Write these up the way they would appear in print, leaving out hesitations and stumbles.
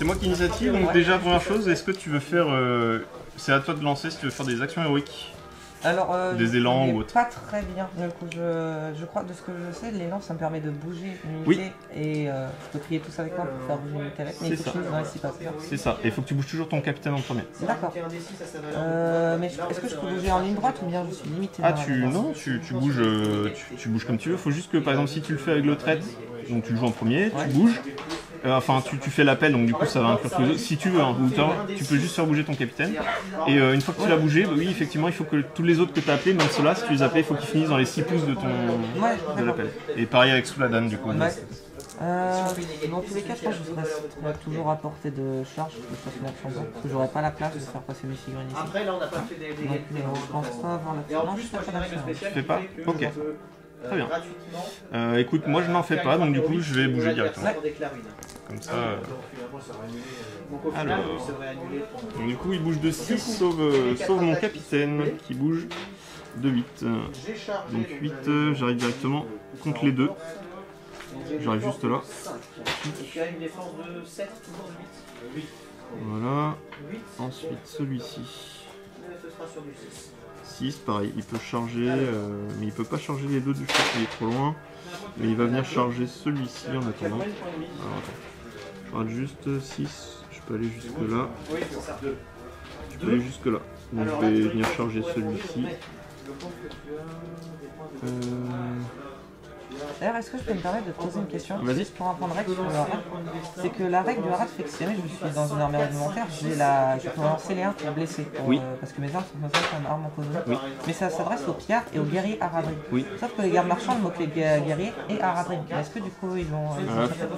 c'est moi qui initiative, donc déjà première chose, est-ce que tu veux faire... c'est à toi de lancer si tu veux faire des actions héroïques. Alors, des élans ou autre. Pas très bien. Du coup, je crois, de ce que je sais, l'élan ça me permet de bouger une unité et je peux trier tout ça avec moi pour faire bouger une unité avec. Mais il faut que je finisse dans les 6 passes. C'est ça, et il faut que tu bouges toujours ton capitaine en premier. D'accord. Mais est-ce que je peux bouger en ligne droite ou bien je suis limité? Ah, non, tu bouges, tu bouges comme tu veux. Faut juste que par exemple, si tu le fais avec le trait, donc tu le joues en premier, tu bouges. Enfin, tu fais l'appel, donc du coup ça va inclure tous les autres. Si tu veux, hein, tu peux juste faire bouger ton capitaine. Et une fois que tu l'as bougé, bah oui, effectivement, il faut que tous les autres que tu as appelés, même ceux-là, si tu les appelles, il faut qu'ils finissent dans les 6 pouces de l'appel. Et pareil avec Souladan, du coup. Dans tous les cas, je pense que je serai toujours à portée de charge, que je fasse une action blanc, parce que j'aurai pas la place de faire passer mes figurines ici. Après, là, on n'a pas fait des. Donc, je pense pas avoir l'action. Non, je fais pas d'action. Tu fais pas? Ok. Très bien. Écoute, moi je n'en fais pas, donc du coup je vais bouger directement. Comme ça. Alors. Donc, du coup il bouge de 6, sauf mon capitaine qui bouge de 8. Donc 8, j'arrive directement contre les deux. J'arrive juste là. Voilà. Ensuite celui-ci. 6, pareil, il peut charger, mais il peut pas charger les deux du fait qu'il est trop loin. Mais il va venir charger celui-ci en attendant. Alors attends, je rate juste 6, je peux aller jusque là. Je peux aller jusque là. Donc je vais venir charger celui-ci. D'ailleurs, est-ce que je peux me permettre de te poser une question? Juste pour apprendre règle sur le haras. C'est que la règle du haras fait que si jamais je suis dans une armée réglementaire, je peux lancer les 1 pour blesser. Parce que mes armes sont censées comme arme empoisonnée. Mais ça s'adresse aux pillards et aux guerriers aradrim. Sauf que les gardes marchands ne moquent les guerriers et aradrim. Est-ce que du coup ils vont.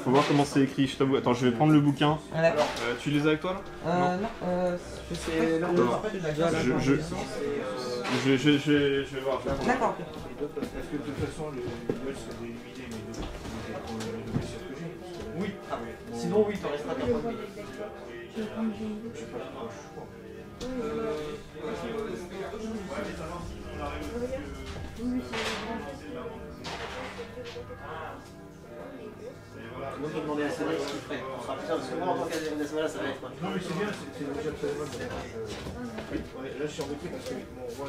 Faut voir comment c'est écrit, je t'avoue. Attends, je vais prendre le bouquin. Tu les as avec toi là? Non, je sais pas. Je vais voir. D'accord. Parce que de toute façon, le match serait éliminé, mais le blessure que j'ai. Oui, sinon oui, t'en resteras d'un point de vie. Je sais pas, je crois. Moi, je vais demander à Cédric ce qu'il ferait. On sera plus tard, parce que moi, en tant qu'adversaire, ça va être. Non, mais c'est bien, c'est déjà très bon. Là, je suis embêté parce que mon roi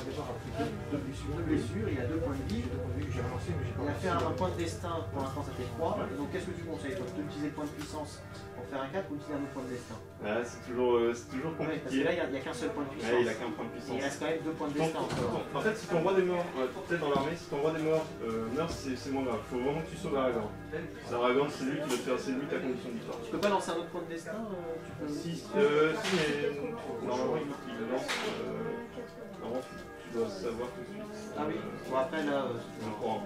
départ a pris deux blessures. Il a 2 points de vie. J'ai relancé, mais j'ai pas. Il a fait un point de destin, pour l'instant, ça fait 3. Donc, qu'est-ce que tu conseilles, toi? D'utiliser le point de puissance pour faire un 4 ou utiliser un autre point de destin? C'est toujours compliqué. Parce que là, il n'y a qu'un seul point de puissance. Il a qu'un point de puissance. Et il reste quand même 2 points de destin. En fait, si ton roi des morts, peut-être dans l'armée, si ton roi des morts meurt, c'est moins grave. Faut vraiment que tu sauves Aragorn. Aragorn, c'est lui qui va te faire, c'est lui ta condition de victoire. Tu peux pas lancer un autre point de destin Si, mais normalement, il faut qu'il le lance. Normalement, tu dois savoir tout de suite. Ah oui, bon après là, je crois.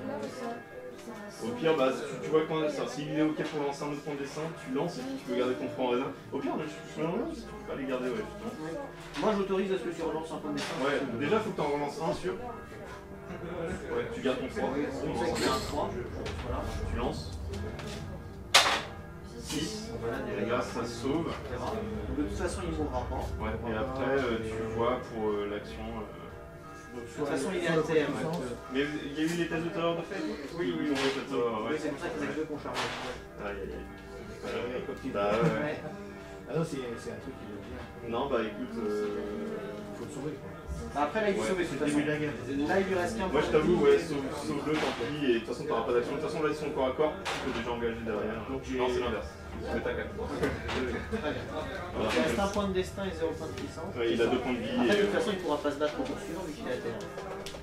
Au pire, bah, tu vois quand s'il est ok pour lancer un autre point de dessin, tu lances et puis tu peux garder ton front en réserve. Au pire, je suis en si tu peux pas les garder, ouais. Moi j'autorise à ce que tu relances un point de dessin. Ouais, déjà faut que tu en relances un sur. Ouais, tu gardes ton 3. On sait qu'il y a un 3, voilà. Tu lances. 6. Voilà, déjà ça se sauve. De toute façon il mourra pas. Ouais, et après tu vois pour l'action. De toute façon il est à terre. Mais il y a eu les tests de terreur de fait? Oui, on va faire ça. Oui, c'est pour ça qu'il y en a 2 qu'on charge. Aïe aïe aïe. Bah ouais. Ah non, c'est un truc qui veut bien. Non, bah écoute. Faut le sauver quoi. Après là il est sauvé, c'est le début de la guerre. Là il lui reste qu'un point. Moi je t'avoue, ouais, sauve-le, tant pis, et de toute façon t'auras pas d'action. De toute façon là ils sont corps à corps, tu peux déjà engager derrière. Non, c'est l'inverse. Tu mets ta 4. Il reste un point de destin et 0 point de puissance. Ouais, il a 2 points de vie. Après de toute façon il pourra pas se battre au tour suivant vu qu'il est à terre.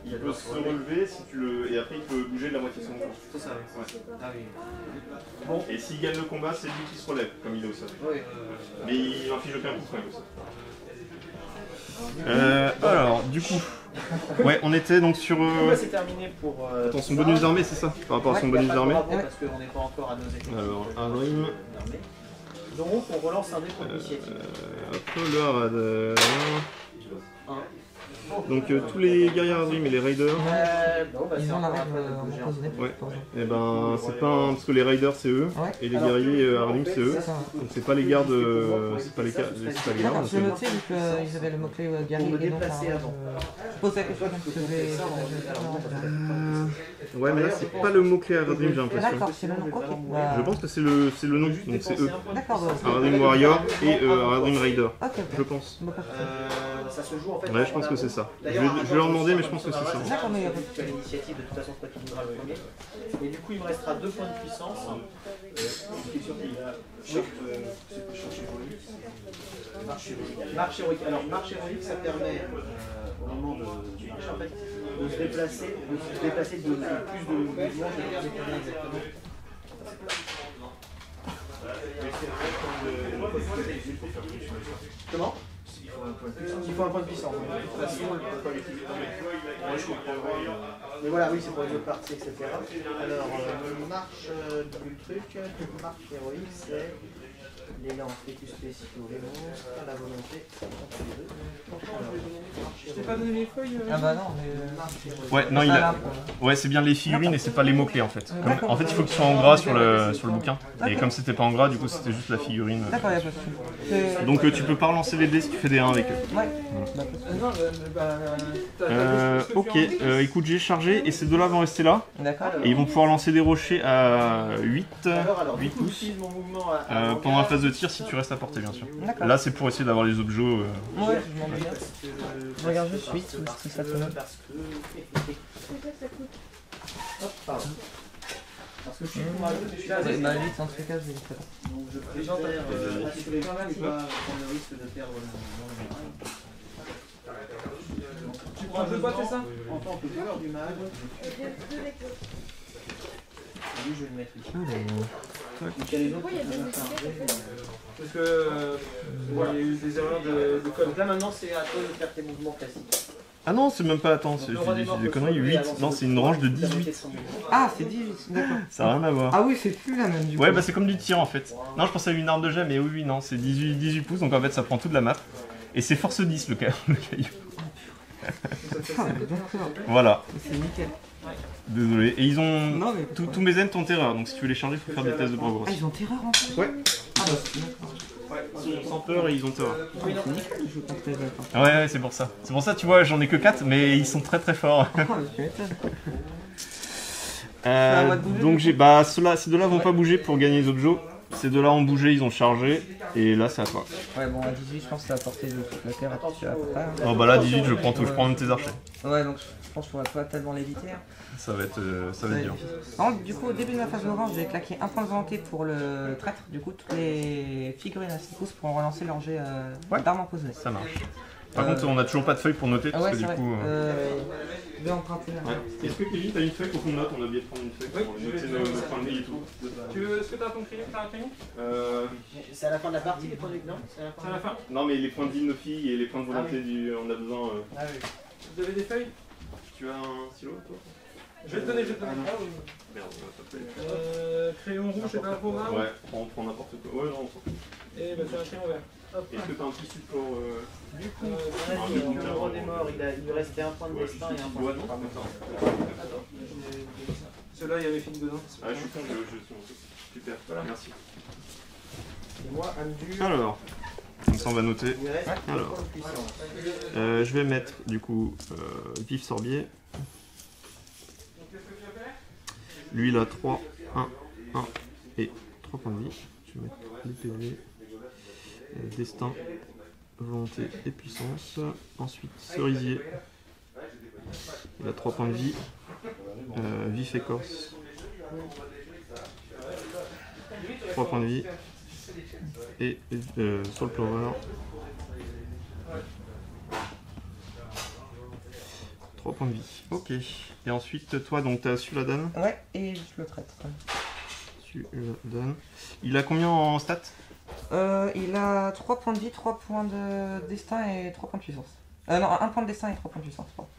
Il peut se relever si tu le. Et après il peut bouger de la moitié de son tour. C'est ça, ouais. Ah oui. Bon. Et s'il gagne le combat, c'est lui qui se relève, comme il est au sol. Oui. Mais il inflige aucun coup quand il est au sol. Alors, du coup, ouais, on était donc sur. C'est terminé pour. Attends, son bonus d'armée, c'est ça? Par rapport à son bonus d'armée? Parce qu'on n'est pas encore à nos équipes. Alors, Adrim. Donc, on relance un dé pour l'initiative. Hop, le Harad. Donc tous les guerriers Ardrim et les raiders. Ils ont la règle empoisonnée. Ouais. Et ben c'est pas parce que les raiders c'est eux et les guerriers Ardrim c'est eux. Donc c'est pas les gardes, c'est pas les gardes. D'accord, je notais vu qu'ils avaient le mot-clé guerrier et donc je pose la question parce que ouais mais là c'est pas le mot-clé Ardrim j'ai l'impression. D'accord, c'est le nom. Ok. Je pense que c'est le nom, donc c'est eux. D'accord. Ardrim Warrior et Ardrim Raider. Je pense. Ça se joue en fait. Ouais, je pense que c'est ça. Je vais leur demander, mais je pense que c'est ça. D'accord, mais c'est l'initiative de toute façon, c'est toi qui voudras le premier. Et du coup, il me restera 2 points de puissance. Marche héroïque. Alors, marche héroïque, ça permet au moment de marcher en fait de se déplacer, de plus de mouvements. Je vais vous dire combien exactement. Comment? Il faut un point de puissance. Mais voilà, oui, c'est pour les autres parties, etc. Alors, marche du truc, marche héroïque, c'est l'élan, fétus spéciaux, les monstres, la volonté, Je t'ai pas donné les feuilles ah bah non, mais ouais, non, il a... ouais, c'est bien les figurines et c'est pas les mots-clés en fait. En fait, il faut qu'ils soient en gras sur le bouquin. Et comme c'était pas en gras, du coup, c'était juste la figurine. d'accord, il y a pas de souci. Donc tu peux pas relancer les dés si tu fais des 1 avec eux. Ouais. Ok, écoute, j'ai chargé et ces deux-là vont rester là. D'accord. Et ils vont pouvoir lancer des rochers à 8 pouces pendant la phase de tir si tu restes à portée, bien sûr. Là, c'est pour essayer d'avoir les objets. Ouais, je m'en doute bien. Je regarde juste 8 ou si ça te donne. Hop, pardon. Parce que je suis pour un jeu, mais je suis là. Bah 8 en tout cas, je vais le faire. Donc je préfère assurer quand même pas prendre le risque de perdre le mouvement. Tu prends deux boîtes, c'est ça? En tant que joueur du mag, lui je vais le mettre ici. Donc il y a les autres qui vont charger. Parce que il y a eu des erreurs de code. Donc là maintenant c'est à toi de faire tes mouvements classiques. Ah non, c'est même pas, attends, c'est des conneries, 8, non, c'est une range de 18. Ah, c'est 18, d'accord. Ça n'a rien à voir. Ah oui, c'est plus la même du coup. Ouais, bah c'est comme du tir en fait. Non, je pensais à une arme de jet, mais oui, non, c'est 18 pouces, donc en fait ça prend toute la map. Et c'est force 10 le caillou. Ah, d'accord. Voilà. C'est nickel. Désolé. Et ils ont. Non, mais Tous mes ends ont terreur, donc si tu veux les charger, il faut faire des tests de bravura. Ah, ils ont terreur en fait. Ouais. Ah bah d'accord. Ils sont sans peur et ils ont terreur. C'est nickel, je pense que d'accord. Ouais, c'est pour ça. C'est pour ça, tu vois, j'en ai que 4, mais ils sont très très forts. Ah, mais tu m'étonnes. Donc j'ai. Bah, ces deux-là vont pas bouger pour gagner les objets. Ces deux-là ont bougé, ils ont chargé. Et là, c'est à toi. Ouais, bon, à 18, je pense que c'est à portée de toute la terre à peu près. Oh, bah là, 18, je prends tout, je prends un de tes archers. Ouais, donc je pense que je pourrais pas tellement l'éviter. Ça va être dur. Alors, du coup, au début de ma phase orange, j'ai claqué un point de volonté pour le traître. Du coup, toutes les figurines à 6 pouces pourront relancer leur jet d'armes empoisonnées. Ça marche. Par contre, on a toujours pas de feuille pour noter parce ouais, que du coup. Je vais emprunter là. Est-ce que Kevin, t'as une feuille pour qu'on note? On a oublié de prendre une feuille pour noter nos points de vie et tout. Est-ce que t'as ton crayon? T'as un crayon? C'est à la fin de la partie les points de vie, non? C'est à la fin. Non, mais les points de vie de nos filles et les points de volonté on a besoin. Ah oui. Vous avez des feuilles? Tu as un stylo toi? Je vais te donner, Merde, ça fait. Crayon rouge, c'est pas un programme? Ouais, prends n'importe quoi. Ouais, non, on s'en fout. Et bah tu as un crayon vert. Est-ce que t'as un petit support Du coup, on a dit que le roi des morts, il lui restait un point de destin et un point de vie. Celui-là, il y avait fini dedans. Ah, je suis con, je super, voilà. Merci. Et moi, Amdu, Alors, comme ça on va noter. il reste un Alors. point de puissance. Je vais mettre du coup vif sorbier. Lui il a 3, 1 et 3 points de vie. Je vais mettre les PV. Destin, volonté et puissance. Ensuite cerisier. Il a 3 points de vie. Vif écorce. 3 points de vie. Et Soul Plover. 3 points de vie. Ok. Et ensuite, toi, donc t'as Suladan. Ouais, et je le traite. Suladan. Il a combien en stats? Il a 3 points de vie, 3 points de destin et 3 points de puissance. Non, 1 point de destin et 3 points de puissance. Pardon.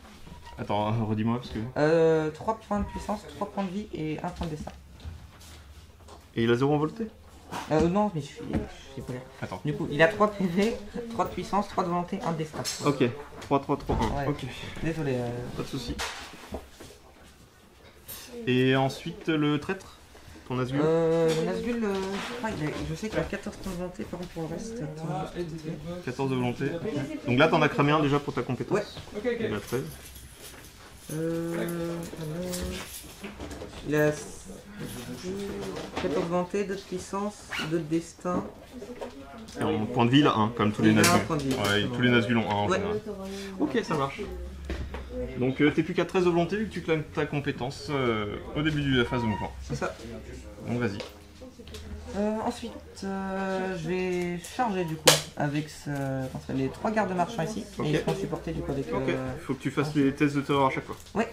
Attends, redis-moi parce que. 3 points de puissance, 3 points de vie et 1 point de destin. Et il a 0 en volonté? Non, mais je sais pas lire. Attends. Du coup, il a 3 PV, 3 de puissance, 3 de volonté, 1 de destin. Ok, 3, 3, 3, 1. Ouais. Ok, Désolé. pas de soucis. Et ensuite, le traître, ton Nazgûl. Le Nazgûl, je sais qu'il a 14 points de volonté, par contre pour le reste. 14 de volonté. Donc là, t'en as cramé un déjà pour ta compétence. Ouais. Il a 13. Il a 14 de volonté, 2 de puissance, 2 de destin. Et en point de vie, là, 1, comme tous les Il a un Nazgûl. point de vie, Ouais, c'est tous les Nazgûl ont 1 en Ouais. général. Ok, ça marche. Donc t'es plus qu'à 13 de volonté vu que tu clames ta compétence au début de la phase de mouvement. C'est ça. Donc vas-y. Ensuite, je vais charger du coup avec les 3 gardes marchands ici. Ok. Et ils seront supportés du coup avec. Ok, faut que tu fasses les tests de terreur à chaque fois. Ouais.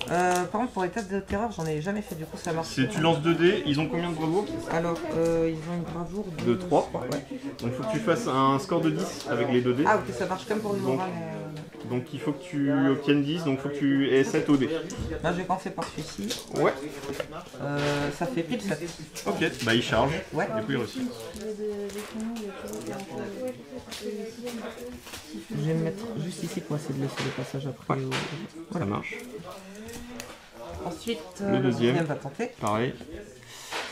Par contre, pour les tests de terreur, j'en ai jamais fait, du coup ça marche. Si tu lances 2 dés, ils ont combien de bravoure? Alors, ils ont une bravoure De 3. Ouais. Donc faut que tu fasses un score de 10 avec les 2 dés. Ah, ok, ça marche comme pour le Donc- moral. Donc il faut que tu obtiennes 10, donc il faut que tu aies 7 au dé. Là, je vais commencer par celui-ci. Ouais. Ça fait pile 7. Ok, bah il charge. Ouais. Du coup il réussit. Je vais me mettre juste ici pour essayer de laisser le passage après. Ça marche. Ensuite, Le deuxième. va tenter. Pareil.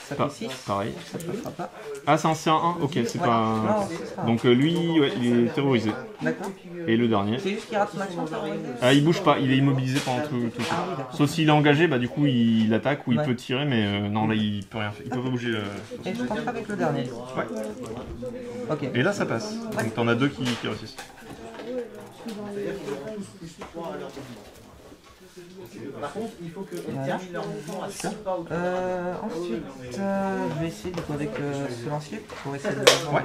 Ça fait 6. Pareil. Ça ne passera pas. Ah c'est un C1, ok, c'est Voilà. pas... Non, c'est ça. Donc lui, ouais, il est terrorisé. D'accord. Et le dernier. C'est juste qu'il rate son action, ça va. Ah il bouge pas, il est immobilisé pendant tout le Ah oui, temps. d'accord. Sauf s'il est engagé, bah du coup il attaque ou il Ouais. peut tirer, mais non là il peut rien faire. Il peut pas bouger. Et je tente avec le dernier. Ouais. Ok. Et là ça passe. Donc t'en as 2 qui réussissent. Par contre, il faut qu'ils Voilà. terminent leur mouvement à 6 pas au Ensuite, je vais essayer du coup avec ce lancier pour essayer de voir. Ouais.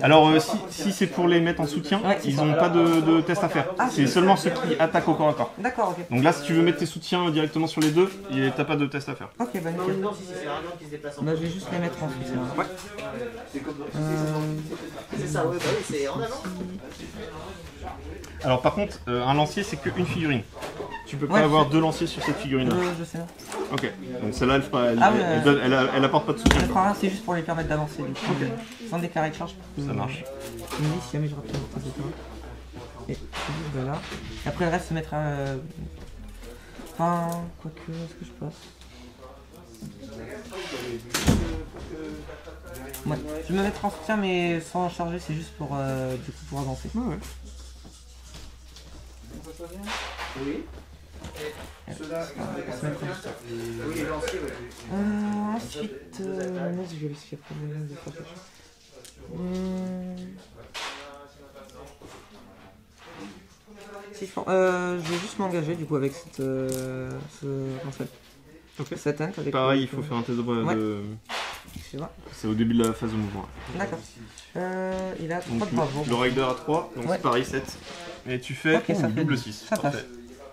Alors si c'est pour les mettre en soutien, Ouais, c'est ils ça. n'ont pas de test à faire. Ah, C'est seulement ceux qui attaquent au corps à corps. D'accord, ok. Donc là si tu veux mettre tes soutiens directement sur les deux, t'as pas de test à faire. Ok, bah Non, nickel. non, si c'est Arnaud qui se déplace en Bah, je vais juste les mettre en soutien. Ouais. C'est ça, ouais, bah oui, c'est en avant. Alors par contre, un lancier c'est qu'une figurine. Tu peux pas Ouais, avoir 2 lanciers sur cette figurine là. Je sais. Ok. Donc celle-là Ah ouais, elle apporte pas de Je soutien. prends rien, c'est juste pour les permettre d'avancer. Sans déclarer de charge. Ça marche. Il me dit si jamais je rate une phase de terrain. Et juste de là. Et après le reste se mettra. Enfin, quoique, est-ce que je passe? Ouais, je vais me mettre en soutien mais sans charger, c'est juste pour du coup pour avancer. Ouais. Oui. Ceux-là, On va se mettre en soutien. Oui, les lanciers, oui. Ensuite, mince, je vais essayer de prendre le même de force. Si, je vais juste m'engager du coup avec cette cette tent avec Pareil, il faut faire un test de Ouais. excusez-moi. C'est au début de la phase de mouvement. D'accord. Il a 3 Donc de bravoure. le rider à 3, donc Ouais. c'est pareil 7. Et tu fais Ok, ça fait double 10. 6. Ça passe. Parfait.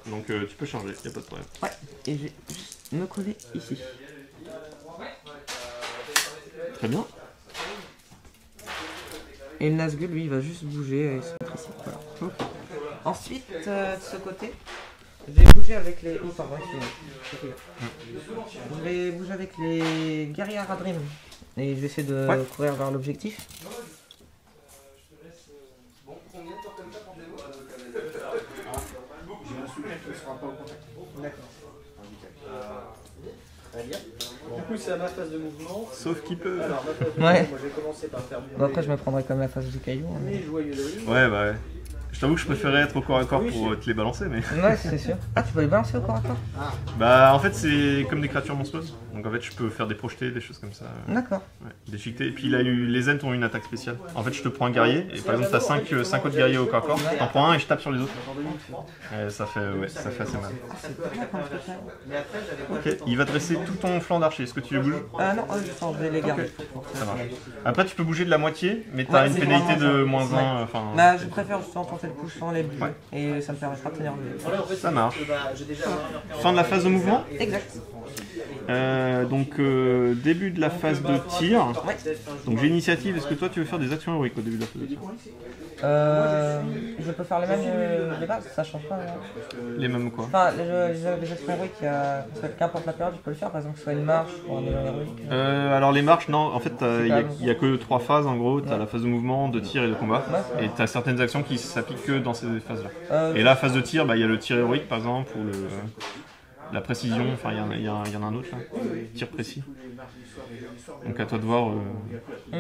Donc tu peux charger, y a pas de problème. Ouais, et je vais juste me coller ici. Très bien. Et le Nazgûl, lui, il va juste bouger et se mettre ici. Voilà. Ensuite, de ce côté, je vais bouger avec les. Oh, pardon, excusez-moi. Je vais bouger avec les guerriers Aradrim. Et je vais essayer de Ouais. courir vers l'objectif. j'ai un soutien qui ne sera pas au contact. D'accord. Très bien. Du coup, c'est à ma phase de mouvement. Sauf qu'il peut. Alors, ma phase de Ouais. mouvement, moi, je vais commencer par faire Bon, après, je me prendrai comme la phase du caillou. hein, mais- mes joyeux de riz. Ouais, bah ouais. Je t'avoue que je préférais être au corps à corps Oui, pour c'est- te les balancer, mais. Ouais, c'est sûr. Ah, tu peux les balancer au corps à corps? Bah en fait c'est comme des créatures monstrueuses. Donc en fait je peux faire des projetés, des choses comme ça. D'accord. Ouais, déchiqueter. Et puis il a eu, les Ents ont une attaque spéciale. En fait je te prends un guerrier, et par exemple t'as 5 autres guerriers au corps à corps, t'en prends un et je tape sur les autres. Et ça fait assez mal. Ah, c'est pas mal comme truc, là. Mais après, j'avais pas Ok, il va te rester tout ton flanc d'archer, est-ce que tu les bouges? Non, je vais les garder. Ça marche. Après tu peux bouger de la moitié, mais t'as Ouais, une c'est pénalité vraiment de ça. moins Ouais. 1, enfin... Bah, je préfère justement pour porter le pouce sans les bouger. Ouais. Et ça me permettra de tenir le. Ça marche. Fin de la phase de mouvement. Exact. Donc début de la phase de tir. Ouais. Donc j'ai l'initiative. Est-ce que toi tu veux faire des actions héroïques au début de la phase de tir? Je peux faire les mêmes les bases, ça change pas. Les mêmes quoi? Enfin, les actions héroïques, qu'importe la période, je peux le faire, par exemple que ce soit une marche ou un élan héroïque. Alors les marches, non, en fait il n'y a que 3 phases en gros, tu as la phase de mouvement, de tir et de combat, et tu as certaines actions qui s'appliquent que dans ces phases-là. Et là, phase de tir, il y a le tir héroïque par exemple, ou la précision, enfin il y en a un autre là, tir précis. Donc à toi de voir.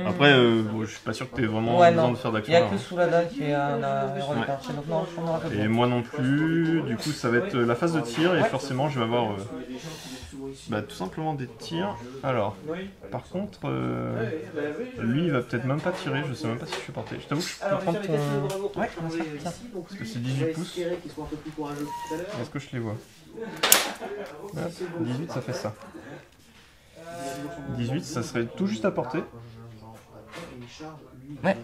Après, je suis pas sûr que tu aies vraiment besoin de faire d'action. Il n'y a que sous la dalle qui est un héroïque archer, donc non, je n'en aurai pas. Et moi non plus, du coup ça va être la phase de tir, et forcément je vais avoir tout simplement des tirs. Alors, par contre, lui il va peut-être même pas tirer, je sais même pas si je suis porté. Je t'avoue que je peux prendre ton... Ouais, comment ça, tiens. Parce que c'est 18 pouces. Est-ce que je les vois? Hop, 18 ça fait ça. 18 ça serait tout juste à portée. Ouais.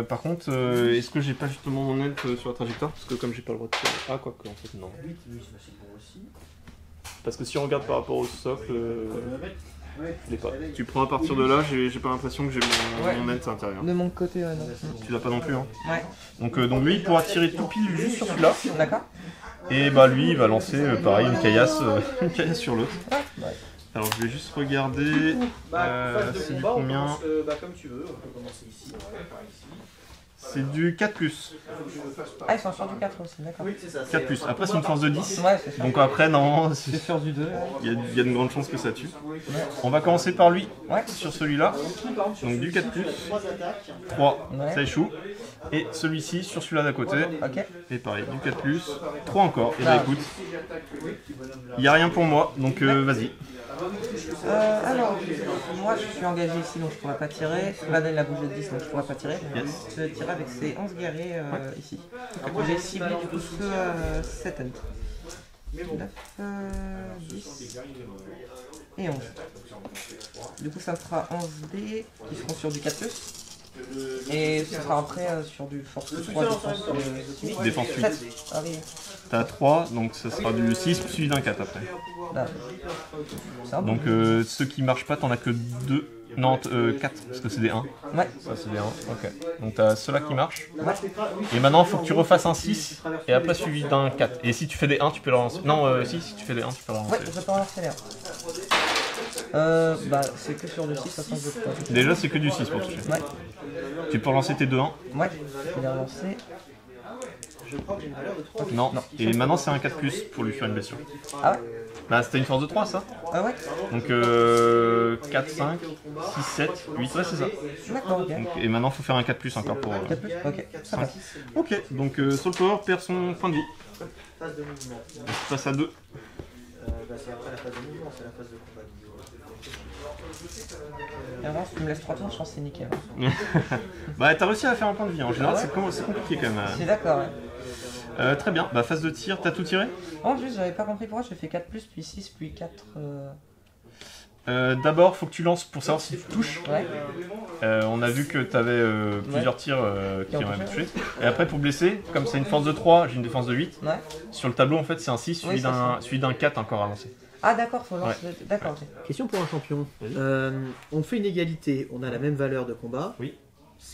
Par contre, est-ce que j'ai pas justement mon aide sur la trajectoire? Parce que comme j'ai pas le droit de tirer... Ah quoi que en fait non. Parce que si on regarde par rapport au socle, je l'ai pas. Tu prends à partir de là, j'ai pas l'impression que j'ai mon aide à l'intérieur. De mon côté, non. Tu l'as pas non plus hein? Ouais. Donc lui il pourra tirer tout pile juste sur celui-là. D'accord. Et lui il va lancer pareil une caillasse sur l'autre. Ouais. Alors je vais juste regarder, c'est du combien? Comme tu veux, on peut commencer ici. C'est du 4+. Ah, ils sont sur du 4 aussi, d'accord. Oui, c'est ça. 4+. Après c'est une force de 10. Ouais, c'est ça. Donc après non, C'est sur du 2. il y a de grandes chances que ça tue. On va commencer par lui, Ouais. sur celui-là. Donc du 4+, 3, ça échoue. Et celui-ci sur celui-là d'à côté. Ok. Et pareil, du 4+, 3 encore. Et écoute, il n'y a rien pour moi, donc vas-y. Alors, moi je suis engagé ici donc je pourrais pas tirer. Radel a bougé de 10 donc je pourrais pas tirer. Yes. Je vais tirer avec ces 11 guerriers ici. J'ai ciblé du coup ce 7 9, 10 et 11. Du coup ça me fera 11 dés qui seront sur du 4+. Et ce sera après sur du force 3, défense 8. Défense 8. Ah oui. T'as 3, donc ça sera du 6 suivi d'un 4 après. Là. Donc ceux qui marchent pas, t'en as que 2. Non, 4, parce que c'est des 1. Ouais. Ça c'est des 1, ok. Donc t'as ceux-là qui marchent. Ouais. Et maintenant, il faut que tu refasses un 6, et après suivi d'un 4. Et si tu fais des 1, tu peux le relancer. Non, si tu fais des 1, tu peux le relancer. Ouais, je peux relancer l'air. C'est que sur du 6 à sens de 3. Déjà, c'est que du 6 pour toucher. Ouais. Tu peux relancer tes 2 1. Ouais, je vais les relancer. Je crois que j'ai une valeur de 3. Non, et maintenant c'est un 4+, pour lui faire une blessure. Ah ouais? Bah c'était une force de 3 ça. Ah ouais? Donc 4, 5, 6, 7, 8, ouais c'est ça. D'accord, ok. Donc, et maintenant faut faire un 4+ encore pour... 4+, ok, ça va. Ok, donc Soul Power perd son point de vie. Phase de mouvement. Je passe à 2. C'est après la phase de mouvement, c'est la phase de combat. Et avant, si tu me laisses 3 tours, je pense que c'est nickel. Bah t'as réussi à faire un point de vie, en général c'est compliqué quand même. C'est d'accord, ouais. Très bien, bah phase de tir, t'as tout tiré? En plus, j'avais pas compris pourquoi j'ai fait 4+, puis 6, puis 4... D'abord, faut que tu lances pour savoir si tu touches. Ouais. On a vu que tu avais plusieurs tirs qui ont même touché. Et après, pour blesser, comme c'est une force de 3, j'ai une défense de 8. Ouais. Sur le tableau, en fait, c'est un 6 suivi d'un 4 encore à lancer. Ah d'accord, faut lancer... D'accord, ok. Question pour un champion. On fait une égalité, on a la même valeur de combat. Oui.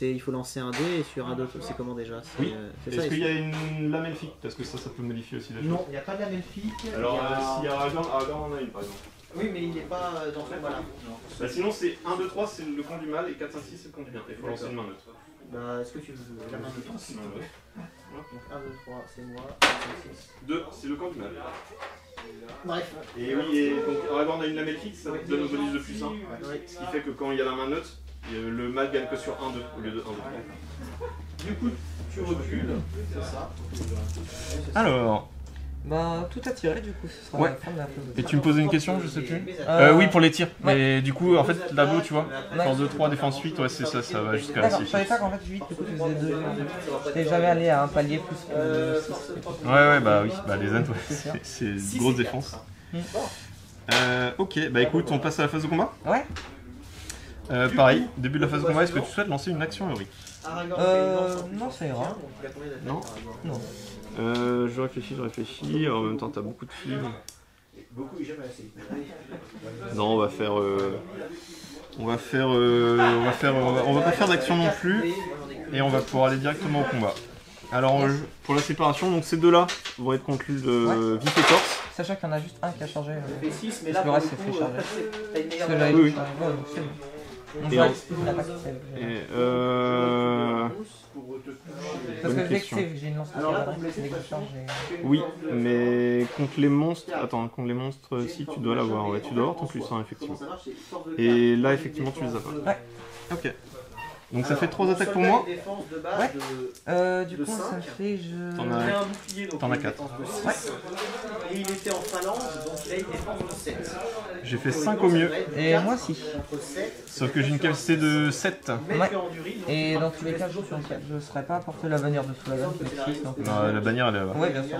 Il faut lancer un dé et sur un d'autre, c'est comment déjà? Oui. C'est Est-ce qu'il y a une lamelle-fique? Parce que ça peut modifier aussi la chose. Non, il n'y a pas de lamelle-fique. Alors, s'il y a Aragorn, Aragorn en a une par exemple. Oui, mais il n'est pas dans ce combat-là. Bah, sinon, c'est 1, 2, 3, c'est le camp du mal, et 4, 5, 6, c'est le camp du bien. Il faut lancer une main neutre. Bah, est-ce que tu veux la main de temps? Ouais. Donc 1, 2, 3, c'est moi. 4, 5, 6. 2, c'est le camp du mal. Bref. Et oui, et donc Aragorn a une lamelle-fixe, ça donne un bonus de plus 1. Ouais. Ce qui fait que quand il y a la main neutre, le mal gagne que sur 1, 2 au lieu de 1, 2. Du coup, tu recules. C'est ça. Alors, Bah, tout a tiré, du coup, ce sera Ouais. la fin de la phase de et tir. tu me posais une question, je sais plus. Oui, pour les tirs. Ouais. Mais du coup, en fait, tableau, tu vois, Ouais. force de 3, défense 8, ouais, c'est ça, ça va jusqu'à la D'accord, je 6. savais pas qu'en fait 8, du coup, tu faisais 2. J'étais jamais allé à un palier plus que 6. Ouais, bah oui, bah les ends, C'est ça. c'est une grosse défense. Mm. Ok, bah écoute, on passe à la phase de combat. Ouais. Pareil, début de la phase de combat, est-ce que tu souhaites lancer une action héroïque? Non, ça ira. Non. Non. Je réfléchis, en même temps t'as beaucoup de fibres. Non, on va pas faire d'action non plus, et on va pouvoir aller directement au combat. Alors pour la séparation, donc ces deux-là vont être conclus de vif et corse. Sachant qu'il y en a juste un qui a chargé. Mais là, le reste c'est fait charger. Parce que j'avais Oui. chargé. Ouais, donc c'est bon. On Et va en- l'attaque. Parce que dès que j'ai une lance de cavalerie, dès que je charge, j'ai... Oui, mais contre les monstres, si tu dois l'avoir, ouais, tu dois avoir ton plus 1 effectivement. Et là effectivement tu les as pas. Ouais. Ok. Donc ça fait 3 attaques pour moi. Du coup, ça fait... T'en as 4. Et il était en phalange, donc il a une défense de 7. J'ai fait 5 au mieux, Et moi aussi. sauf que j'ai une capacité de 7. Ouais. Et dans tous les cas, je ne serais pas porté la bannière de Soulagan qui est 6. Donc... Non, la bannière elle est là-bas. Ouais, bien sûr.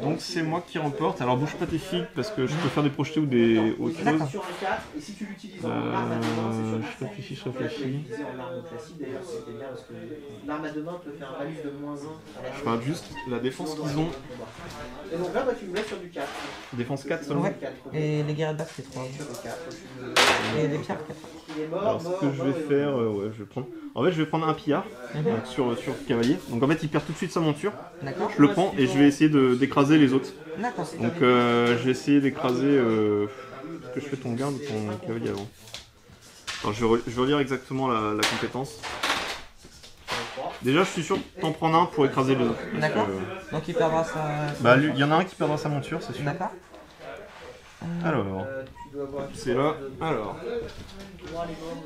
Donc c'est moi qui remporte. Alors bouge pas tes figues parce que je peux faire des projetés ou des autres choses. Sur un 4, et si tu l'utilises en arme à deux mains, c'est sur Je réfléchis. utilisé en arme classique d'ailleurs, c'était bien parce que l'arme à deux mains peut faire un malus de -1. Je regarde juste la défense qu'ils ont. Et donc là, bah, tu me laisses sur du 4. Défense 4 seulement. Ouais. Et les guerriers de base, c'est 3. Et les pierres, 4. Il est mort, Alors ce que je vais faire, ouais, je vais prendre. En fait, je vais prendre un pillard donc, sur cavalier. Donc en fait, il perd tout de suite sa monture. D'accord. Je le prends et je vais essayer d'écraser les autres. D'accord. Donc je vais essayer d'écraser. Est-ce que je fais ton garde ou ton cavalier avant? Alors, je vais relire exactement la compétence. Déjà, je suis sûr que t'en prends un pour écraser les autres. D'accord. Donc il perdra sa... Bah, il y en a un qui perdra sa monture, c'est sûr. D'accord. Alors, c'est là. Alors,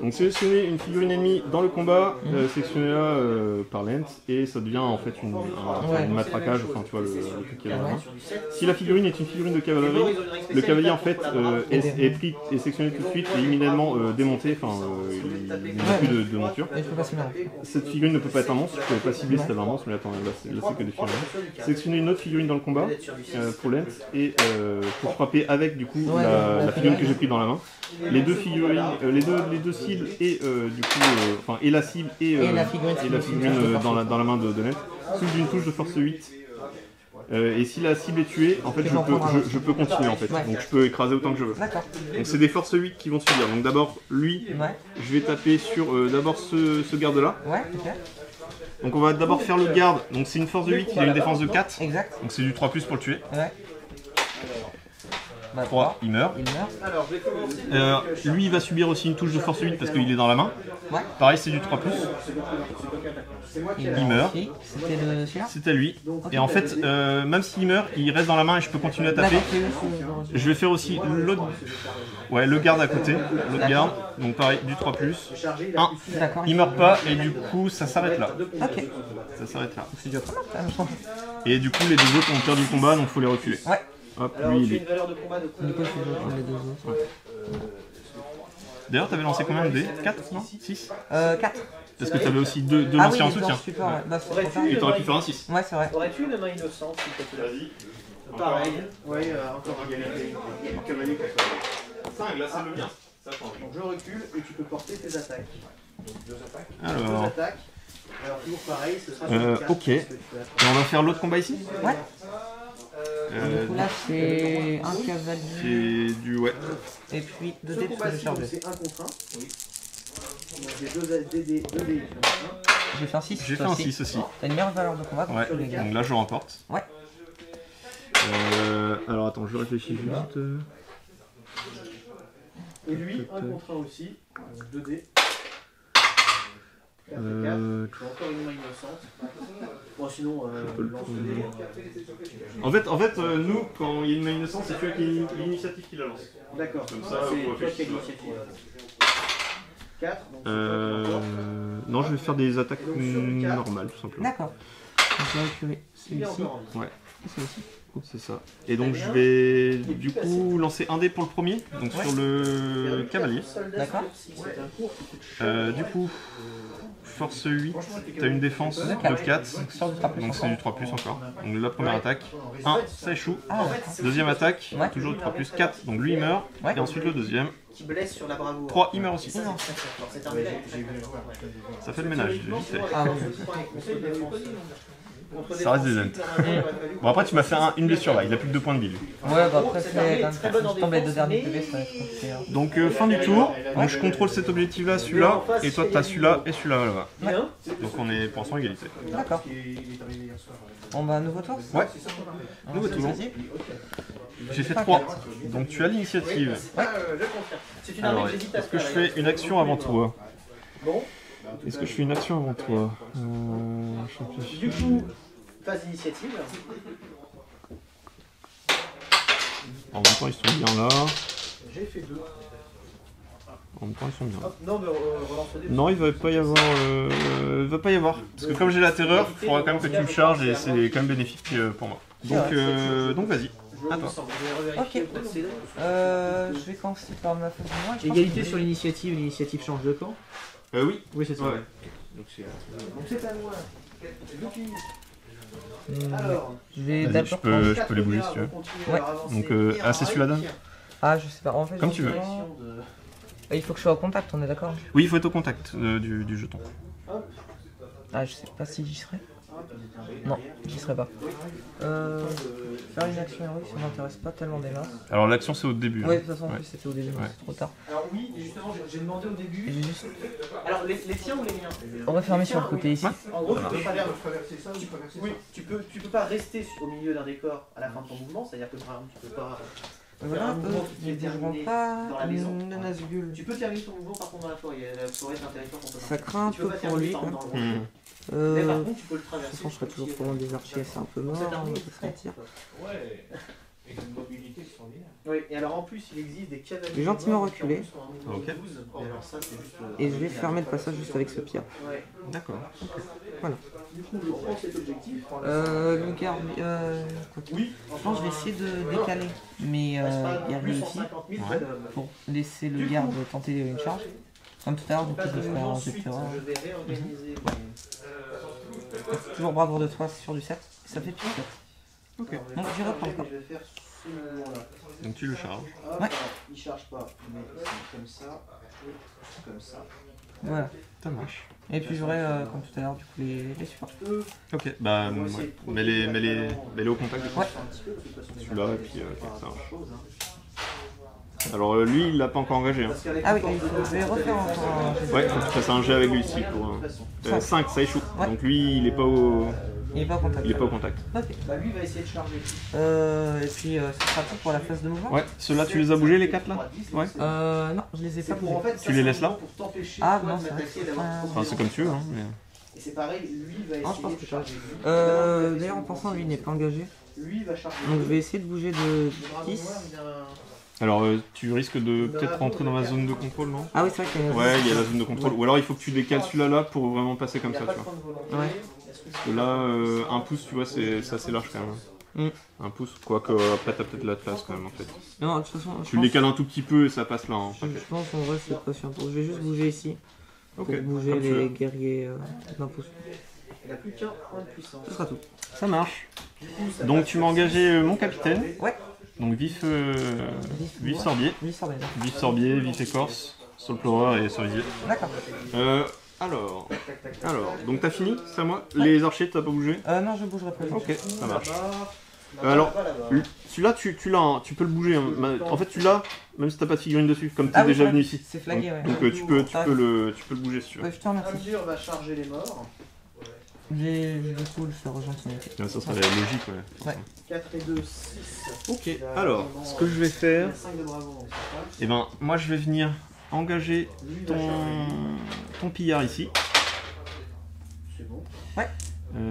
donc sélectionner une figurine ennemie dans le combat, sélectionnez-la par Lent et ça devient en fait une matraquage, enfin tu vois le truc qui est là. Si la figurine est une figurine de cavalerie, le cavalier en fait est pris et sélectionné tout de suite et immédiatement démonté, enfin il n'a plus de monture. Et je peux pas se mettre. Cette figurine ne peut pas être un monstre, je ne pouvais pas cibler si t'avais un monstre, mais attends, là c'est que des figurines. Sélectionner une autre figurine dans le combat pour Lent et pour frapper avec du coup la figurine que j'ai pris dans la main. Les deux figurines, les deux cibles et du coup, enfin et la cible et la figurine dans la main de Lent sous une touche de force 8. Et si la cible est tuée, en fait je peux continuer en fait. Donc je peux écraser autant que je veux. D'accord. Donc c'est des forces 8 qui vont subir. Donc d'abord lui, je vais taper sur d'abord ce garde là. Ouais, ok. Donc on va d'abord faire le garde. Donc c'est une force de 8, il a une défense de 4. Exact. Donc c'est du 3+ pour le tuer. Ouais. 3, il meurt. Il meurt. Alors, je vais commencer. Lui il va subir aussi une touche de force 8 parce qu'il est dans la main. Ouais. Pareil c'est du 3+. Il meurt. C'était le celui-là. C'est à lui. Et en fait, même s'il meurt, il reste dans la main et je peux continuer à taper. Je vais faire aussi l'autre. Ouais, le garde à côté. L'autre garde. Donc pareil, du 3+. 1. D'accord. Il meurt pas et du coup ça s'arrête là. Ok. Ça s'arrête là. C'est dur quand même. Et du coup les deux autres ont perdu le combat donc faut les reculer. Ouais. Hop, Alors, lui tu il as est. une valeur de combat de Du coup, je vais les deux autres. D'ailleurs t'avais lancé combien de dés? 4 non 6? 4. Parce que t'avais aussi deux Ah lanciers oui, en soutien. Super, ouais. Bah, c'est pour ça. Et t'aurais pu faire un 6. Ouais, c'est vrai. Aurais-tu une main innocente s'il te plaît? Vas-y. Pareil. Oui, encore un cavalier. Cavalier 5, là c'est le mien. Ça change. Donc je recule et tu peux porter tes attaques. Donc 2 attaques. Alors. 2 attaques. Alors toujours pareil, ce sera sur le 4, ok. Et on va faire l'autre combat ici? Ouais. Du coup, là, c'est un cavalier. C'est du ouais. Et puis 2 Ce dés parce que j'ai combat-ci, chargé. c'est 1 contre 1. Oui. Donc j'ai 2 dés. J'ai fait un 6. J'ai fait un 6 aussi. T'as une meilleure valeur de combat. Ouais, les gars. donc là je remporte. Ouais. Alors attends, je réfléchis juste. Et lui, 1 contre 1 aussi. Donc 2 dés. 4 et 4. J'ai encore une main innocente. Bon, sinon, lance le dé. En fait nous, quand il y a une main innocente, c'est toi qui l'initiative qui la lance. D'accord. Comme ça, c'est vous toi qui as réfléchissez. l'initiative. 4. Donc c'est toi qui remporte. Non, je vais faire des attaques Donc, sur le 4. normales tout simplement. D'accord. Donc, j'ai récupéré Il est celui-ci. encore en vie. Ouais. Et celui-ci. coup. C'est ça. Et donc je vais du coup lancer un dé pour le premier, donc sur le cavalier. D'accord. Du coup, force 8, t'as une défense de 4, donc c'est du 3+, encore. Donc la première attaque, 1, ça échoue. Deuxième attaque, toujours du 3+, 4, donc lui il meurt. Et ensuite le deuxième, Qui blesse sur la bravoure. 3, il meurt aussi. C'est un mélange. Ça fait le ménage, vite fait. Ah bon. Ça reste des dents. Bon après tu m'as fait une blessure là, il a plus que 2 points de vie lui. Ouais, bah après, c'est quand je tombe les 2 derniers PV, ça va être compliqué. Hein. Donc fin du tour, donc je contrôle cet objectif là, celui-là, et toi t'as celui-là et celui-là là-bas. Donc on est pour l'instant égalité. D'accord. Bon bah, nouveau tour. Ouais, Nouveau tour. j'ai fait 3, donc tu as l'initiative. Alors, est-ce que je fais une action avant toi? Est-ce que je fais une action avant toi? Je réfléchis. Du coup, phase d'initiative. En même temps ils sont bien là. J'ai fait 2. En même temps ils sont bien. Non, mais relance le dé. Non, il va pas y avoir. Il va pas y avoir. Parce que comme j'ai la terreur, il faudra quand même que tu le charges et c'est quand même bénéfique pour moi. Donc vas-y. À toi. Ok. Je vais commencer par ma phase de moi. Égalité sur l'initiative change de camp. Oui. Oui, c'est ça. Ouais. Donc c'est à moi. Alors, Je vais Vas-y, d'abord. je peux les bouger si tu veux. Ouais. Donc, c'est celui-là, Dan? Ah, je sais pas. En fait, Comme tu veux. Il faut que je sois au contact, on est d'accord? Oui, il faut être au contact du jeton. Ah, je sais pas si j'y serai. Non, j'y serai pas. Faire une action héroïque, ça m'intéresse pas tellement des masses. Alors l'action c'est au début. Ouais, hein. de toute façon, en plus, c'était au début, donc c'est trop tard. Alors oui, justement, j'ai demandé au début. Et j'ai juste... Alors les tiens ou les miens? On va fermer sur le côté ici. En gros, tu peux pas traverser ça, oui, tu peux pas rester au milieu d'un décor à la fin de ton mouvement, c'est-à-dire que par exemple, tu peux pas. Voilà, ils ne bougeront pas dans la maison. le Nazgûl. Tu peux terminer ton mouvement par contre dans la forêt. La forêt est un territoire qu'on peut Ça craint un Tu peux peu pas pour lui. terminer Quoi. dans le Hmm. Mais par De contre, tu peux le toute traverser. façon, je serai toujours pour loin des archers, c'est un peu mort, on va pas se mentir. Ouais, et une mobilité extraordinaire. Oui, et alors en plus, il existe des cavaliers. J'ai gentiment reculé. Ok. Et alors ça, c'est juste. Et je vais fermer le passage juste avec ce pierre. Ouais. D'accord. Du coup, je prends cet objectif. Le garde. Oui. Je pense que je vais essayer de décaler mes guerriers ici pour laisser le garde tenter une charge. Comme tout à l'heure, du coup, je ferai un jet de terreur. Je vais réorganiser. Toujours bravoure de 3 sur du 7. Ça fait plus 7. Ok. Donc j'y reprends encore. Je vais faire ce mouvement-là. Donc tu le charges. Hop, Ouais. il charge pas, mais c'est comme ça, et comme ça. Voilà. Ça marche. Et puis j'aurai, comme tout à l'heure, du coup, les supports. Ok. Bah ouais. Mets-les au contact. Ouais. Celui-là et puis ça marche. Alors lui il l'a pas encore engagé. Hein. Ah oui, je vais refaire encore un jet de Ouais, faut que tu fasses un jet avec lui ici pour 5, ça échoue. Ouais. Donc lui il est pas au Il est pas en contact. il est pas au contact. Ok. Bah lui il va essayer de charger. Et puis ce sera tout pour la phase de mouvement. Ouais, ceux-là tu les as bougés les 4 là? Ouais. Non, je les ai pas Pour, en bougés. fait, Tu les laisses là? pour t'empêcher Ah, toi, non, de c'est vrai. m'attaquer et d'avoir ton Enfin c'est comme tu veux hein. Mais... Et c'est pareil, lui il va Non, je pense essayer que de je charger. D'ailleurs, en pensant, lui n'est pas engagé. Lui il va charger. Donc je vais essayer de bouger de Le dragon 10. noir vient. Alors tu risques de peut-être rentrer dans la zone de contrôle non? Ah oui, c'est vrai qu'il y a une... Ouais, il y a la zone de contrôle. Ou alors il faut que tu décales celui-là là pour vraiment passer comme Il a ça pas tu de vois. point de volonté. Ouais. Est-ce que Parce que là, un pouce tu vois c'est assez large quand même. Un pouce, quoique après t'as peut-être la place quand même en fait. Non, de toute façon, Tu le décales un tout petit peu et ça passe là. Hein. je pense en vrai c'est pas sûr. Je vais juste bouger ici. Ok, Pour bouger comme tu veux. les guerriers d'un pouce. Il a plus qu'un point de puissance. Ce sera tout. Ça marche. Donc tu m'as engagé mon capitaine. Ouais. Donc vif sorbier. Lui sort bien. Vif sorbier, vif écorce, solplorer et cerisier. D'accord. Alors, donc t'as fini, c'est à moi? Les archers t'as pas bougé? Non, je bougerai pas. Ok, ça marche. Alors, celui-là tu l'as, hein, tu peux le bouger. Hein. En fait tu l'as, même si t'as pas de figurine dessus, comme t'es Ah oui, déjà c'est venu vrai. ici. C'est flagué, ouais. Donc tu peux le bouger si tu veux. Ouais, je te remercie. Azur va charger les morts. J'ai du coup le faire gentiment. Ça serait logique, ouais. Ouais. 4 et 2, 6. Ok, alors, ce que je vais faire, 5 de bravo, donc ça passe. eh ben, moi je vais venir engager Lui, il va charger. ton pillard ici. C'est bon.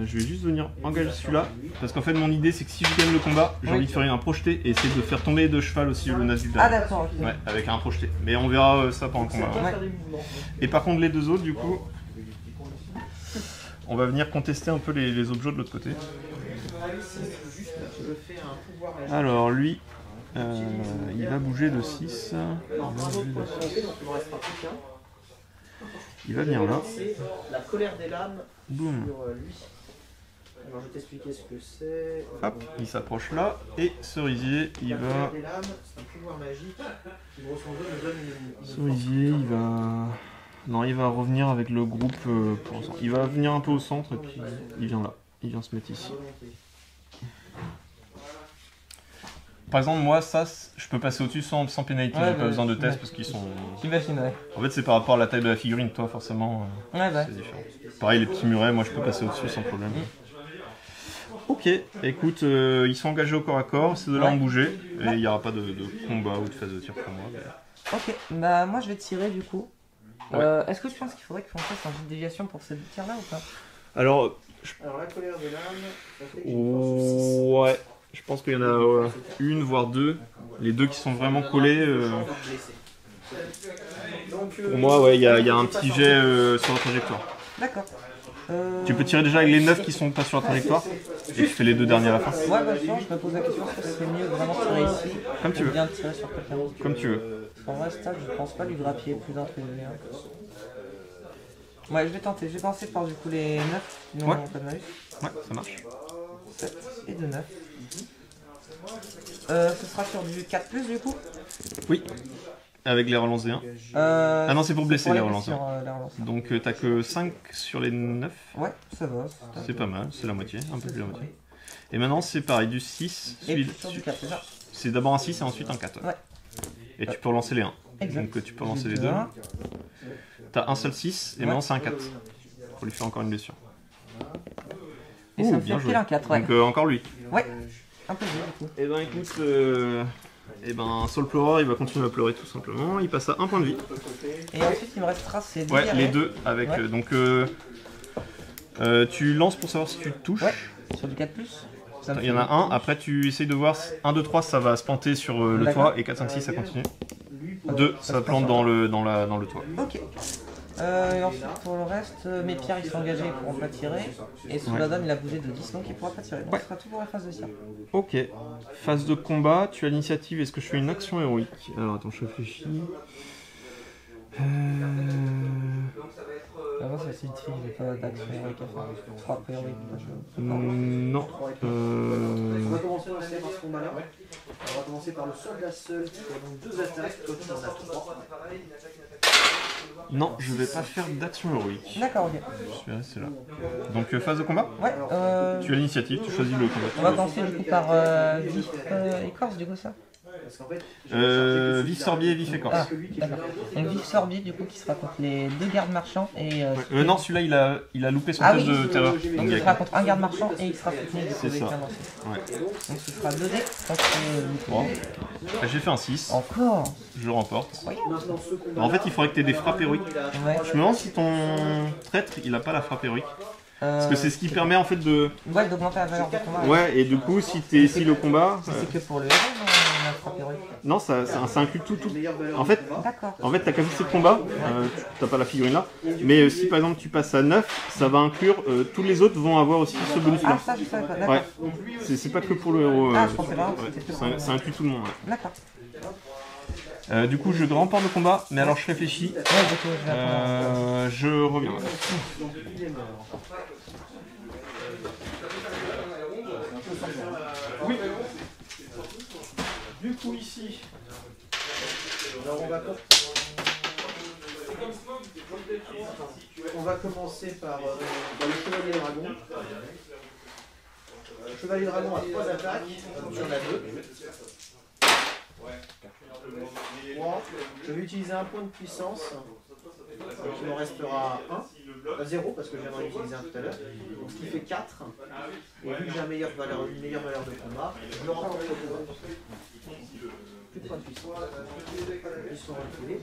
Je vais juste venir engager celui-là, parce qu'en fait mon idée c'est que si je gagne le combat, j'ai Oui. envie de faire un projeté et essayer de faire tomber de cheval aussi le Nazgûl Ah derrière. d'accord, ok. Ouais, avec un projeté. Mais on verra ça pendant le combat. On va Ouais. faire des mouvements. Et par contre les deux autres du coup, on va venir contester un peu les objets de l'autre côté. Je fais un pouvoir magique. Alors lui, il va bouger de 6. Non, un autre point de santé, donc il ne restera plus qu'un. Il va venir là. C'est la colère des lames Boum. sur lui. Alors je vais t'expliquer ce que c'est. Hop, il s'approche là. Et Cerisier, il La colère va... des lames, c'est un pouvoir magique qui grosso modo nous donne une Cerisier, il va... Non, il va revenir avec le groupe pour l'instant. Il va venir un peu au centre et puis il vient là. Il vient se mettre ici. volonté. Par exemple, moi, ça, je peux passer au-dessus sans pénalité. Ouais, J'ai pas besoin de test parce qu'ils sont... J'imagine, ouais. En fait, c'est par rapport à la taille de la figurine. Toi, forcément, Ouais, bah. c'est différent. Pareil, les petits murets, moi, je peux passer au-dessus sans problème. Ok, écoute, ils sont engagés au corps à corps. Ces deux-là ont bougé. Et il n'y aura pas de combat ou de phase de tir pour moi. Mais... Ok, bah moi je vais tirer du coup. Ouais. Est-ce que tu penses qu'il faudrait qu'on fasse un jeu de déviation pour ces deux tirs là ou pas? Alors, Alors la colère des lames, ça fait que j'ai une force de 6. ouais, je pense qu'il y en a une, voire deux. Les deux qui sont vraiment collés. Pour moi, ouais, il y a un petit jet sur la trajectoire. D'accord. Tu peux tirer déjà avec les 9 qui sont pas sur la trajectoire et tu fais les deux derniers à la fin. Ouais, bah justement, je me pose la question est-ce que c'est mieux de vraiment tirer ici Comme tu ou veux. bien de tirer sur quelqu'un d'autre? Comme tu veux. En vrai, stade, je pense pas lui grappiller plus d'un truc. Ouais, je vais tenter. Je vais commencer par du coup les 9 qui n'ont Ouais. pas de malus. Ouais, ça marche. 7 et 2 9. Ce sera sur du 4+, du coup. Oui. Avec les relances D1. Ah non, c'est pour blesser les relances. sur, les relances. Donc t'as que 5 sur les 9. Ouais, ça va. C'est pas mal, c'est la moitié, un peu plus de la moitié. Et maintenant c'est pareil, du 6. Et puis sur du 4, c'est ça. C'est d'abord un 6 et ensuite un 4. Ouais. Et tu peux relancer les 1. Exact. Donc tu peux relancer les J'ai 2. deux un. T'as un seul 6 et Ouais. maintenant c'est un 4. Faut lui faire encore une blessure. Et ça me bien fait joué. pile un 4, ouais. Donc encore lui. Ouais, un peu mieux du coup. Et ben écoute, Soul Pleureur il va continuer à pleurer tout simplement. Il passe à 1 point de vie. Et ensuite il me restera ces deux Ouais, guerriers. les deux avec. Ouais. Donc tu lances pour savoir si tu touches. Ouais, sur du 4+. Ça me Il y en a fait- un, après tu essayes de voir 1, 2, 3 ça va se planter sur le D'accord. toit et 4, 5, 6 ça continue. Lui, 2 ça plante dans le toit. Ok. Et ensuite pour le reste, mes pierres ils sont engagés, ils pourront pas tirer. Et Souladan il a bougé de 10 donc il pourra pas tirer. Donc Ouais. ce sera tout pour la phase de tir. Ok, phase de combat, tu as l'initiative, est-ce que je fais une action héroïque? Alors attends, je réfléchis. Avant ça c'est utile, j'ai pas d'action héroïque à faire. Frappe héroïque. Non. On va commencer par ce combat-là. On va commencer par le soldat seul qui a donc 2 attaques, toi tu en as 3. Non, je vais pas faire d'action héroïque. D'accord, ok. Je vais rester là. Donc phase de combat? Ouais, Tu as l'initiative, tu choisis le on va combat. commencer du coup par vif écorce du coup ça. Parce qu'en fait, Vif sorbier et vif écorce. Ah, d'accord. Donc vif sorbier du coup qui sera contre les deux gardes marchands et... Non, celui-là il a loupé son Ah test oui. de terreur. Donc Donc, il sera contre un garde marchand et il sera soutenu du coup C'est avec ça. un lancé. ouais. Donc ce sera 2 dés contre... Bon. J'ai fait un 6, Encore. je remporte. maintenant ce combat. En fait, il faudrait que tu aies des frappes héroïques. Ouais. Je me demande si ton traître il a pas la frappe héroïque. Parce que c'est ce qui permet en fait de. Ouais, d'augmenter la valeur de combat. Ouais, et du coup, si t'es ici le combat. C'est que pour le héros, non, la frappe héroïque. Non, ça inclut tout. En fait, D'accord. t'as qu'à fixer le combat, t'as pas la figurine là. Mais si par exemple tu passes à 9, ça va inclure. Tous les autres vont avoir aussi ce bonus Ah, là. ça, je savais pas. D'accord. Ouais, c'est pas que pour le héros. Ah, je pensais vraiment que ouais. c'était que pour le Ça inclut tout le monde. Ouais. D'accord. Du coup, je remporte le combat, mais alors je réfléchis. Ouais, du coup, je vais attendre. Je reviens. Donc il est mort. Oui. Du coup ici, alors on va commencer par le chevalier dragon. Le chevalier dragon a 3 attaques, donc il y en a 2. 3. Je vais utiliser un point de puissance, donc il m'en restera 0 parce que je viens d'en utiliser un tout à l'heure, donc ce qui fait 4. Et vu que j'ai une meilleure valeur de combat, je le rentre plus de points de puissance. Ils sont reculés.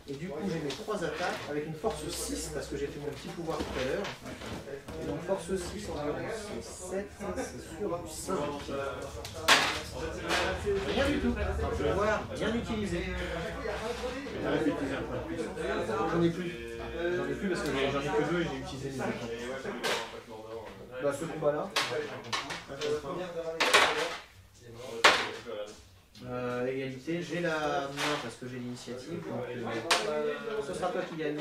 Et du coup j'ai mes 3 attaques avec une force 6 parce que j'ai fait mon petit pouvoir tout à l'heure. Et donc force 6 environ c'est 7, c'est sûr du 5. Rien du tout. Je vais voir, bien utilisé. J'en ai plus. J'en ai plus parce que j'en ai que 2 et j'ai utilisé les 2. Bah, ce combat-là. Égalité, j'ai la main parce que j'ai l'initiative. Donc, ce sera toi qui gagne.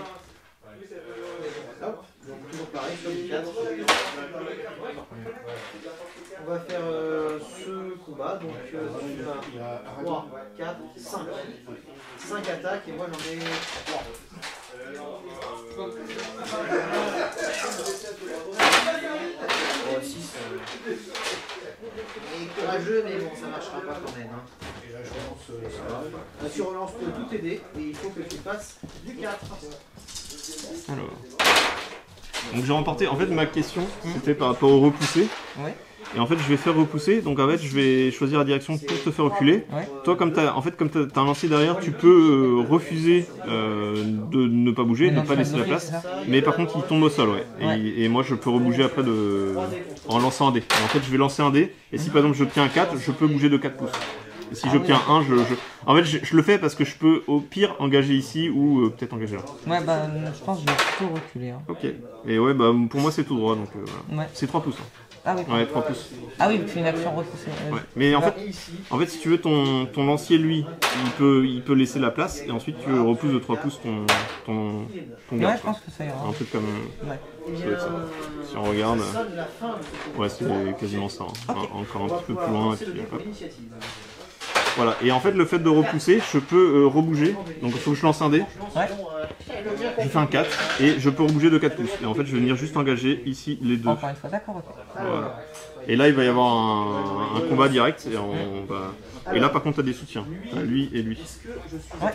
Hop, donc toujours pareil, sur les 4. On va faire ce combat, donc tu as 3, 4, 5. 5 attaques et moi j'en ai 3. Oh, 6. Il est courageux, mais bon, ça marchera pas quand même. Hein. Et là, je relance ça. Tu relances tous tes dés et il faut que tu fasses du 4. Alors. Donc j'ai remporté. En fait, ma question c'était par rapport au repoussé. Ouais. Et en fait, je vais faire repousser. Donc en fait, je vais choisir la direction pour te faire reculer. Ouais. Toi, comme t'as un lancier derrière, tu peux refuser de ne pas bouger, de ne pas laisser la place. Mais par contre, il tombe au sol, ouais. Et moi, je peux rebouger après en lançant un dé. Et en fait, je vais lancer un dé. Et si par exemple, j'obtiens un 4, je peux bouger de 4 pouces. Et si j'obtiens un, en fait, je le fais parce que je peux au pire engager ici ou peut-être engager là. Ouais, bah, je pense que je vais plutôt reculer. Hein. Ok. Et ouais, bah, pour moi, c'est tout droit. Donc voilà. Ouais. C'est 3 pouces. Hein. Ah oui, ouais, 3 pouces. Ah oui, c'est une action repoussée. Ouais. Mais en fait, si tu veux, ton lancier, lui, il peut laisser la place et ensuite tu repousses de 3 pouces ton garde. Ouais, je pense que ça ira. Un truc comme Ouais. ça. Si on regarde, ouais, c'est quasiment ça. Hein. Okay. Encore un petit peu plus loin. Et puis, hop. Voilà, et en fait, le fait de repousser, je peux rebouger. Donc il faut que je lance un dé. Ouais. Je fais un 4 et je peux rebouger de 4 pouces. Et en fait, je vais venir juste engager ici les deux. Encore une fois, d'accord, ok. Voilà. Et là, il va y avoir un combat direct. Et là, par contre, tu as des soutiens. T'as lui et lui. Ouais.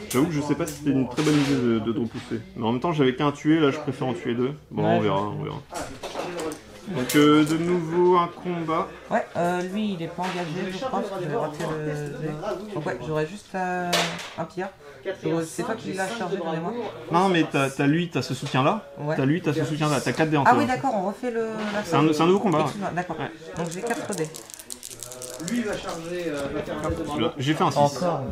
J'avoue que je sais pas si c'était une très bonne idée de repousser. Mais en même temps, j'avais qu'un à tuer. Là, je préfère en tuer 2. Bon, ouais, on verra. Donc de nouveau un combat. Ouais, lui il est pas engagé, je pense que j'avais raté le... Donc ouais, j'aurais juste un pierre. C'est toi qui l'as chargé de mémoire? Non mais t'as lui, t'as ce soutien là. Ouais. T'as lui, t'as ce soutien là. T'as 4 dés en Ah oui d'accord, on refait le... C'est un nouveau combat. D'accord, ouais. Donc j'ai 4 dés. Lui va charger... J'ai fait un 6. Encore.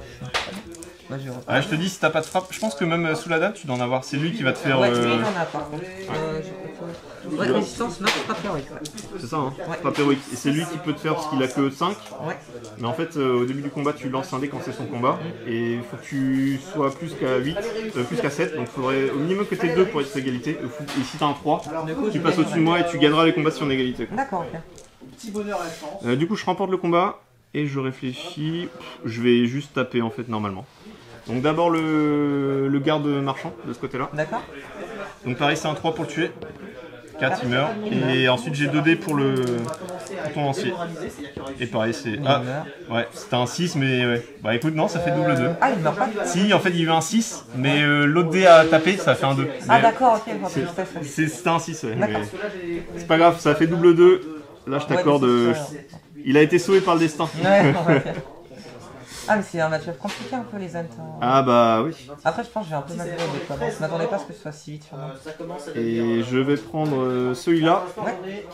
Ouais, je te dis, si t'as pas de frappe, je pense que même sous la date, tu dois en avoir. C'est lui qui va te faire. Ouais, lui il en a par contre. Ouais, résistance, non, frappe héroïque. C'est ça, hein, frappe héroïque. Et c'est lui qui peut te faire parce qu'il a que 5. Ouais. Mais en fait, au début du combat, tu lances un dé quand c'est son combat. Et il faut que tu sois plus qu'à 8, plus qu'à 7. Donc il faudrait au minimum que tu aies 2 pour être sur égalité. Et si t'as un 3, tu passes au-dessus de moi et tu gagneras les combats si on est égalité. D'accord, ok. Petit bonheur à la chance. Du coup, je remporte le combat et je réfléchis. Je vais juste taper en fait normalement. Donc d'abord le garde marchand de ce côté-là. D'accord. Donc pareil, c'est un 3 pour le tuer. 4, il meurt. Et ensuite j'ai 2 dés pour ton lancier. Et pareil, c'est... Ah, ouais, c'était un 6, mais ouais. Bah écoute, non, ça fait double 2. Ah, il meurt pas? Si, en fait, il y a eu un 6, mais l'autre dé à taper, ça fait un 2. Ah d'accord, ok. C'était un 6, ouais. C'est pas grave, ça fait double 2. Là, je t'accorde... Il a été sauvé par le destin. Ouais, ah mais c'est un match-up compliqué un peu les Ents. Ah bah oui. Après je pense que j'ai un peu mal joué au déploiement. Je m'attendais pas à ce que ce soit si vite sur moi. Et je vais prendre celui-là. Ouais.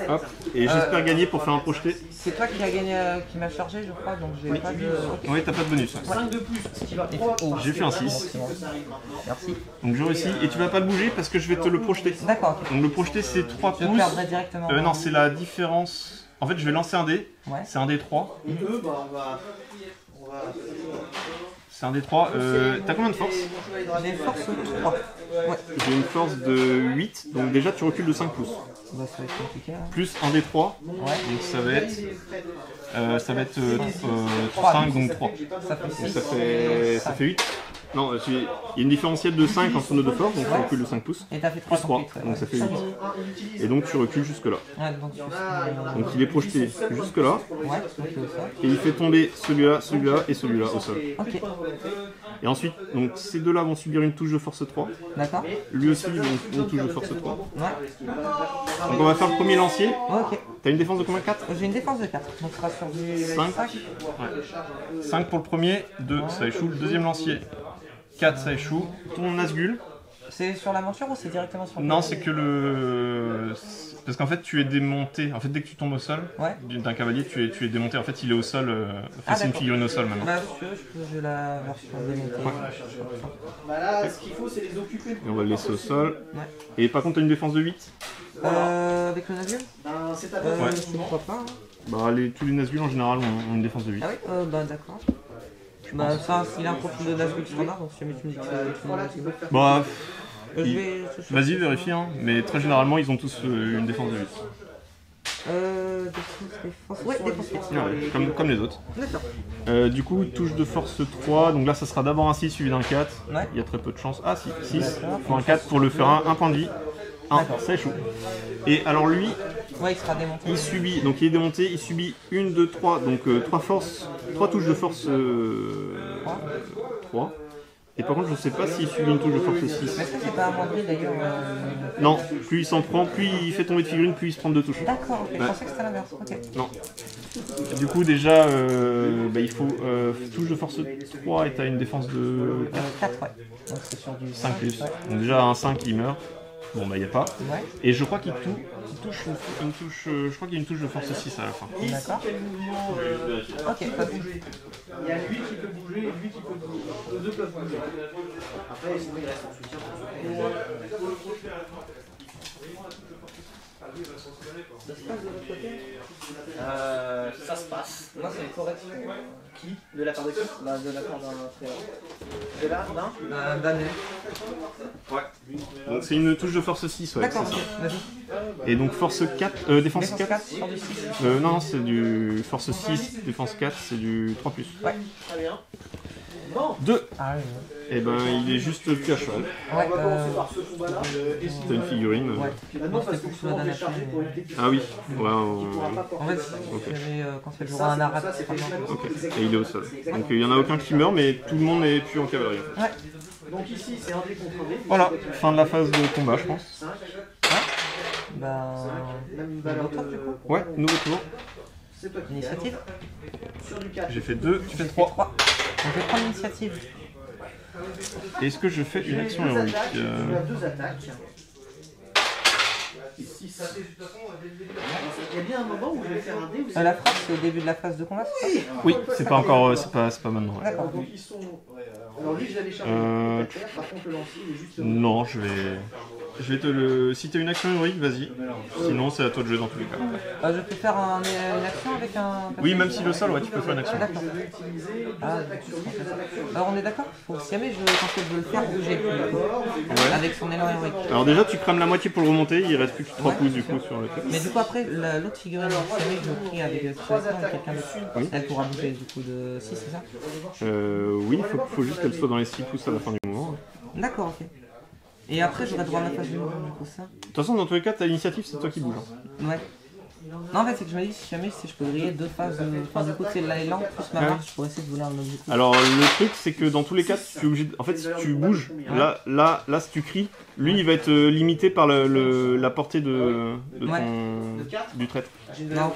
Hop. Et j'espère gagner pour faire un projeté. C'est toi qui a gagné, qui m'a chargé je crois, donc j'ai pas de... Okay. Oui, t'as pas de bonus. Ouais. 5 de plus, ce qui va j'ai fait un 6. Merci. Donc je réussis. Et tu vas pas le bouger parce que je vais te le projeter. D'accord. Donc le projeter c'est 3 pouces. Je perdrai directement. Non, c'est la différence. En fait, je vais lancer un dé. Ouais. C'est un dé 3. C'est un dé 3. T'as combien de force? J'ai force 3. Ouais. J'ai une force de 8. Donc déjà, tu recules de 5 pouces. Bah, ça va être compliqué. Hein. Plus un dé 3. Ouais. Donc ça va être 5, donc 3. Ça fait 6. Ça fait 8. Non, il y a une différentielle de 5 entre nos deux forces, donc tu recules de 5 pouces. Et t'as fait 3 plus 3, donc ça fait 8. Et donc tu recules jusque là. Ouais, donc il est projeté jusque là. Ouais, et il fait tomber celui-là, celui-là et celui-là au sol. Ok. Et ensuite, donc ces deux-là vont subir une touche de force 3. D'accord. Lui aussi, une touche de force 3. Ouais. Donc on va faire le premier lancier. Ok. T'as une défense de combien? 4? J'ai une défense de 4. Donc ça sera sur du 5. Ouais. 5 pour le premier, 2, ça échoue. Le deuxième lancier, 4, ça échoue. Ton Nazgûl, C'est sur la monture ou c'est directement sur le Non, c'est que le... Parce qu'en fait, tu es démonté. En fait, dès que tu tombes au sol, d'un cavalier, tu es démonté. En fait, il est au sol. C'est une figurine au sol maintenant. Bah, j'ai la version démontée. Bah là, ce qu'il faut, c'est les occuper. Et on va le laisser au sol. Et par contre, tu as une défense de 8. Avec le Nazgûl C'est ta je crois pas. Bah, tous les Nazgûl en général ont une défense de 8. Ah oui bah d'accord. Bah ça, il a un profil de Nazgûl standard, donc si jamais tu me dis que c'est... Bah... Vas-y, vérifie, hein. Mais très généralement, ils ont tous une défense de 8. Défense... Ouais, défense 8. Ouais, comme les autres. D'accord. Du coup, touche de force 3, donc là, ça sera d'abord un 6 suivi d'un 4. Ouais. Il y a très peu de chance. Ah si, 6. Il faut un 4 pour le faire un point de vie. 1, ça échoue. Et alors lui... Ouais, il sera démonté. Il subit, donc il est démonté, il subit 1, 2, 3, donc 3 touches de force 3. Et par contre, je sais pas s'il subit une touche de force 6. Mais est-ce que c'est pas amoindri d'ailleurs Non, plus il s'en prend, plus il fait tomber de figurines, plus il se prend 2 touches. D'accord, ok, je pensais que c'était l'inverse. Ok. Non. Du coup, déjà, il faut touche de force 3 et t'as une défense de 4, ouais. Donc c'est sur du 5 plus. Ouais. Donc déjà, un 5 il meurt. Bon bah il n'y a pas. Ouais. Et je crois qu'il touche une touche. Je crois qu'il y a une touche de force 6 à la fin. D'accord. Ok, pas bouger. Il y a lui qui peut bouger et lui qui peut bouger. Les deux peuvent bouger. Après, sinon il reste en soutien. Ça se passe de l'autre côté ça se passe. Moi, c'est une correction. Qui de la part de qui Bah, de la part d'un frère. De là d'un Daniel. Ouais. Donc c'est une touche de force 6, ouais. D'accord, vas-y. Et donc force 4, défense 4 sur du 6. Non, c'est du force 6, défense 4, c'est du 3+. Ouais. Très bien. 2. Ah oui, Et ben il est juste plus à cheval. ouais. On va commencer par ce combat-là. T'as une figurine. Ouais. Maintenant, parce que souvent, on est chargé pour une technique. Ah oui, ouais. En fait, quand il jouera un arabe, c'est pas Ok. Et il est au sol. Donc il n'y en a aucun qui meurt, mais tout le monde n'est plus en cavalerie. Ouais. Donc ici, c'est un dé contre un dé. Voilà, fin de la phase de combat, je pense. 5. Bah. Même valeur de... Ouais, nouveau tour. C'est toi qui Initiative. Sur du 4. J'ai fait 2, tu fais 3. 3. On peut prendre l'initiative. Est-ce que je fais une action Deux héroïque attaques, tu as 2 attaques. Et 6. Il y a bien un moment où je vais faire un dé. La frappe, c'est au début de la phase de combat, c'est ça? Oui, c'est pas encore, c'est pas maintenant. Ouais. D'accord. Donc ils sont... Alors lui, je l'avais chargé de terre, par contre le lancer, il est juste... Non, je vais te le... Si t'as une action héroïque, vas-y. Sinon, c'est à toi de jouer dans tous les cas. Je peux faire une action avec un... Oui, même si le sol, ouais, tu peux faire une action. D'accord. Je vais utiliser 2 attaques sur lui, 2 attaques sur lui. Alors on est d'accord? Faut si jamais quand je veux le faire bouger avec son élan héroïque. Alors déjà, tu crames la moitié pour le remonter, il reste plus que 3 pouces du coup sur le truc. Mais du coup après, l'autre figurine, si jamais je le prie avec quelqu'un dessus, elle pourra bouger du coup de 6, c'est ça? Oui, faut juste qu'elle soit dans les 6 pouces à la fin du mouvement. D'accord, ok. Et après, j'aurais droit à la phase du mouvement, du coup, ça. De toute façon, dans tous les cas, ta initiative, c'est toi qui bouge. Ouais. Non, en fait, c'est que je me dis, si jamais je peux griller 2 phases, enfin, du coup, c'est l'élan plus ma marche pour essayer de voler un objectif. Alors, le truc, c'est que dans tous les cas, tu es obligé. En fait, si tu bouges, là, si tu cries, lui, il va être limité par la portée du traître. Non,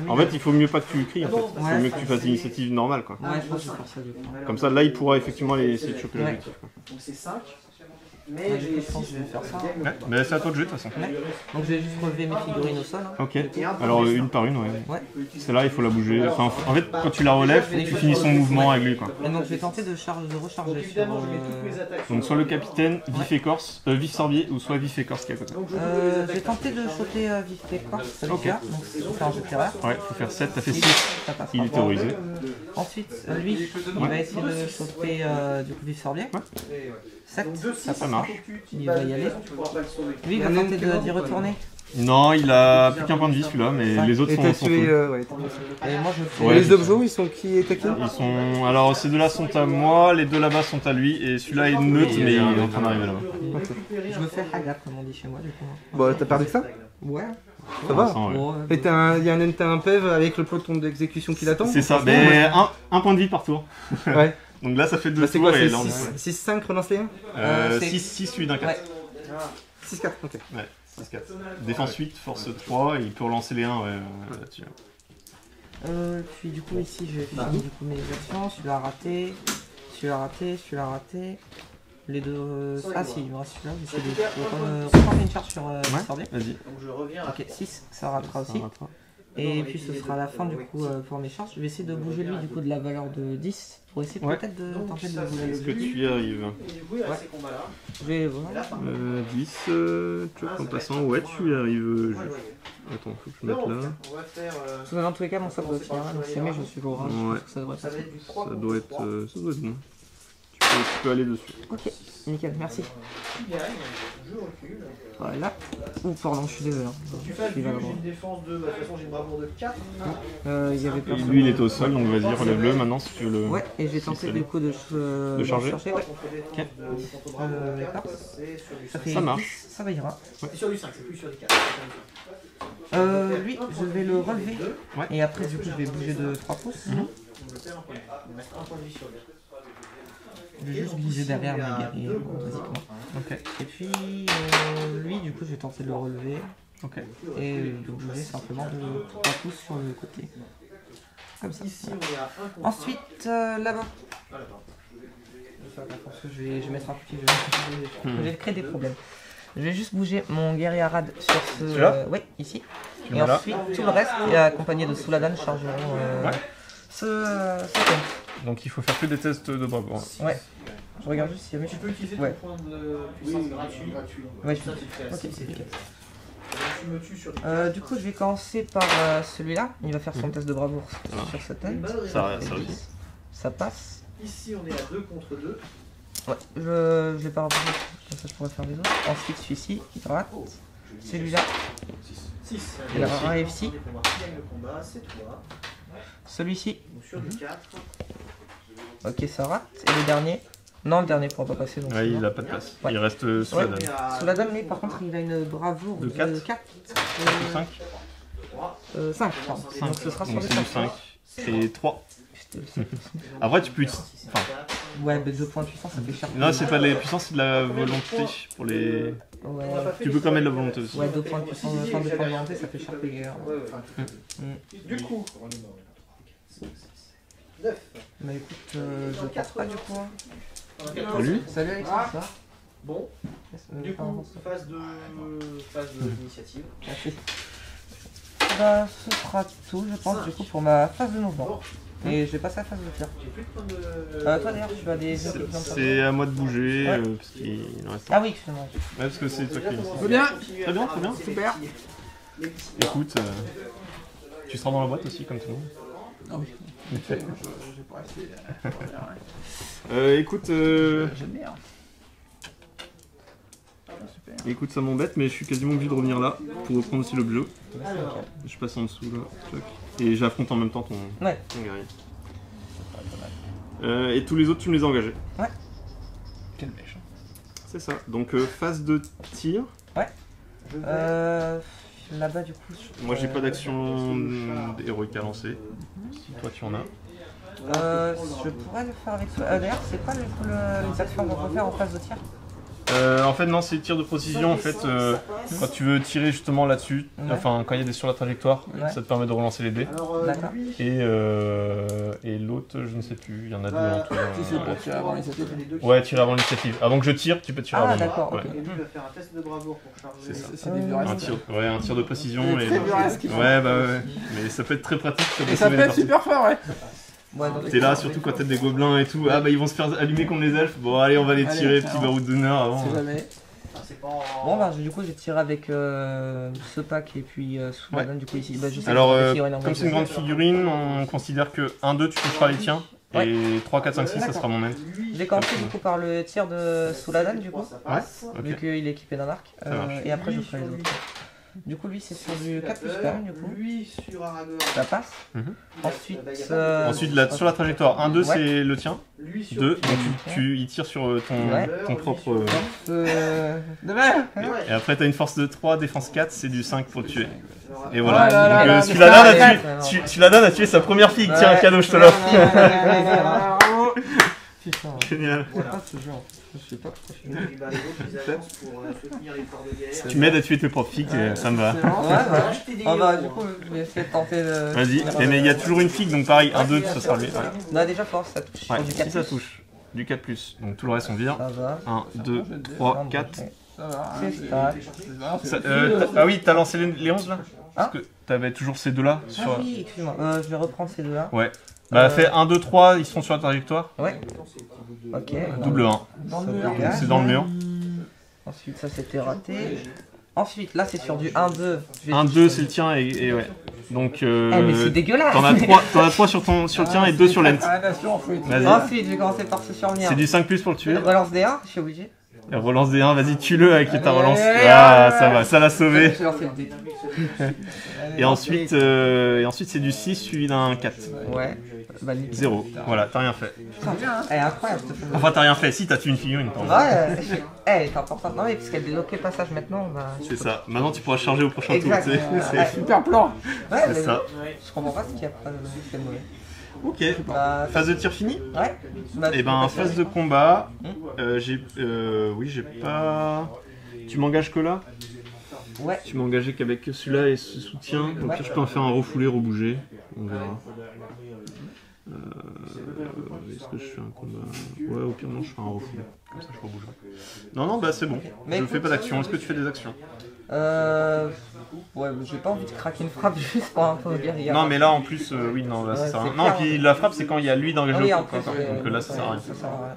en fait, il faut mieux pas que tu cries, en fait. Il faut mieux que tu fasses l'initiative normale, quoi. Ouais, je pense que je vais faire ça, du coup. Comme ça, là, il pourra effectivement essayer de choper l'objectif. Donc c'est 5. Ouais, Mais du coup, je pense que je vais faire ça. Ouais, mais c'est à toi de jouer de toute façon. Ouais. Donc je vais juste relever mes figurines au sol. Hein. Ok, alors une par une, ouais. Ouais. C'est là, il faut la bouger. Enfin, en fait, quand tu la relèves, faut que tu finisses son mouvement avec lui, quoi. Et donc je vais tenter de recharger sur... Donc soit le capitaine, vif écorce, vif sorbier, ou soit vif écorce qui est à côté. Je vais tenter de choper vif écorce. Ok. Donc il faut faire un jeu de terreur. Ouais, faut faire 7, t'as fait 6. Il est terrorisé. Ensuite, lui, il va essayer de choper du coup vif sorbier. 7, ça marche. Il va y aller. Lui, il va tenter d'y retourner. Non, il a plus qu'un point de vie celui-là, mais les autres sont tué, full. Et moi, je fais... Ouais, les objets, ils sont qui et à qui? Ils sont... Alors ces deux-là sont à moi, les deux là-bas sont à lui, et celui-là est neutre, mais il est en train d'arriver là-bas. Je me fais hagar, comme on dit chez moi, du coup. Bon, t'as perdu que ça? Ouais. Ça va? Ouais. Et t'as un PEV avec le peloton d'exécution qui l'attend? C'est ça, mais un point de vie par tour. Ouais. Donc là ça fait 2 Bah, c'est tours quoi, et c'est là on est... 6-5, relance les 1? 6 celui d'un 4. Ouais. 6-4, ok. Ouais, 6-4. Défense 8, force 3, et il peut relancer les 1 là-dessus. Puis du coup ici je vais faire du coup, mes actions, celui-là a raté, celui-là a raté, celui-là a raté. Les deux. Ah si, il me reste celui-là. J'essaie de reprendre une charge sur Sordier. Vas-y. Donc je reviens à Ok, 6, ça ratera aussi. Et puis ce sera la fin du coup pour mes charges. Je vais essayer de bouger lui du coup de la valeur de 10 pour essayer peut-être de tenter de bouger Est-ce que tu y arrives? Et du coup, il y a ces combats-là. Je vais voir. 10, tu vois, en passant, ouais, tu y arrives. Attends, faut que je mette là. On va faire. Parce que dans tous les cas, mon sac doit finir. Donc si jamais je suis au rang, Ouais. ça devrait Ça va passer. être du 3 Ça doit être bon. Tu peux aller dessus. Ok, nickel, merci. qui gagne. Je recule. Voilà. Ouh, pardon, je suis désolé. Tu fais j'ai une défense de. Bah, de toute façon, j'ai une bravoure de 4. Il y avait Et personne. lui, il était au sol, donc vas-y, relève-le maintenant si tu veux le. Ouais, et j'ai tenté du coup de charger. Ouais. Contre défense de contre bravoure de 4. C'est sur du 5. fait Ça 10, marche. ça va ira. C'est sur du 5, c'est plus sur du 4. Lui, je vais le relever. Ouais. Et après, du coup, je vais bouger de 3 pouces. On me perd un point de vie. Il me reste un point de vie sur lui. Je vais juste bouger derrière mes guerriers, basiquement. Ok. Et puis, lui, du coup, je vais tenter de le relever. Ok. Et de bouger simplement de 3 pouces sur le côté. Comme ça. Ici, on est à 1 contre Ensuite, là-bas. Ah, d'accord. Parce que je vais mettre un coup de pied, je vais créer des problèmes. Je vais juste bouger mon guerrier Arad sur ce. Celui-là Ouais, ici. Tu Et mets là. ensuite, tout le reste, et accompagné de Souladan, chargeront ce thème. Donc il faut faire que des tests de bravoure. Ouais. Je regarde juste si jamais Tu peux utiliser Ouais. ton point de puissance gratuit. Ouais, je Ça, tu fais Ok, assez, c'est nickel. Tu me tues sur Du coup, je vais commencer par celui-là. Il va faire son test de bravoure sur cette une thème. balle Ça résolue. réussit. Ça passe. Ici, on est à 2 contre 2. Ouais, je l'ai pas rapproché. Comme ça, je pourrais faire les autres. Ensuite, celui-ci, il rate. Celui-là, 6. il aura un F6. Pour voir qui gagne le combat, c'est toi. Celui-ci, Donc sur du 4. ok, ça rate. Et le dernier, non, le dernier pourra pas passer. Donc Ouais, c'est il bon. a pas de place. Ouais. Il reste sous la Ouais. dalle. Sous la dame, mais par contre, il a une bravoure De 4. 4. 5. 5, pardon. Donc ce sera sur Donc les c'est du 5. 5. Et 3. Après tu peux enfin, Ouais, mais 2 points de puissance, ça fait cher. non, c'est pas de la puissance, c'est de la volonté pour les. Ouais, Tu peux quand même de la volonté aussi. ouais 2 points de puissance, 2 points de volonté, ça fait cher payer. Du coup, 9. Bah écoute, je pense pas du coup. Hein. Salut. Salut Alexandre, ça va Bon, du coup, phase d'initiative. Merci. Bah, ce sera tout, je pense, du coup, pour ma phase de mouvement. Et je vais passer à la phase de tir. J'ai plus de points de. Toi d'ailleurs, tu as des. C'est à moi de bouger, Ouais. parce qu'il en reste. Ah oui, excuse-moi. Ouais, parce que c'est toi qui. Très bien. Très bien, très bien. Super. Écoute, tu seras dans la boîte aussi, comme tout le monde. Ah oui. Écoute, J'aime bien. écoute, ça m'embête, mais je suis quasiment obligé de revenir là pour reprendre aussi l'objet. Je passe en dessous là, toc. Et j'affronte en même temps ton guerrier. Et tous les autres, tu me les as engagés. Ouais. Quelle mèche. C'est ça. Donc phase de tir. Là-bas, du coup. Moi, j'ai pas d'action héroïque à lancer. Si toi tu en as. Je pourrais le faire avec toi. D'ailleurs, c'est quoi les actions qu'on peut faire en phase de tir? En fait, non, c'est tir de précision. En fait, quand tu veux tirer justement là-dessus, Ouais. enfin quand il y a des sur la trajectoire, Ouais. ça te permet de relancer les dés. Alors, D'accord. lui, Et l'autre, je ne sais plus. Il y en a deux en tout. Si c'est pour tirer avant l'initiative. Ouais, tirer avant l'initiative. Avant que je tire, tu peux tirer Ah, avant. d'accord, Ouais. ok. et lui va faire un test de bravoure pour charger. C'est ça. C'est des vieux Un restes. tir, ouais, un tir de précision. C'est Et... très burlesque. Ouais, bah ouais. Mais ça peut être très pratique. Ça peut Et ça sauver peut des être parties. super fort, ouais. Ouais, donc, T'es là, surtout quand t'as des gobelins et tout. Ah bah ils vont se faire allumer contre les elfes. Bon, allez, on va les Allez, tirer, tiens. petit baroud d'honneur avant. C'est jamais. Ah, c'est pas. Bon, bah, du coup, j'ai tiré avec ce pack et puis sous la donne, du coup, ici. Bah, je sais Alors, que ici, on est en comme c'est une grande figurine, on considère que 1-2 tu toucheras les tiens. Ouais. Et 3, 4, 5, 6 ça sera mon même. Je vais commencer du coup par le tir de Souladan, du coup, Ça passe. vu Ok. qu'il est équipé d'un arc. Ça marche. Et après, je ferai les autres. Du coup, lui, c'est sur du 4 plus 1, du coup. Lui sur Aragorn. Ça passe. Mhm. Ensuite, Ensuite, sur la trajectoire, 1-2 Ouais. c'est le tien. Lui sur 2, donc il tire sur Ouais. ton propre. Demain. Et après, t'as une force de 3, défense 4, c'est du 5 pour le tuer. Et Oh voilà. là là Donc, là, Sulladan mais a ça, tué- Sulladan a tué sa première fille. Tiens, un Ouais. cadeau, je te l'offre. Putain, Génial. c'est pas ce jeu en fait. Je sais pas pourquoi je suis. Et bah, les autres ils avancent pour soutenir les corps de guerre. Tu m'aides à tuer tes propres filles, ça me va. Ouais, ouais. Acheter des Ah bah, héros, du coup, je vais essayer de tenter de. Vas-y, mais il y a toujours une figue, donc pareil, 1-2, ça sera lui. Ouais, Non, déjà, force, ça touche. ouais Sur du 4 si ça plus. touche. du 4+. Donc tout le reste on vire. Ça va. 1, 2, 3, 4. C'est stat. Ah oui, t'as lancé les 11 là? Parce que t'avais toujours ces deux-là Ah sur... oui, excuse-moi. Je vais reprendre ces deux-là. Ouais. Bah fais 1, 2, 3, ils sont sur la trajectoire. Ouais. Ok. Double 1. C'est dans le mur. Ensuite, ça c'était raté. Ensuite, là c'est sur du 1-2. 1, 2, c'est le tien et ouais. Donc mais c'est dégueulasse. t'en as 3 sur le tien et 2 sur l'ent. Vas-y. Ensuite, je vais commencer par ce sur le mien. C'est du 5+ pour le tuer. Relance D1, je suis obligé. Et relance des 1, vas-y, tue-le avec ta relance. Ah, ça va, ça l'a sauvé. J'ai lancé le dé. Et ensuite c'est du 6 suivi d'un 4. Ouais. Bah, nickel. 0. Voilà, t'as rien fait. Putain, elle est incroyable cette femme. Enfin, t'as rien fait. Si, t'as tué une figurine. Ouais, elle est importante. Non, mais puisqu'elle débloque le passage maintenant, bah. C'est ça. Maintenant, tu pourras charger au prochain tour. Exact. Tu sais. Ouais. Super plan. Ouais, C'est ça. Je comprends pas ce qu'il y a pas de mauvais. Ok. Bah, Phase de tir finie. ouais. Bah, Et ben, phase de combat. J'ai pas. Tu m'engages que là? Ouais. Tu m'as engagé qu'avec celui-là et ce soutien. Au pire, je peux en faire un refoulé, rebouger. On verra. Est-ce que je fais un combat? Ouais, au pire, non, je fais un refoulé. Comme ça, je rebougerai. Non, bah c'est bon. Mais Je écoute, fais pas d'action. Est-ce que tu fais des actions? Ouais, mais j'ai pas envie de craquer une frappe juste pour un peu guerrier. Non, mais là, en plus, oui, non, là, ça Ouais, sert à rien. c'est Non, clair. puis la frappe, c'est quand il y a lui d'engager Oui, le en coup. plus, Donc là, ça sert à rien. ça sert à rien.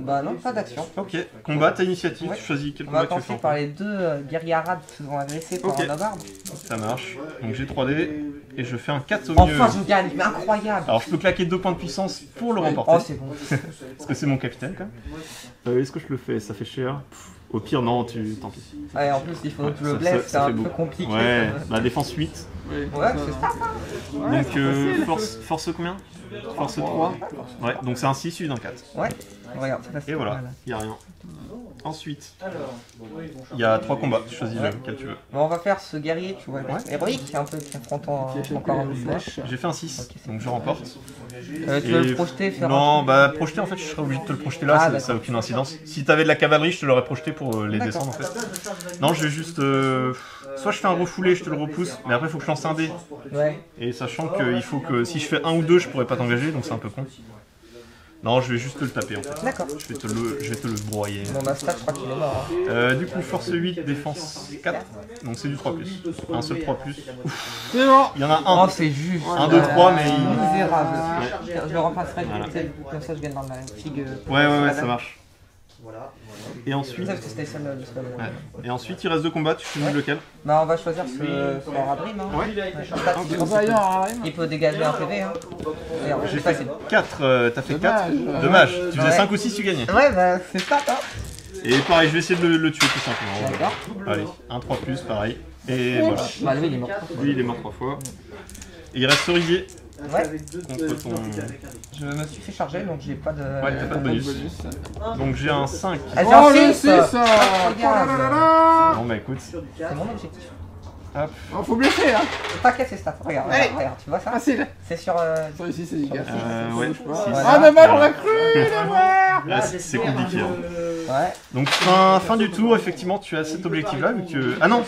Bah non, pas d'action. Ok, combat, ta initiative, Ouais. tu choisis quel On va combat tu veux commencer faire. par les deux guerriers arabes qui se sont agressés par Ok. un nobarde. Ça marche. Donc j'ai 3D et je fais un 4 au mieux. Enfin, je gagne, mais incroyable! Alors je peux claquer 2 points de puissance pour le Oh, remporter. c'est bon. Parce que c'est mon capitaine quand même. Est-ce que je le fais? Ça fait cher. Au pire, non, tant pis. Ouais, en plus, il faut que je le Ça- blesse, c'est ça un fait peu beaucoup. compliqué. Ouais, la défense 8. Ouais, c'est ça. Donc force combien? Force 3. Ouais, donc c'est un 6 suivi d'un 4. Ouais, regarde, ça Et voilà, il n'y a rien. Ensuite, il y a 3 combats, tu choisis lequel tu veux. Bon, on va faire ce guerrier, tu vois, héroïque, un peu confrontant encore un peu flèche. J'ai fait un 6, donc je remporte. Tu veux le projeter, faire Non, bah projeter en fait, je serais obligé de te le projeter là, Ah, ça d'accord. n'a aucune incidence. Si t'avais de la cavalerie, je te l'aurais projeté pour les D'accord. descendre en fait. Non, je vais juste. Soit je fais un refoulé, je te le repousse, mais après il faut que je lance un dé. Ouais. Et sachant qu'il faut que si je fais 1 ou 2, je pourrais pas t'engager, donc c'est un peu con. Non, je vais juste te le taper en fait. D'accord. Je vais te le broyer. Bon, bah, stat, je crois qu'il est mort. Hein. Du coup, force 8, défense 4, donc c'est du 3+. Un seul 3+. C'est bon. Il y en a Oh, un. c'est juste. 1, 2, 3, mais Misérable. Ouais. Je le repasserai Voilà. comme ça je gagne dans la figue. Ouais, ça marche. Voilà. Et ensuite, Ça, c'était celle de ce ouais. Et ensuite, il reste 2 combats, tu choisis lequel? Bah, on va choisir ce Rabrim. Hein. Ouais. Il peut dégager un PV. Hein. Regarde, J'ai c'est fait facile. 4, t'as fait 4. Dommage, tu faisais Ouais. 5 ou 6, tu gagnais. Ouais, bah, c'est ça, hein. Et pareil, je vais essayer de le tuer tout simplement. D'accord. Allez, un 3+, pareil. Et voilà. Bah, lui, il est mort. Lui, il est mort 3 fois. Et il reste Cerisier Ouais. contre ton. Je me suis fait charger, donc j'ai pas de. Ouais, t'as pas de bonus. Donc j'ai un 5. Ah, j'ai Oh, un le 6. 6. Regarde. Bon bah écoute. C'est mon objectif. Hop. Oh, faut blesser, hein. T'inquiète, c'est stats. Regarde, regarde, tu vois ça? Facile. C'est sur. Sur ici, c'est dégueulasse. Ouais. Voilà. Ah, dommage, on l'a cru, les voir. Là, c'est compliqué. Hein. Ouais. Donc fin du tour, effectivement, tu as cet objectif-là, vu que... Ah non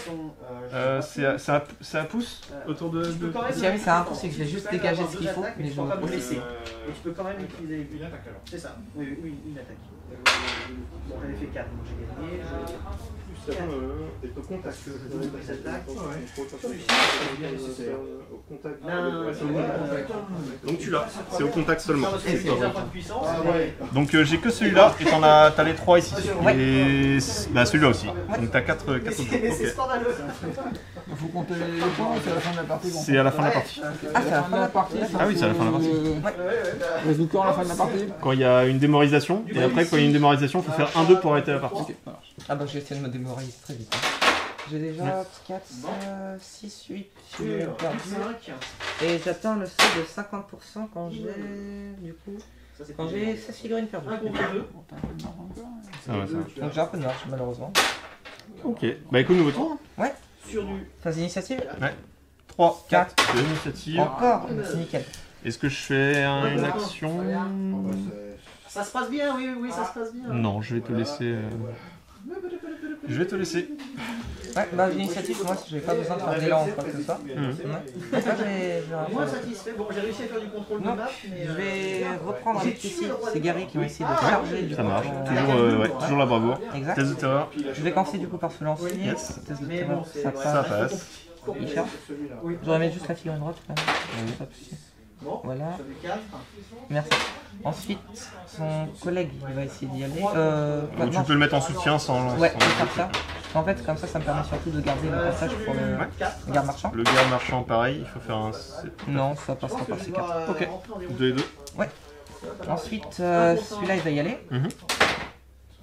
c'est à pouce autour de... Si jamais c'est un coup, c'est que je vais juste dégager ce qu'il faut, mais je pas me me laisser. Et tu peux quand même utiliser une attaque alors. C'est ça. Oui, une attaque. Bon, j'avais fait 4, donc j'ai gagné. Donc tu l'as, c'est au contact seulement. C'est des points de puissance. Donc j'ai que celui-là, et t'as les 3 ici. Ouais. Et bah, celui-là aussi. Donc t'as 4 Mais c'est scandaleux. Faut compter les points, c'est à la fin de la partie. Bon. C'est à la fin de la partie. Ah, c'est la fin de la partie. Ah oui, c'est à la fin de la partie. Résout quand à la fin de la partie? Quand il y a une démorisation, et après quand il y a une démorisation, il faut faire 1-2 pour arrêter la partie. Ah bah je vais essayer de me démoraliser très vite. Hein. J'ai déjà 4, 6, 8 perdu. Et j'atteins le seuil de 50% quand j'ai... Du coup... Quand j'ai 16 figurines perdues. Ah ouais, ça marche. Donc j'ai un peu de marge malheureusement. Ok, bah écoute, nouveau tour. Ouais. Phase d'initiative. 3, 4 de l'initiative. Encore, c'est nickel. Est-ce que je fais une action? Ça se passe bien, oui, ça se passe bien. Non, je vais te laisser. Je vais te laisser. Ouais, bah l'initiative, moi, si j'avais pas besoin de faire d'élan ou quoi que ce soit. Ouais. Donc là, Moins satisfait. Bon, j'ai réussi à faire du contrôle de non, map, mais. je vais reprendre avec ici. C'est Gary qui va essayer de charger du Ça coup. marche. ton- Toujours la bravoure. Exact. Test de terreur. Je vais commencer du coup par ce lancier. Yes. Test de Mais terreur, bon, c'est- ça Ça passe. passe. Il charge. J'aurais mis juste la figurine droite. Là. Pas de souci. Bon, Voilà. ça fait 4. Merci. Ensuite, son collègue, il va essayer d'y aller. Ou tu peux le mettre en soutien sans. Ouais, sans- je vais faire ça. En fait, comme ça me permet surtout de garder le passage pour le garde marchand. Le garde marchand, pareil, il faut faire un. Non, ça passera par ces 4. Ok. 2 et 2. Ouais. Ensuite, celui-là, il va y aller. Mhm.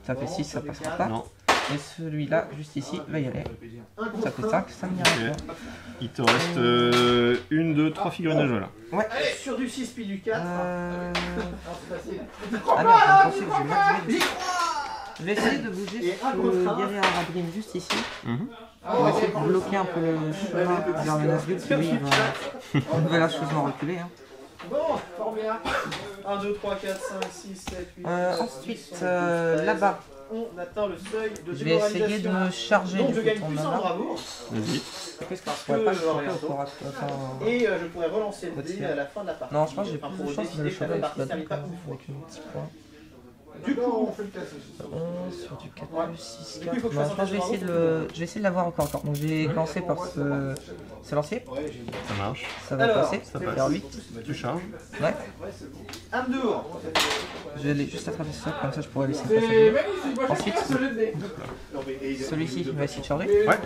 Ça fait 6, ça passera pas. Non. Et celui-là, juste ici, va y aller. Ça fait 5, ça me Ok. dira Il te reste 1, 2, 3 figurines à jouer là. pas. Ouais. Sur du 6 puis du 4. Ah merde, je pensais que j'ai mal joué. Je vais essayer de bouger ce guerrier Arabrim juste ici. Mhm. On va essayer de bloquer un peu le chemin vers le Nazgûl qui lui il va lâcheusement reculer. Hein. Bon, formidable. 1, 2, 3, 4, 5, 6, 7, 8. Ensuite, là-bas, On atteint le seuil de je vais essayer de me charger Donc du je coup gagne ton plus en mana. bravoure. Vas-y. Qu'est-ce que je pourrais pas le choper au Korak Et je pourrais relancer le dé à la fin de la partie. Non, je pense que j'ai Enfin, plus pour de chance de décider le que choper la avec partie la s'arrête pas une fois. avec un petit point. Du coup, on fait le test. 11 sur du 4 Ouais. plus 6, Du coup, il 4. faut que je Non, fasse je pense que je vais essayer de l'avoir encore. Donc je vais commencer par ce lancier. Ça marche. Ça va Alors, passer. Ça va faire 8. Tu charges. Ouais. Un dehors. Je vais aller juste attraper ça, comme ça je pourrais laisser passer. Ensuite, celui-ci il va essayer de charger. Ouais.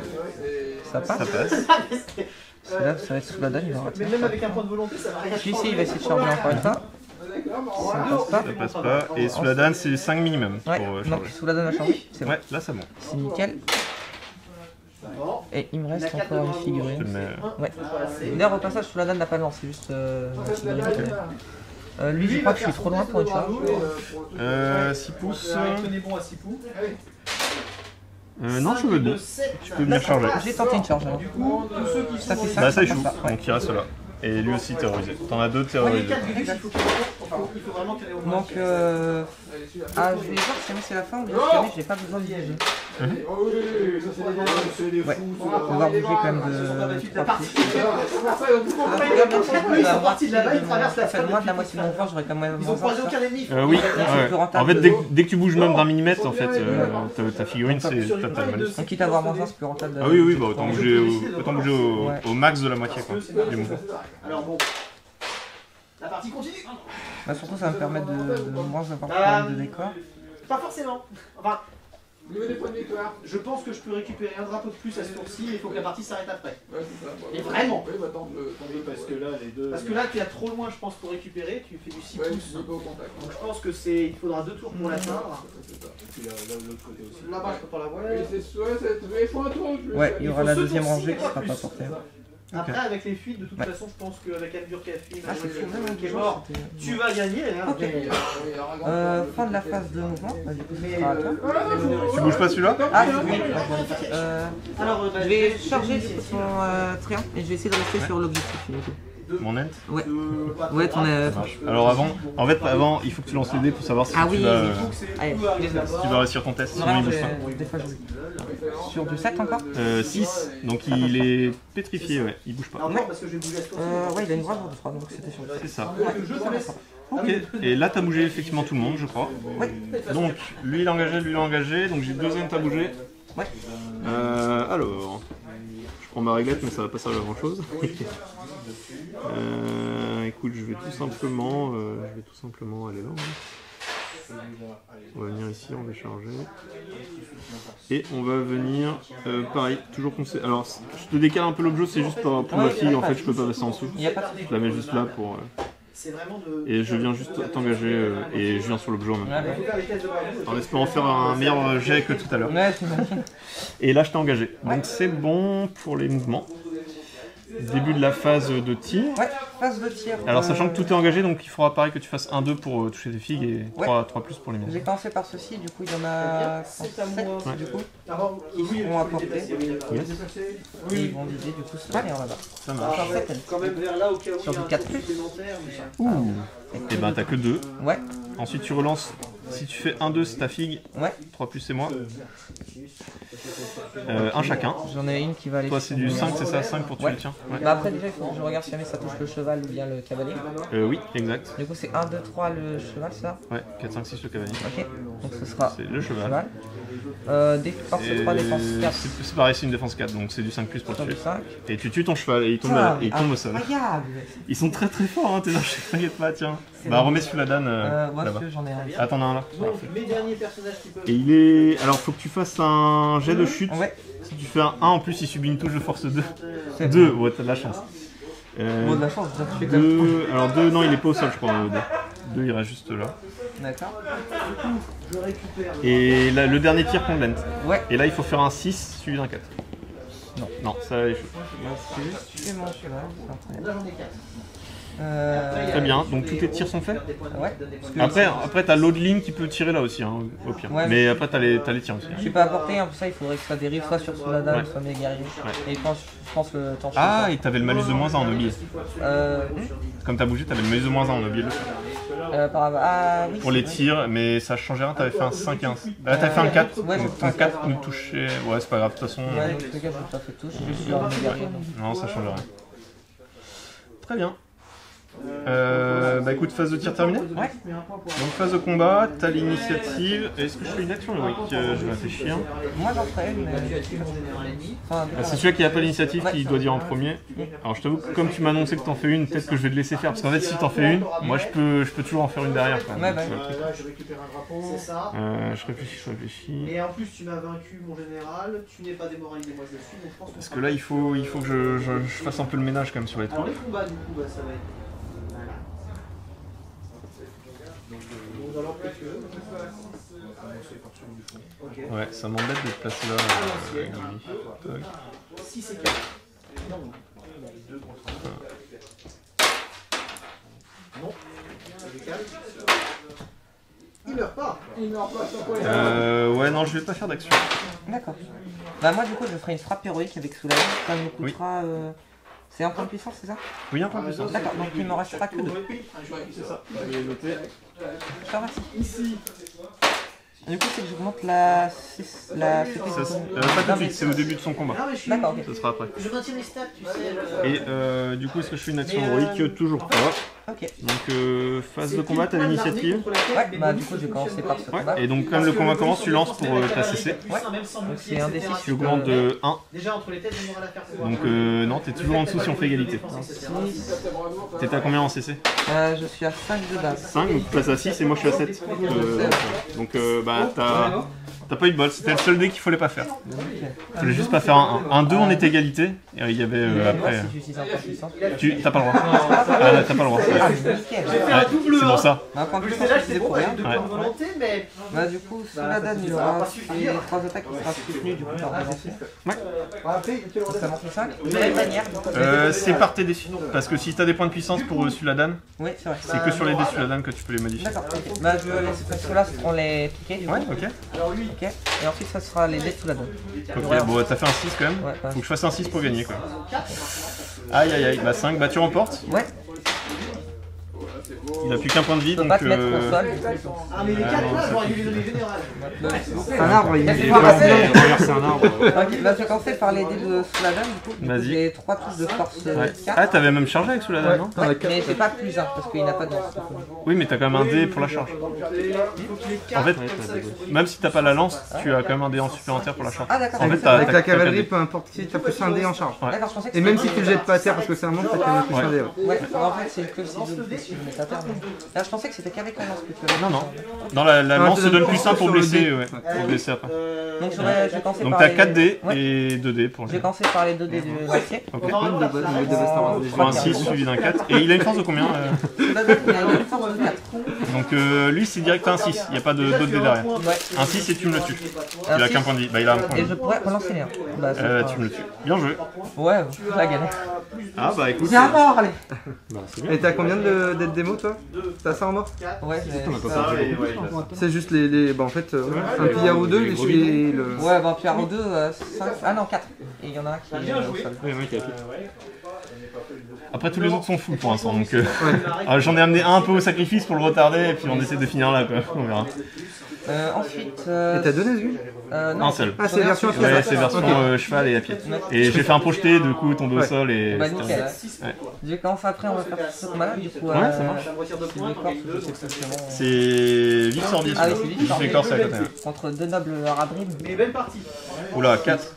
Ça passe. Ça passe. Celui-là, ça va être sous la dalle, il va rater. Mais même avec un point de volonté, ça va rien Celui-ci changer. il va essayer de charger encore une fois. Ça passe pas. Ça passe pas. Et sous la danne, c'est 5 minimum pour Ouais, donc charger. sous la dalle a chargé. C'est bon. Ouais, là c'est bon. C'est nickel. Bon. Et il me reste encore une Je te le figurine. mets. Ouais. Voilà, c'est- D'ailleurs, au passage, sous la dalle n'a pas de lance, c'est juste une figurine. Lui, je crois que je suis trop loin pour une charge. 6 pouces. Tenez bon à 6 pouces. Non, je veux 2. Tu peux venir charger. J'ai tenté une charge. Alors. Du coup, tous ceux qui Ça sont fait ça. Bah ça il joue, passe pas. donc il reste là. Et lui aussi terrorisé. T'en as 2 les terrorisés. 4 virus, il faut vraiment qu'il y ait au moins. Donc, je vais voir si jamais c'est la fin ou bien si jamais j'ai pas besoin de bouger. Ouais, on va devoir bouger quand même de 3 partie. pieds. Ils sont partis de là-bas, ils traversent la Ça fait moins de la moitié de mon point, j'aurais quand même Ils ont croisé aucun ennemi. Oui, plus ouais. rentable En fait, de- dès que tu bouges même d'1 mm, en fait, ta figurine, c'est t'as le malus. Donc, quitte à avoir moins 1, c'est plus rentable. Ah oui, bah autant bouger au max de la moitié, quoi, du mouvement. Alors bon, la partie continue. Bah, surtout, ça va me permettre de moins avoir de problème de décor. Pas forcément. Enfin, je pense que je peux récupérer un drapeau de plus à ce tour-ci, mais il faut que la partie s'arrête après. Et vraiment. Parce que là, tu es trop loin, je pense, pour récupérer. Tu fais du 6 pouces. Donc je pense que il faudra 2 tours pour l'atteindre. Là-bas, je peux pas la voir. Ouais, il y aura la deuxième rangée qui sera pas portée. Après, avec les fuites, de toute façon, je pense qu'avec Albur Café, Ah, c'est fou, même qui est avec mort, tu vas gagner. Hein, Ok. Fin de la phase de mouvement. Bah, du coup, ce sera à toi. Tu bouges pas celui-là? Ah, oui. Alors, Je vais charger son triangle et je vais essayer de rester sur l'objectif. du coup. Mon ent? Ouais. Ouais, ton. Alors avant, il faut que tu lances les dés pour savoir si Ah tu oui, vas, allez, si tu vas réussir ton test, sinon il bouge pas. des fois je joue. Sur du 7 encore 6, donc il est pétrifié, ouais, il bouge pas. encore parce que je vais bouger à ce tour. Ouais, il a une bravoure de 3, donc c'était sur le 7. C'est ça. Je te laisse. Ok, et là t'as bougé effectivement tout le monde, je crois. Ouais. Donc, lui il est engagé, donc j'ai 2 ents à bouger. Ouais. Alors, je prends ma réglette, mais ça va pas servir à grand chose. Écoute, je vais tout simplement aller là. On va venir ici, on va charger. Et on va venir, pareil, toujours conseiller. Alors, je te décale un peu l'objet, c'est juste pour ma fille, en fait, je peux pas passer en dessous. Il n'y a pas de Je la mets juste là pour. C'est vraiment de. Et je viens juste t'engager et je viens sur l'objet en même temps. Ouais, Faire les tests de bravoure. En espérant faire un meilleur jet que tout à l'heure. ouais, j'imagine. Et là, je t'ai engagé. Donc, c'est bon pour les mouvements. Début de la phase de tir. Ouais, phase de tir. Alors, sachant que tout est engagé, donc il faudra pareil que tu fasses 1-2 pour toucher des figues et 3 plus pour les miennes. J'ai commencé par ceci, du coup il y en a C'est à 7 moi. du coup. Alors, Qui seront apportés. Yes. Et ils vont viser du coup ce derrière là-bas. Ça marche. Encore 7 quand même vers là au cas où Sur il y a du un 4 tour plus. supplémentaire. Mais... Ouh. Et ben, t'as que 2. Ouais. Ensuite, tu relances Si tu fais 1-2, c'est ta figue. Ouais. 3 plus c'est moi. Un chacun. J'en ai une qui va aller. Toi c'est du 5, c'est ça, 5 pour tuer le tien. Ouais. Bah après déjà il faut que je regarde si jamais ça touche le cheval ou bien le cavalier. Oui, exact. Du coup c'est 1, 2, 3 le cheval ça. Ouais, 4, 5, 6 le cavalier. Ok, donc ce sera c'est le cheval. Force 3, défense 4. C'est pareil, c'est une défense 4, donc c'est du 5 plus pour le tuer. 5. Et tu tues ton cheval et il tombe, il tombe au sol. Ils sont très très forts hein, tes archers, t'inquiète pas, tiens. Bah remets celui-là Dan là-bas. J'en ai un. Ah t'en as un là. Mes derniers personnages qui peuvent. Et il est... Alors faut que tu fasses un jet de chute. Ouais. Si tu fais un 1 en plus il subit une touche de force 2. C'est 2, ouais t'as de la chance. Bon, de la chance, déjà tu fais comme 2... Alors 2, non il est pas au sol je crois. 2 il reste juste là. D'accord. Et là, le dernier tir qu'on blende. Ouais. Et là il faut faire un 6 suivi d'un 4. Non. Non, ça échoue. C'est juste tuer mon cheval. Là j'en ai 4. Très bien, donc tous tes tirs sont faits. Ouais. Après t'as l'autre ligne qui peut tirer là aussi, hein, au pire. Ouais, mais après t'as les tirs aussi. Je suis pas apporté, hein, pour ça il faudrait que ça dérive soit sur Souladan, soit mes guerriers. Et je pense le temps. Ah, et t'avais le malus de moins 1 en oublié. Comme t'as bougé, t'avais le malus de moins 1 en oublié. Oui, pour les tirs, mais ça changeait rien, t'avais fait un 5 et un... Là t'avais fait un 4, ouais, donc ton 4 nous touchait... Ouais c'est pas grave, de toute façon... Ouais, dans tous les cas je n'ai pas fait touche, je suis en guerrier. Non, ça change rien. Très bien. Bah écoute, phase de tir terminée. Ouais. Donc phase de combat, t'as l'initiative. Est-ce que je fais une action héroïque? Je vais réfléchir. Moi j'en ferai une, mais... C'est celui qui n'a pas l'initiative qui doit dire en premier. Alors je t'avoue que comme tu m'as annoncé que t'en fais une, peut-être que je vais te laisser faire. Parce qu'en fait si t'en fais une, moi je peux toujours en faire une derrière. Quoi. Ouais, là je récupère un drapeau. C'est ça. Je réfléchis. Et en plus tu m'as vaincu mon général, tu n'es pas démoralisé, moi je le suis. Donc je pense parce que là il faut que je fasse un peu le ménage quand même sur les trucs. Alors les combats du coup, ça va être... Donc dans l'ordre précieux. Ouais, ça m'embête de te placer là. 6 et 4. Non. 2 contre 1. Non. Il meurt pas. Il meurt pas. Ouais, non, je vais pas faire d'action. D'accord. Bah moi du coup je ferai une frappe héroïque avec Souladan. Ça me coûtera... C'est un point de puissance, c'est ça? Oui, un point de puissance. D'accord, donc il me restera que 2. C'est ça. Je vais noter. Je te remercie. Ici. Du coup, c'est que j'augmente la CP. Pas tout de suite, c'est au début de son combat. D'accord, ok. Ça sera après. Je maintiens les stats, tu sais. Et du coup, est-ce que je fais une action héroïque? Toujours pas. Ok. Donc, phase de combat, t'as l'initiative. Ouais, bah du coup, je vais commencer par ce combat. Et donc, comme le combat commence, tu lances pour ta CC. Ouais, donc c'est un D6. Tu augmentes de 1. Déjà, entre les têtes, on aura l'affaire. Donc, non, t'es toujours en dessous si on fait égalité. T'es à combien en CC? Je suis à 5 de base. 5, donc tu passes à 6 et moi je suis à 7. Donc, bah, t'as pas eu de bol, c'était le seul dé qu'il fallait pas faire. Il fallait juste pas faire un 2 en égalité. Et il y avait après. T'as pas le droit. Ah là, t'as pas le droit. C'est pour ça. Un point de puissance, je faisais pour rien. Mais... Bah du coup, Souladan il aura fait 3 attaques qui sera soutenu du coup par des défis. Ouais. Ça m'en fait 5. De la même manière. C'est par tes défis. Parce que si t'as des points de puissance pour Souladan, oui, c'est vrai. C'est que sur les dés Souladan que tu peux les modifier. D'accord, ok. Bah je laisse parce que là ce seront les piquets du coup. Ouais, ok. Ok. Et ensuite ça sera les dés Souladan. Ok, bon t'as fait un 6 quand même. Ouais, faut que je fasse un 6 pour gagner quoi. Aïe aïe aïe, bah 5, bah tu remportes. Ouais. Il a plus qu'un point de vie donc. Pas te mettre au sol. Ah mais les 4 là, j'aurais dû les donner général. Un arbre, il est renverser un arbre. Ok, bah je vais commencer par les dés de Souladan du coup. Vas-y. J'ai 3 touches de force 4. Ah t'avais même chargé avec Souladan non? Ouais, mais j'ai pas plus 1 parce qu'il n'a pas de lance. Oui mais t'as quand même un dé pour la charge. En fait, même si t'as pas la lance, tu as quand même un dé en supplémentaire pour la charge. Ah d'accord. En fait, avec la cavalerie, peu importe si t'as plus un dé en charge. D'accord, je pensais que Et même si tu le jettes pas à terre parce que c'est un monstre, t'as quand même plus un dé. Ouais, en fait c'est que si je le mets à terre. Là je pensais que c'était qu'avec la lance que tu avais. Non, non. Non, la lance se donne plus 1 pour blesser, ouais. Pour blesser après. Donc je vais commencer par. Donc t'as 4 dés et 2 dés pour le Je vais commencer par les 2 dés du lancier. Ok. Un 6 suivi d'un 4. Et il a une force de combien Il a une force de 4. Donc lui c'est direct un 6, il n'y a pas d'autre dé derrière. Un 6 et tu me le tues. Il a qu'un point de vie. Bah il a un point de Et vie. je pourrais relancer les 1. Tu me le tues. Bien joué. Ouais, la galère. Ah bah écoute. Viens mort, allez. Bah c'est bien. Et t'as combien d'être démo toi? T'as ça en mort? Ouais, c'est juste les. Bah en fait, un pillard ou deux, les celui le. Ouais, bah pillard ou deux, 5. Ah non, 4. Et il y en a un qui est au sol. Oui, oui, Après, tous les autres sont full pour l'instant, donc j'en ai amené un peu au sacrifice pour le retarder, et puis on essaie de finir là, quoi. On verra. Ensuite... Et t'as 2 Nazgûl? non, un seul. Ah, c'est version Ouais, c'est version cheval et à pied. Et j'ai fait un projeté, du coup, tomber au sol et... Bah nickel. Je vais commencer après, on va faire ce combat là, du coup... Ouais, ça marche. C'est C'est Vic Sorbier, Ah oui, c'est Vic Sorbier. c'est à côté. contre deux nobles Arabrines. Mais belle partie. Oula, 4.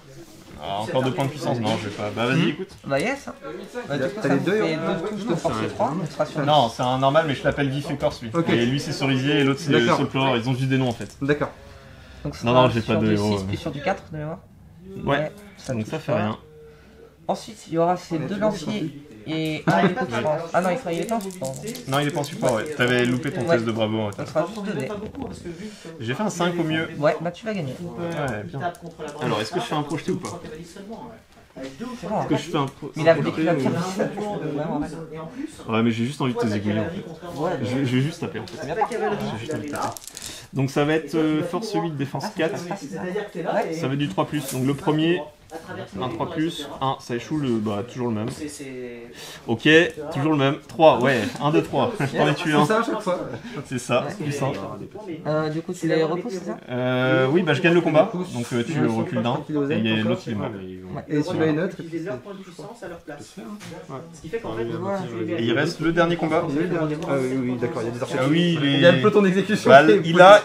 Ah, encore 2 points de puissance, non, je vais pas. Bah vas-y, écoute. Bah yes. Bah, du coup, T'as ça les me deux, fait hein. 2 touches de force 3, on sera sur Non, c'est un normal, mais je l'appelle Vif Écorce lui. Ok. Et lui c'est Cerisier et l'autre c'est D'accord. Soulflower, ils ont juste des noms en fait. D'accord. Donc, ça Non, sera non, j'ai pas sur de du héros, 6 puis sur du 4 de mémoire. Ouais, donc touche ça fait pas. rien. Ensuite, il y aura ces 2 lanciers et un écho, je pense. Ah non, il est pas en support. Non, il est pas en support, ouais. T'avais loupé ton test de bravo en Ça fait. sera juste 2 dés. J'ai fait un 5 au mieux. Ouais, bah tu vas gagner. Ouais, bien. Alors, est-ce que je fais un projeté ou pas? C'est bon. Est-ce que je fais un Mais il a fait projeté que la ou... pierre de 17 touches, vraiment, ouais. Ouais, mais j'ai juste envie de te zigouiller en fait. Ouais, Je vais juste taper en fait. J'ai juste envie de taper. Donc ça va être force 8, défense 4. C'est-à-dire que t'es là et... Ça va être du 3+. Donc le premier, un 3+, 1, ça échoue, bah toujours le même. Ok, toujours le même. 3, ouais, 1, 2, 3. Je t'en ai tué un. C'est ça à chaque fois. C'est ça, plus 1. Du coup, tu les repousses, c'est ça? Oui, bah je gagne le combat, donc tu recules d'un, et il y a l'autre qui est mort. Et celui-là est neutre. Utiliser leurs points de puissance à leur place. Ce qui fait qu'en fait, Et il reste le dernier combat. Ah oui, d'accord, il y a des archers. Ah oui, Il y a le peloton d'exécution. Bah, il a.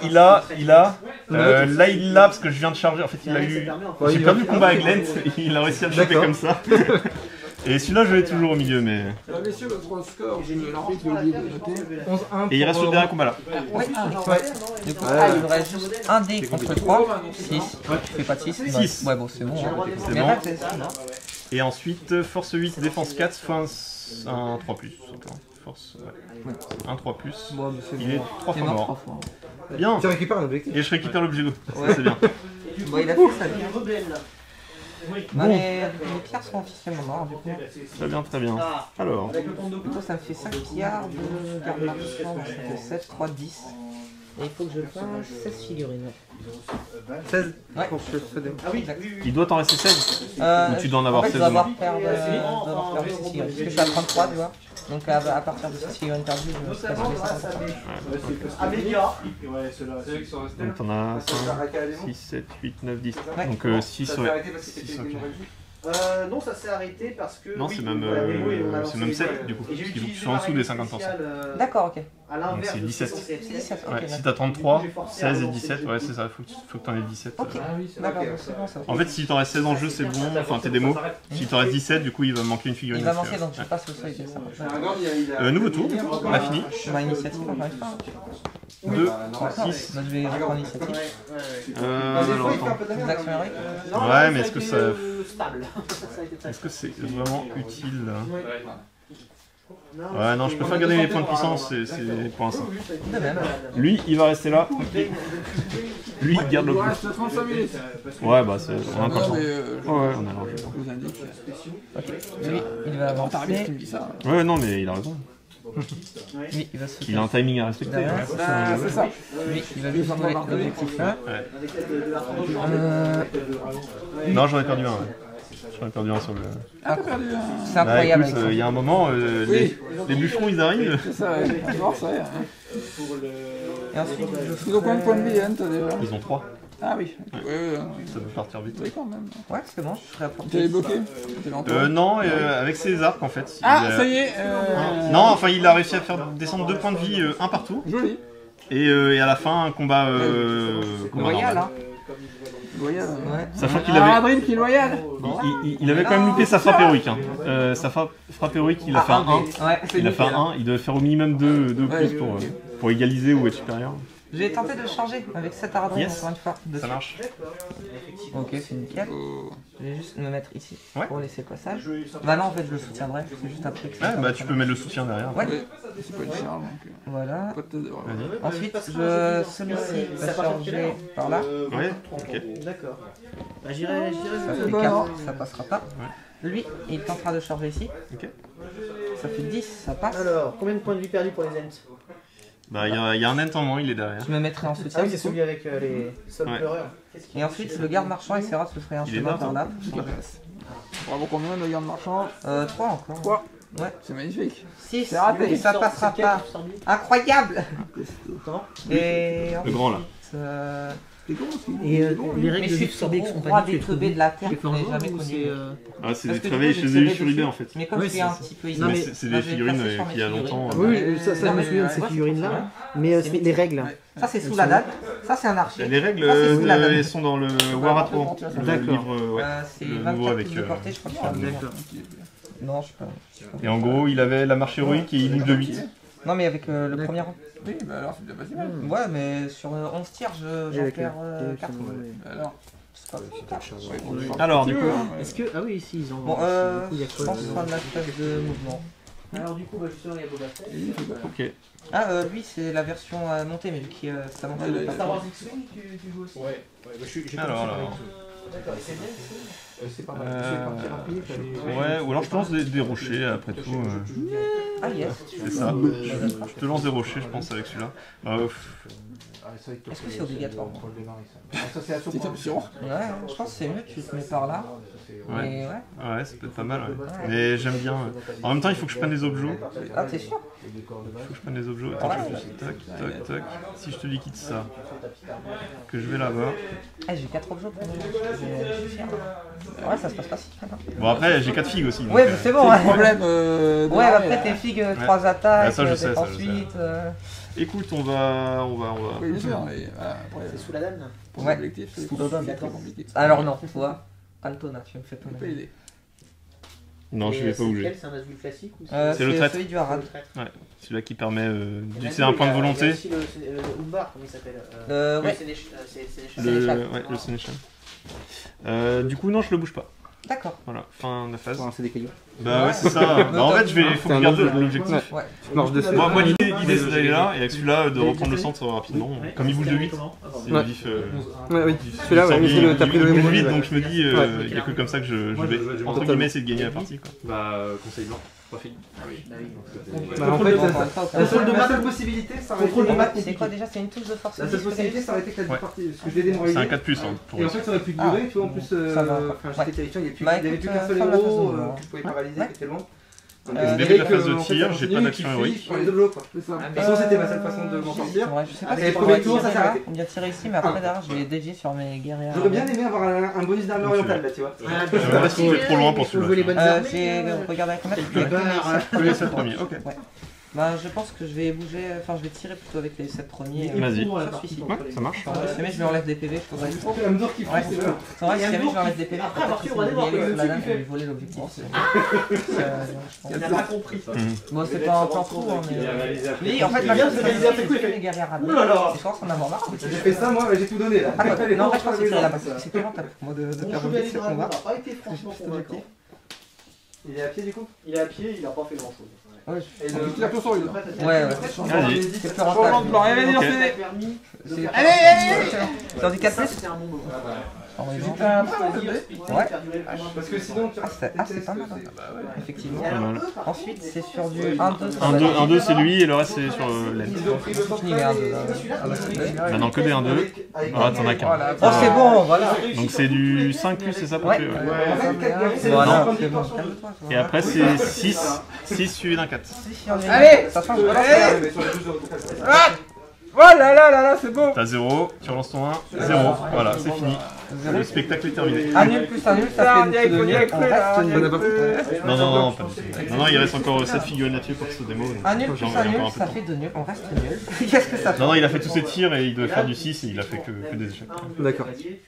Là, il l'a parce que je viens de charger. En fait, il a eu. J'ai perdu le combat avec Lent, il a réussi à le choper D'accord. comme ça. Et celui-là, je l'ai toujours au milieu, mais. Messieurs, votre score, l'arbitre il a oublié de noter. 11-1. Et il reste le dernier combat là. Oui, du coup, il me reste juste un dé contre 3, 6. Tu fais pas de 6. 6. Ouais, bon, c'est bon. Hein. C'est Mais bon. après, c'est ça, non? Et ensuite, force 8, défense 4, fois un 3+. Simplement. Force. Ouais. Un 3+. Bon, mais c'est Il est bon. 3 Il fois est mort mort. 3 fois. Bien. Tu récupères un objectif. Et je récupère l'objet. Ouais. Ça, c'est bien. Bon, il a fait ça. Bah, les pierres sont officiellement morts, du coup. Très bien, très bien. Alors. Du coup, ça me fait 5 pillards de garde marchand, donc ça fait 7, 3, 10. Et il faut que je fasse 16 figurines. 16 Ouais. pour ce dé. Ah oui, Exact. Il doit t'en rester 16. Ou tu dois en avoir En fait, 16 je dois au moins. avoir perdu 16 figurines. Parce que je suis à 33, tu vois. Donc à partir de 6 figurines perdues, je serai sur les 50%. Amélia. Donc t'en as 5, 6, 7, 8, 9, 10. Ouais. Donc 6, ouais. 6, ok. Non, ça s'est arrêté parce que... Non, oui, c'est même, la démo, ils l'ont c'est même lancé, 7 du coup. Et j'ai Parce qu'ils utilisé sont en dessous des la règle 50%. spéciale, D'accord, ok. à l'inverse Donc c'est de 17. ce qu'on s'est fait. 17, Ouais, ok. si t'as 33, 16 et 17, ouais, c'est ça, faut que t'en aies 17. Ok, d'accord, c'est bon ça. En fait, si t'en restes 16 en jeu, c'est bon, enfin tes démos. Si t'en restes 17, du coup, il va me manquer une figurine. Il va aussi, manquer, donc je ouais. passe au seuil de ça. Nouveau tour, on a fini. Ma initiative, encore une fois. 2, D'accord. 6. Bah, je vais reprendre l'initiative. Alors attends. Des actions héroïques. Ouais, mais est-ce que ça. Stable. Est-ce que c'est vraiment utile là? Ouais, non, je préfère garder mes points de puissance, c'est pour l'instant. De même. Lui, il va rester là. Lui, il garde le Il vous coup. reste 35 minutes. Ouais, bah, on a encore le temps. Mais Ouais, on a largement le temps. je vous indique. Lui, il va T'as arbitre qui avancer. me dit ça. Ouais, non, mais il a raison. Lui, il va se Il a un timing à respecter. derrière. Ah, c'est ça. Lui, il va juste jouer l'objectif là. Non, j'en ai perdu un, ouais. J'en ai perdu un sur le. Ah, t'as perdu un. C'est Bah incroyable écoute, avec il y a un moment, les bûcherons ils arrivent. C'est ça, ouais. D'accord, ça y est. ça. Et ensuite, je Ils ont combien de points de vie, hein, t'as déjà? Ils ont 3, Ah oui. Ouais, ça peut partir vite. oui, quand même. Ouais, c'est bon, je serai à Tu l'avais bloqué? T'es longtemps. Non, avec ses arcs en fait. Ah, il a- ça y est. Non, enfin il a réussi à faire descendre 2 points de vie, un partout. Joli. Et à la fin, un combat. Combat loyal, normal. hein. Loyal. Ouais. Sachant qu'il Ah, avait. Adrien qui est loyal. Il avait quand même loupé sa frappe héroïque. Hein. Sa frappe héroïque, il a fait un 1. Ouais, c'est Il a fait nickel. un 1, il devait faire au minimum 2 Ouais, plus pour égaliser ou être supérieur. J'ai tenté de changer avec cet aradon Yes. encore une fois. Ça marche. Ok, c'est nickel. Oh. Je vais juste me mettre ici Ouais. pour laisser le passage. Bah non, en fait, je le soutiendrai. C'est juste après que ça. Ouais, bah tu peux mettre le soutien derrière. Ouais. Ouais, c'est pas une charge donc. Voilà. Pas de test de Vas-y. Ensuite, celui-ci va charger par là. Ouais, ok. D'accord. Bah, j'irai Ça jusqu'au fait bon. 4, ça passera pas. Lui, il tentera de charger ici. Ok. Ça fait 10, ça passe. Alors, combien de points de vie perdus pour les Ents? Bah il y a un ent en moins, il est derrière. Je me mettrai en Ah soutien. oui, c'est du coup. celui avec les sols Ouais. pleureurs. Et ensuite, le garde marchand essaiera de se frayer un Il est chemin là, par là. Bravo, combien de garde marchand? 3 encore. 3. Ouais. C'est magnifique. 6. C'est raté. Ça passera pas. Incroyable. Et Le grand là. Et les règles mais de je suis Luxembourg sont roi pas des teubés de la terre que je n'ai jamais connu. Ah, c'est Parce des que travails, du je coup, les ai j'ai vus sur eBay en fait. Mais comme Ouais, je suis un petit peu non, mais c'est des figurines qu'il y a longtemps. Oui, ça je me souviens de ces figurines-là. Mais les règles. Ça c'est sous la date. Ça c'est un archer. Les règles, Ça, c'est sous la date. elles sont dans le War at War, le D'accord. livre, ouais, C'est le 24 nouveau avec. de portée, je crois que c'est un D'accord. Non, je sais pas. Et en gros, il avait la marche héroïque et il bouge de 8. Non, mais avec le premier rang. Oui, bah alors c'est déjà pas si mal. Ouais, mais sur 11 tirs, j'en Avec perds le- 4. Alors, C'est pas Alors, du coup, Est-ce que. Ah oui, ici ils ont. Bon, il y a je quoi pense que ce sera de la phase de mouvement. Alors, du coup, justement, il y a Boba Fett. ok. Ah, lui, c'est la version montée, mais vu qu'il ça monte Ouais, pas. Star Wars X-Wing, tu joues aussi. Ouais, j'ai Alors. D'accord, c'est bien ici. C'est pas mal. C'est parti rapide, j'allais- Ouais, ou alors je te lance des rochers après tout. Ah, yes. C'est ça. Je te lance des rochers, je pense, avec celui-là. Est-ce que c'est obligatoire? Pour le démarrer, ça. Ça, c'est à ce c'est point. option. Ouais, je pense que c'est mieux, tu te mets par là. Ouais. Mais ouais. Ouais, ça peut être pas mal, ouais. Mais j'aime bien. En même temps, il faut que je prenne des objets. Ah, t'es sûr? Il faut que je prenne des objets. Attends, je fais tac, tac, tac. Si je te liquide ça, que je vais là-bas. Ah, j'ai 4 objets pour nous. Je suis fier. Ouais, ça se passe pas si mal. Bon, après, j'ai 4 figues aussi. donc, Ouais, mais c'est bon, C'est ouais. le problème. Ouais, après tes figues, 3 attaques, Bah, ça, je sais, ça, je sais. ensuite. Écoute, on va. Oui, bien sûr. Mais voilà, après, C'est sous la dalle. pour Ouais. l'objectif, c'est Sous la dalle. très compliqué. Alors non, tu vois. Antona, tu me fais ton On peut pas aider. Non, je vais pas bouger. C'est un Nazgûl classique ou C'est le traître. celui du Harad. Celui-là qui permet. C'est un point de volonté. Il y a aussi le Umbar, comment il s'appelle Ouais. Le Sénéchal. Du coup, non, je le bouge pas. D'accord. Voilà, fin de la phase. C'est des cailloux. Bah ouais, c'est ça. Bah, en fait, il faut que je garde l'objectif. Ouais. Marche dessus. Moi l'idée c'est d'aller là et avec celui-là de reprendre le centre rapidement. Comme il bouge de 8, c'est Ouais. vif. Ouais, oui. Celui-là, ouais, mais c'est le t'as pris il le bouge héros. vite, Ouais. donc je me dis, Ouais. il n'y a que comme ça que je vais, entre guillemets, essayer de gagner la partie. Quoi. Bah, conseil blanc, pas fini. Bah, en fait, La seule possibilité, ça contrôle de maths, c'est quoi déjà? C'est une touche de force. La seule possibilité, ça aurait été que la Ouais. partie. Parce que je l'ai démoralisé. C'est un 4 plus. Hein, pour Et en fait, ça aurait pu durer, tu vois, en plus. ça va. Enfin, j'étais terrifiant, il n'y Bah, avait plus écoute, qu'un seul fin de la phase de héros mouvement. que je pouvais paralyser, Ouais. qui était loin. Au début de la phase de tir, j'ai pas d'action héroïque. héroïque. Sur les deux blocs, quoi. C'est ça. Et sinon, c'était ma seule façon de m'en sortir. Ouais, je sais pas Avec si les je premiers pourrais tours, ça tirer s'est là. arrêté. On vient tirer ici, mais après derrière, je vais dévier sur mes guerriers. J'aurais bien aimé avoir un bonus d'armée orientale là, tu vois. Je sais pas si tu es trop loin pour Faut jouer les celui-là. bonnes armées. J'ai regardé avec ma Les barres. Je vais essayer le premier, ok. Bah, je pense que je vais bouger, enfin, je vais tirer plutôt avec les 7 premiers. Vas-y. Sur celui-ci. Ouais, ça marche. Si jamais je lui enlève des PV, je pourrais. C'est la mesure qui Ouais, fait, c'est là. c'est vrai, si jamais je lui enlève des PV, Après, peut-être Arthur, que on va c'est devoir une que la dame tu et lui voler l'objectif. Il n'a pas compris. Bon, c'est pas un plan fou, hein, mais. Oui, en fait, Il ma vient vie, de c'est réaliser un de truc, tuer les guerriers arabes. Ouh là là. Ce soir, on en a marre. J'ai fait ça, moi, j'ai tout donné là. Ah, quoi. Non, en fait, je pense que c'est tirer là-bas. ça. C'est plus rentable pour moi de Mon faire chevalier un de dragon combat. n'a pas été franchement convaincant. Il est à pied du coup. Il est à pied, il n'a pas fait grand chose. Ouais, Et le tire sur lui. ouais. Vas-y. C'est plus Changement de rentable. plan, allez, vas-y, Ok. enchaînez. Permis. C'est- Allez. Sur du 4 plus. C'était un bon moment. Ouais. Parce que sinon, tu C'est pas mal. Hein. Effectivement. Pas mal. Ensuite, c'est sur du 1-2. 1-2, c'est lui et le reste c'est sur l'aile. ils ont pris le temps. Je n'y mets un 2 là. Bah non, que des 1-2. Ah, t'en as qu'un. Oh, c'est bon, voilà. Donc c'est du 5 plus, c'est ça pour Ouais. tuer, ouais. Voilà, c'est bon. Calme-toi. Et après c'est 6 suivi d'un 4. Allez, ça change de Allez. Oh là là là là, c'est beau. T'as 0, tu relances ton 1, 0. Voilà, c'est fini. Le spectacle est terminé. Un nul plus un nul, ça fait une de nul. On reste nul. Non, pas du tout. Non, il reste encore 7 figurines là-dessus pour ce démo. donc Un nul plus j'en un ai nul, encore un peu ça de fait 2 nuls. On reste nul. Qu'est-ce que ça fait? Non, il a fait tous ses tirs et il devait faire du 6 et il a fait que des échecs. D'accord.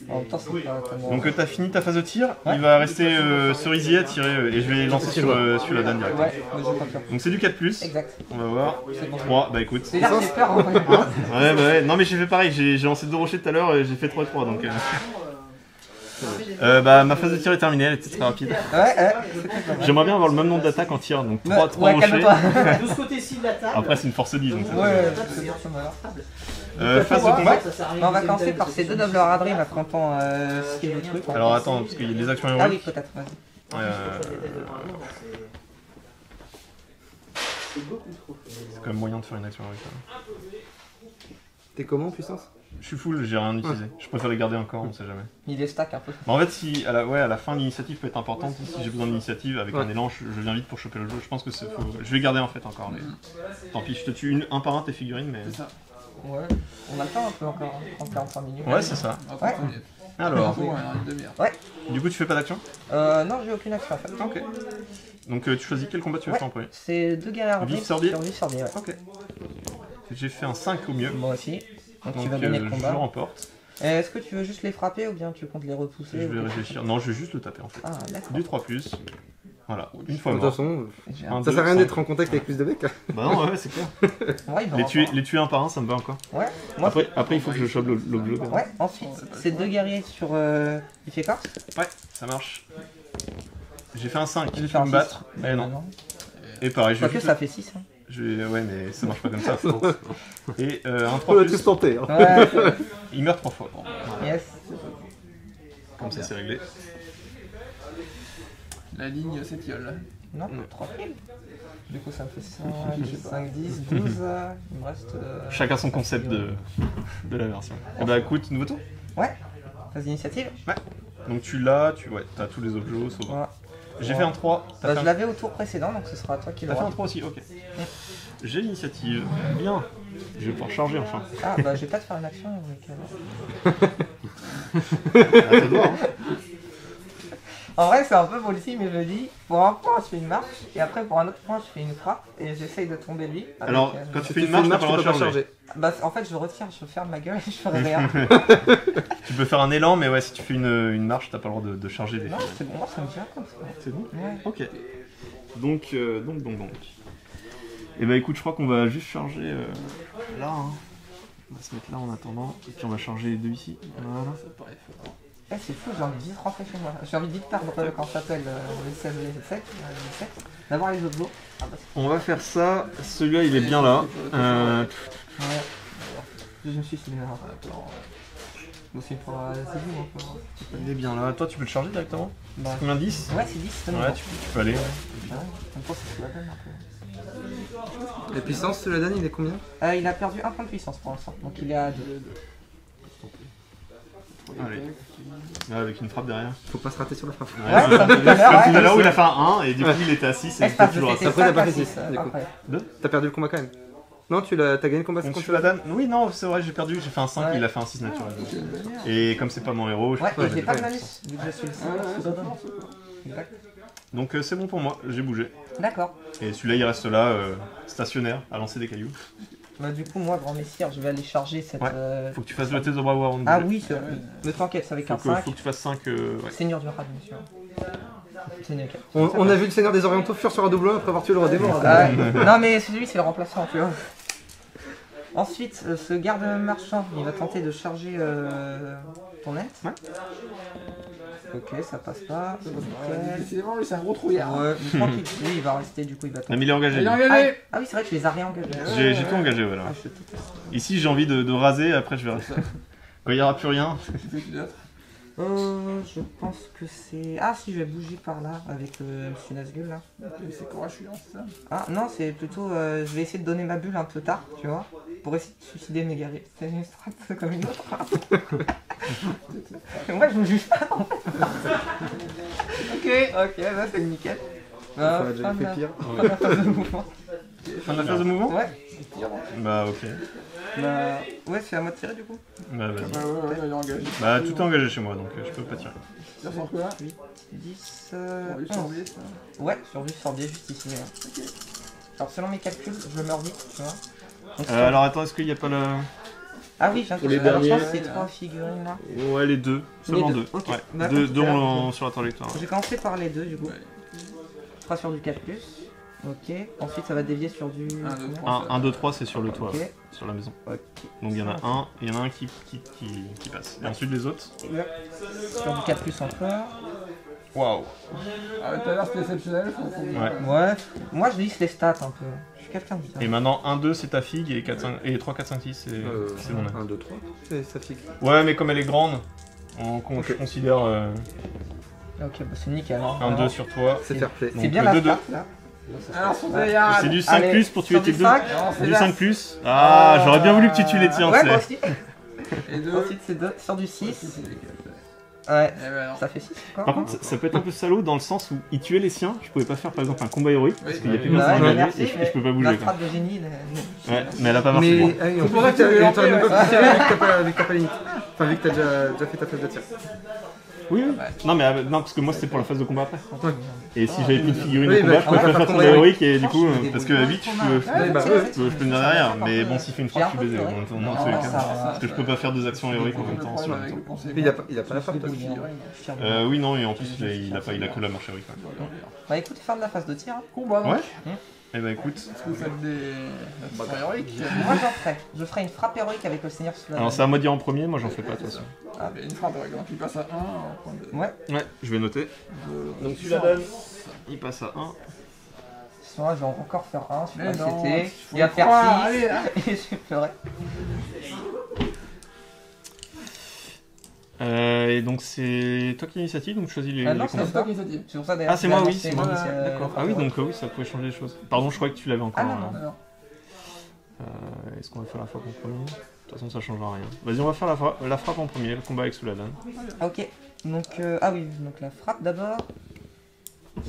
En même temps, c'est pas tellement. Donc t'as fini ta phase de tir, il va rester cerisier à tirer et je vais lancer sur la dame direct. Ouais, mais j'ai pas peur. Donc c'est du 4+, Exact. on va voir. 3, bah écoute. C'est là que j'ai peur en vrai. Ouais, bah ouais, non mais j'ai fait pareil, j'ai lancé 2 rochers tout à l'heure et j'ai fait 3 et 3 donc. Bah ma phase de tir est terminée, elle était très rapide. Ouais, J'aimerais bien avoir le même nombre d'attaques en tir, donc 3 ouais, rochers. calme-toi. De ce côté-ci de la table. Après c'est une force 10 donc ça Ouais, c'est bien. phase de combat. Ça sert à rien on va de commencer par ces deux doubles radris affrontant ce qui est le truc. Alors attends, parce qu'il y a des actions Ah oui, héroïques. peut-être, vas-y. C'est beaucoup trop. C'est quand même moyen de faire une action héroïque. T'es comment en puissance? Je suis full, j'ai rien utilisé. Je préfère les garder encore, on sait jamais. Il est stack un peu. Bah en fait, si à la fin, l'initiative peut être importante. Si j'ai besoin d'initiative avec un élan, je viens vite pour choper le jeu. Je pense que c'est faux. Je vais garder en fait encore. Mais... Tant pis, je te tue un par un tes figurines, mais. C'est ça. Ouais, on a le temps un peu encore, 30-45 minutes. Ouais, c'est ça. Ouais. Alors, Une demi-heure. Ouais. du coup, tu fais pas d'action? Non, j'ai aucune action en fait. Ok. Donc, tu choisis quel combat tu veux faire en premier? C'est 2 guerriers Vif sorbier. sur Vif sorbier, ouais. Ok. J'ai fait un 5 au mieux. Moi aussi. Donc, Donc, tu vas donner le je combat. remporte. Est-ce que tu veux juste les frapper ou bien tu comptes les repousser Je vais réfléchir. Non, je vais juste le taper en fait. Ah, d'accord. Du 3+. Voilà, une fois De toute mort. façon, Un, ça deux, sert à rien cinq. d'être en contact avec plus de mecs. Bah non, ouais, c'est clair. Ouais, il va Les tuer un par un, ça me va encore. Ouais, moi, Après il faut que je chope l'objet. ouais, ensuite, c'est 2 guerriers sur Vif et Corse. Ouais, ça marche. J'ai fait un 5, Je vais tu faire veux me un battre? Eh non. Et pareil, je vais Quoique juste ça fait 6. Hein. Ouais, mais ça marche pas comme ça. Et un On l'a 3+. tous tenté. Hein. Ouais, Il meurt 3 fois. Bon, yes. comme ça, c'est réglé. La ligne s'étiole. Non, 3 kills. Du coup, ça me fait 5, 10, 12. Il me reste. Chacun son concept de la version. Et bah écoute, nouveau tour. Ouais, phase d'initiative. Donc tu l'as, t'as tous les objets, sauf. Voilà. J'ai fait un 3. Bah, je l'avais au tour précédent, donc ce sera à toi qui T'as fait un l'auras. 3 aussi, ok. J'ai l'initiative. Bien. Je vais pouvoir charger enfin. Ah, bah, je vais pas te faire une action, mais Ah, ça doit, hein. En vrai, c'est un peu policy, mais je dis, pour un point, je fais une marche, et après, pour un autre point, je fais une frappe, et j'essaye de tomber lui. avec, Alors, quand tu fais une Tu marche, fais t'as pas le droit de charger. Bah, en fait, je retire, je ferme ma gueule, et je ferai rien. Tu peux faire un élan, mais ouais, si tu fais une marche, t'as pas le droit de charger des Non, filles. c'est bon, moi, ça me tient comme ça. C'est bon. Ouais. Ok. Donc. Et bah écoute, je crois qu'on va juste charger là. Hein. On va se mettre là en attendant. Et puis on va charger les deux ici. Voilà. Eh, c'est fou, j'ai envie de vite rentrer chez moi. J'ai envie de vite perdre quand ça s'appelle le 16 et le 17, d'avoir les autres lots. Ah, bah, On va faire ça. Celui-là, il est bien là. ouais. Je me suis dit, bon, c'est pour c'est vous, hein, pour- Il est bien là. Toi, tu peux le charger directement? Bah, Combien 10? ouais, c'est 10, c'est Ouais, tu peux aller. Ouais, en gros, c'est ce que la donne un peu. La puissance, la dernière, il est combien? Il a perdu un point de puissance pour l'instant, donc il est à 2. Allez. Là, avec une frappe derrière. Faut pas se rater sur la frappe. Ouais, comme tout à l'heure, Comme tout à ouais. l'heure où il a fait un 1 et du coup il était à 6 et il était Espace de toujours à TT, 5. Après, il a pas fait 6, six, du coup. après. T'as perdu le combat quand même. Non, t'as gagné le combat Contre contre Suladan? Oui, non, c'est vrai, j'ai perdu, j'ai fait un 5, Ouais. il a fait un 6 naturel. Et comme c'est pas mon héros, je Ouais, peux et j'ai pas de mettre- malus, vu que je suis le seul. Exact. Donc c'est bon pour moi, j'ai bougé. D'accord. Et celui-là il reste là, stationnaire, à lancer des cailloux. Bah, du coup, moi, grand messire, je vais aller charger cette. Ouais. Faut que tu fasses le test de Brawl War. Ah oui, c'est vrai. Ne t'inquiète, c'est avec un 5. Faut que tu fasses 5. Ouais. Seigneur du Rad, monsieur. Seigneur. On a vu le Seigneur des Orientaux fuir sur un double 1 après avoir tué le roi des morts. Ah ouais. Non, mais celui, c'est le remplaçant, tu vois. Ensuite, ce garde marchand, il va tenter de charger ton net. Ouais. Ok, ça passe pas. Décidément, lui, c'est un gros trouillard. Ouais, mais tranquille. Lui, il va rester, du coup, il va Non tomber. mais il est engagé. Il est lui. engagé. Ah oui, c'est vrai, tu les as réengagés. J'ai tout engagé, voilà. Ah, je te déteste. Ici j'ai envie de raser, après je verrai. Quand il n'y aura plus rien. Je pense que c'est. Ah, si, je vais bouger par là avec Monsieur Nazgul là. C'est courageux, c'est ça? Ah, non, c'est plutôt. Je vais essayer de donner ma bulle un peu tard, tu vois, pour essayer de suicider mes guerriers. C'est une strat comme une autre. Moi, je me juge pas en fait. Ok, bah c'est nickel. Ça a déjà fait pire. Fin de la phase de mouvement. Fin de la phase de mouvement? Ouais. Bah ok. Bah, ouais, c'est à moi de tirer du coup. Bah vas-y. Ouais, il est engagé. Bah tout est engagé chez moi donc je peux pas tirer. Ça sent quoi? 8, 10, On va 11. ça. Ouais, survie sorbier juste ici. Ouais. Alors, selon mes calculs, je meurs vite, tu vois. Donc, Alors attends, est-ce qu'il n'y a pas la... Ah oui, j'ai un Pour les alors, je pense derniers. que c'est 3 figurines là. Ouais les deux. Seulement Les deux, deux. ok. Ouais. Bah, Deux tout à l'heure, sur la trajectoire. Je vais commencer par les deux du coup. Je sera sur du 4+. Ok. Ensuite, ça va dévier sur du. 1, 2, 3 c'est sur le toit, Ok. ouais, sur la maison. Ok. Donc il y en a un qui passe. Et ensuite les autres. Exact. Sur du 4+ encore. Waouh. Ah, tout à l'heure, c'était exceptionnel. Ouais. Ouais. Moi, je lisse les stats un peu. Je suis quelqu'un de bizarre. Et maintenant 1, 2 c'est ta figue et 4, 5, et 3, 4, 5, 6 c'est mon âne. 1, 2, 3. C'est sa figue. Ouais mais comme elle est grande, je considère Ok, bah c'est nickel. Hein. 1, 2 sur toi. C'est fair play. Donc, C'est bien le la 2, stat là. Alors, son Ouais. délire. C'est du 5 Allez, plus pour tuer sur tes du deux. 5. Du 5 plus. Ah, j'aurais bien voulu que tu tues les tiens, Ouais, tu moi sais. aussi. Et 2. Ensuite, c'est 2 sur du 6. Ouais, Eh ben non. ça fait 6 quoi. Par contre, ça peut être un peu salaud dans le sens où il tuait les siens. Je pouvais pas faire par exemple un combat héroïque parce qu'il y a plus Bah personne ouais, à merci, et je peux pas bouger. la quoi. frappe de génie. Ouais, mais elle a pas marché. Mais moi. en plus, t'aurais même pas pu tirer vu que t'as pas limite. Enfin, vu que t'as déjà fait ta phase de tir. Oui, oui. Non, mais non, parce que moi c'était pour la phase de combat après. Ouais. Et si j'avais plus de figurines Oui, de combat, bah, je pouvais on va pas faire faire combat combat héroïque et du coup, parce que à 8, je Ouais, bah, peux venir derrière. Mais bon, s'il fait une frappe, je suis baisé. Non, tous les cas. Parce que je peux pas faire 2 actions héroïques en même temps sur le même temps. Il a pas la frappe, toi. Oui, non, et en plus, il a que la marche héroïque. Bah écoute, fin de la phase de tir. Combat donc. Ouais. Eh bah écoute. Est-ce que vous faites des actions héroïques? Moi j'en ferai. Je ferai une frappe héroïque avec le seigneur sous la Alors c'est à moi de dire en premier, moi j'en fais pas de toute façon. Ah, mais une frappe héroïque, donc il passe à 1 en point de. Ouais. Ouais, je vais noter. Donc tu la donnes. Il passe à 1. Sinon, je vais encore faire 1, je Mais sais pas non, c'était. faut Il va y faire croire, 6. allez, hein. Et je ferai. Et donc c'est toi qui as l'initiative, donc choisis les, Non, les c'est combats. C'est toi qui t'as dit. C'est pour ça d'ailleurs. Ah c'est que moi, j'ai oui, annoncé c'est moi. une, D'accord. Ah oui, donc oui, ça pouvait changer les choses. Pardon, je croyais que tu l'avais encore. Ah non, non. Alors. Est-ce qu'on va faire la frappe en premier? De toute façon, ça changera rien. Vas-y, on va faire la frappe en premier, le combat avec Souladan. Ok. Donc, ah oui, donc la frappe d'abord.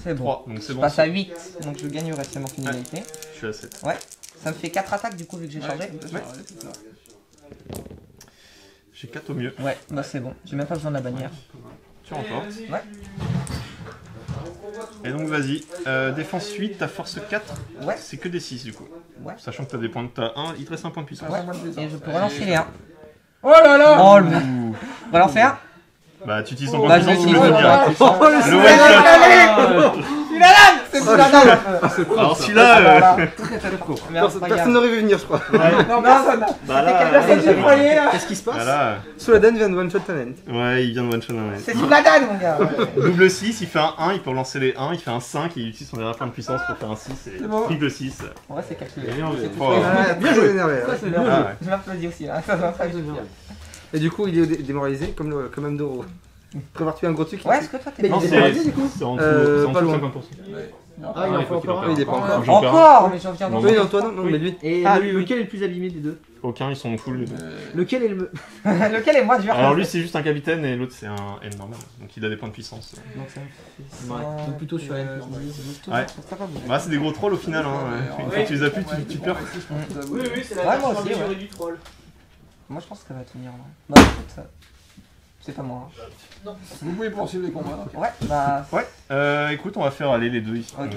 C'est bon. 3, donc c'est Je bon. passe à 8, donc je gagnerai, c'est mon finalité. Je suis à 7. Ouais. Ça me fait 4 attaques du coup, vu que j'ai changé. C'est ça. J'ai 4 au mieux. Ouais, bah c'est bon. J'ai même pas besoin de la bannière. Tu remportes. Ouais. Et donc vas-y, défense 8, ta force 4, Ouais. c'est que des 6 du coup. Ouais. Sachant que t'as des points de ta 1, il te reste un point de puissance. Ouais. Et je peux relancer les 1. Oh là là. Oh le. Ouh. Relancer 1. Bah tu utilises ton Bah, point de puissance, tu j'en me le utilise. dire. Oh, Le one shot. C'est tout la dalle. Alors celui-là, Personne n'aurait vu venir, je crois. Non, personne. bah là, Personne n'y croyait là. Qu'est-ce qui se passe voilà. Souladan vient de one-shot talent. Ouais, il vient de one shot. Ouais. C'est sous la dalle, mon gars. Double 6, il fait un 1, il peut relancer les 1, il fait un 5, il utilise son dernier point de puissance pour faire un 6 et bon. triple 6. Ouais, c'est calculé. Oh. Bien joué, énervé. Ça, c'est bien. Ah ouais. Je m'applaudis aussi là. Ça va pas bien. Et du coup, il est démoralisé comme Amdoro. Prévoir tuer un gros truc. Ouais, est-ce que toi t'es Mais bien il est c'est démoralisé du coup c'est en dessous, Euh, c'est en pas dessous de loin. 50%. Ah, il en faut encore un. Il est pas encore. J'en perds un. Encore, mais j'en viens d'en Oui, non, toi non, mais lui. Et Ah, lequel est le plus abîmé des deux? Aucun, ils sont full les deux. Lequel est le. Lequel est moins dur? Alors lui c'est juste un capitaine et l'autre c'est un N normal, donc il a des points de puissance. Donc ça me fait Ouais, donc plutôt sur N+. Ouais. Bah c'est des gros trolls au final, hein. Une fois que tu les as plus, tu perds. Oui, oui, c'est Ouais, la moi version aussi, améliorée ouais. du troll. Moi je pense que ça va tenir là. Bah écoute, c'est pas moi. Vous pouvez poursuivre les combats. donc. Ouais, bah. Ouais, écoute, on va faire aller les deux ici. Ok.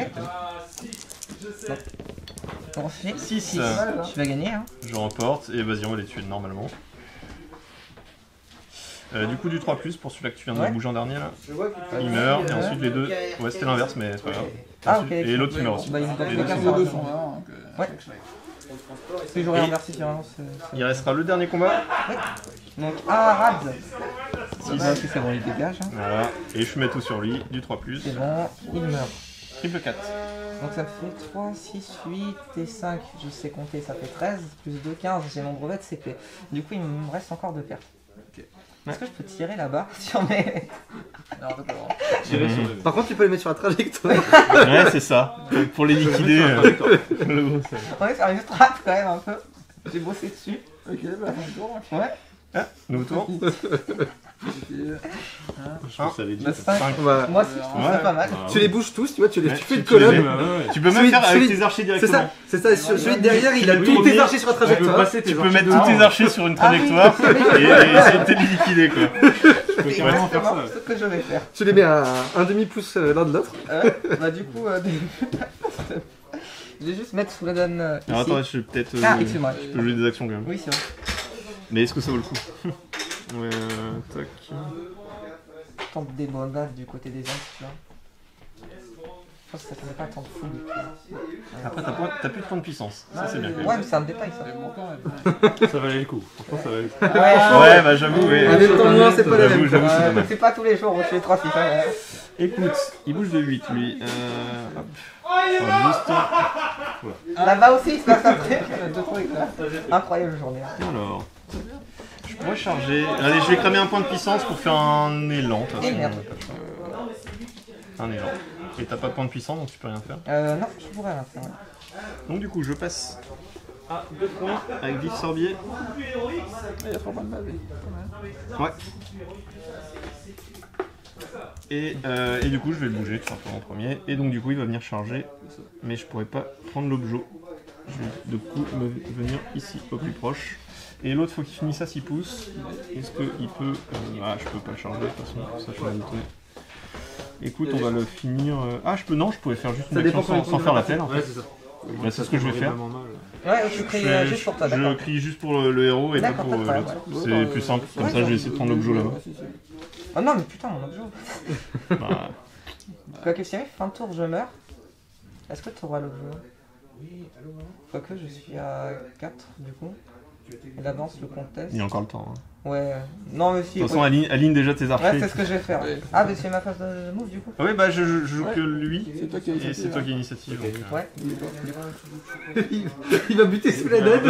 On fait 6. Tu vas gagner, hein. Je remporte et vas-y, on va les tuer normalement. Du coup, du 3+, pour celui-là que tu viens de Ouais. bouger en dernier là, Je vois que il meurt et ensuite les deux. Ouais, c'était l'inverse, mais c'est pas grave. Ah, Ensuite- ok. Et l'autre il meurt aussi. Bah, il me donne Les les deux cartes sont de Les morts. deux sont là. donc, Ouais. Si j'aurais Et- inversé finalement, c'est. Il restera le dernier combat. Donc, Arad. Six. Bah, ok, c'est bon, il dégage. Hein. Voilà. Et je mets tout sur lui, du 3+. C'est bon, il meurt. Triple 4. Donc ça fait 3, 6, 8 et 5. Je sais compter, ça fait 13. Plus 2, 15. J'ai mon brevet de CP. Du coup, il me reste encore 2 pertes. Est-ce que je peux tirer là-bas sur mes. Non, t'as pas le droit. Tirer sur le. Par contre, tu peux les mettre sur la trajectoire. Ouais, c'est ça. Pour les liquider. Le gros, ça. On est sur une strat quand même un peu. J'ai bossé dessus. Ok, bah, fin de tour. Ouais. Ah, nouveau tour. Je pense que ça allait dire. Bah, 5. On va- Moi aussi, je trouve ça Ouais. pas mal. Tu les bouges tous, tu vois, tu Ouais, fais une tu les colonne. mets. Tu peux même Celui- faire avec celui- tes archers C'est directement. ça, c'est ça. Celui de derrière, il a Tu tous peux tes tourner, archers sur la trajectoire. Tu peux mettre tous tes archers sur une trajectoire et essayer de les liquider quoi. C'est vraiment faire exactement ça. ce que je vais faire. Tu les mets à un demi-pouce l'un de l'autre. Bah du coup, je vais juste mettre sous la donne ici. Alors attends, je vais peut-être. Ah, excuse-moi. Je peux jouer des actions quand même. Oui, c'est vrai. Mais est-ce que ça vaut le coup? Ouais, tac. Tente des bondades du côté des autres, tu vois. Je pense que ça fait pas tant de fou. Après, t'as plus de points de puissance. Ça, c'est bien quand Ouais, même. mais c'est un détail ça. C'est bon quand même. Ça valait le coup. Franchement, ça valait le coup. Ouais, bah j'avoue, ouais. En même temps, moins, c'est pas la même. J'avoue, c'est Ouais, dommage. c'est pas tous les jours où je fais 3 6 hein. Écoute, il bouge de 8 lui. Hop. Juste. Là-bas aussi, il se passe un truc. Deux trucs là. Incroyable journée. Alors. Je pourrais charger. Allez, je vais cramer un point de puissance pour faire un élan. de toute façon. Et merde. Un élan. Et t'as pas de point de puissance donc tu peux rien faire. Non, je pourrais rien faire. Ouais. Donc du coup, je passe à 2 points avec vif sorbier. Il y a 3 points de base. Ouais. Et du coup, je vais le bouger tout simplement en premier. Et donc, du coup, il va venir charger. Mais je pourrais pas prendre l'objet. Je vais du coup venir ici, au plus proche. Et l'autre, faut qu'il finisse à 6 pouces. Est-ce qu'il peut. Ah, je peux pas le charger de toute façon. Ça, je vais l'étonner. Écoute, on va le finir. Ah, je peux. Non, je pouvais faire juste une action sans faire l'appel en fait. Ouais, c'est ça. Bah, c'est ce que je vais faire. Ouais, tu cries juste pour toi, Je d'accord. crie juste pour le héros et pas pour l'autre. C'est plus simple. Comme ça, je vais essayer de prendre l'objet là-bas. Oh non, mais putain, mon objet. Bah, Quoi que si jamais, fin de tour, je meurs. Est-ce que tu auras l'objet? Quoique, je suis à 4 du coup. Il avance le contest. il y a encore le temps. Hein. Ouais. Non, mais si. De toute façon, aligne déjà tes Ouais, archers. c'est ce que je vais faire. Ouais. Ah, mais c'est ma phase de move du coup. Ouais, bah je joue Ouais. que lui. C'est toi qui as Et c'est toi qui as l'initiative. donc, Ouais. Il va buter sous la dead.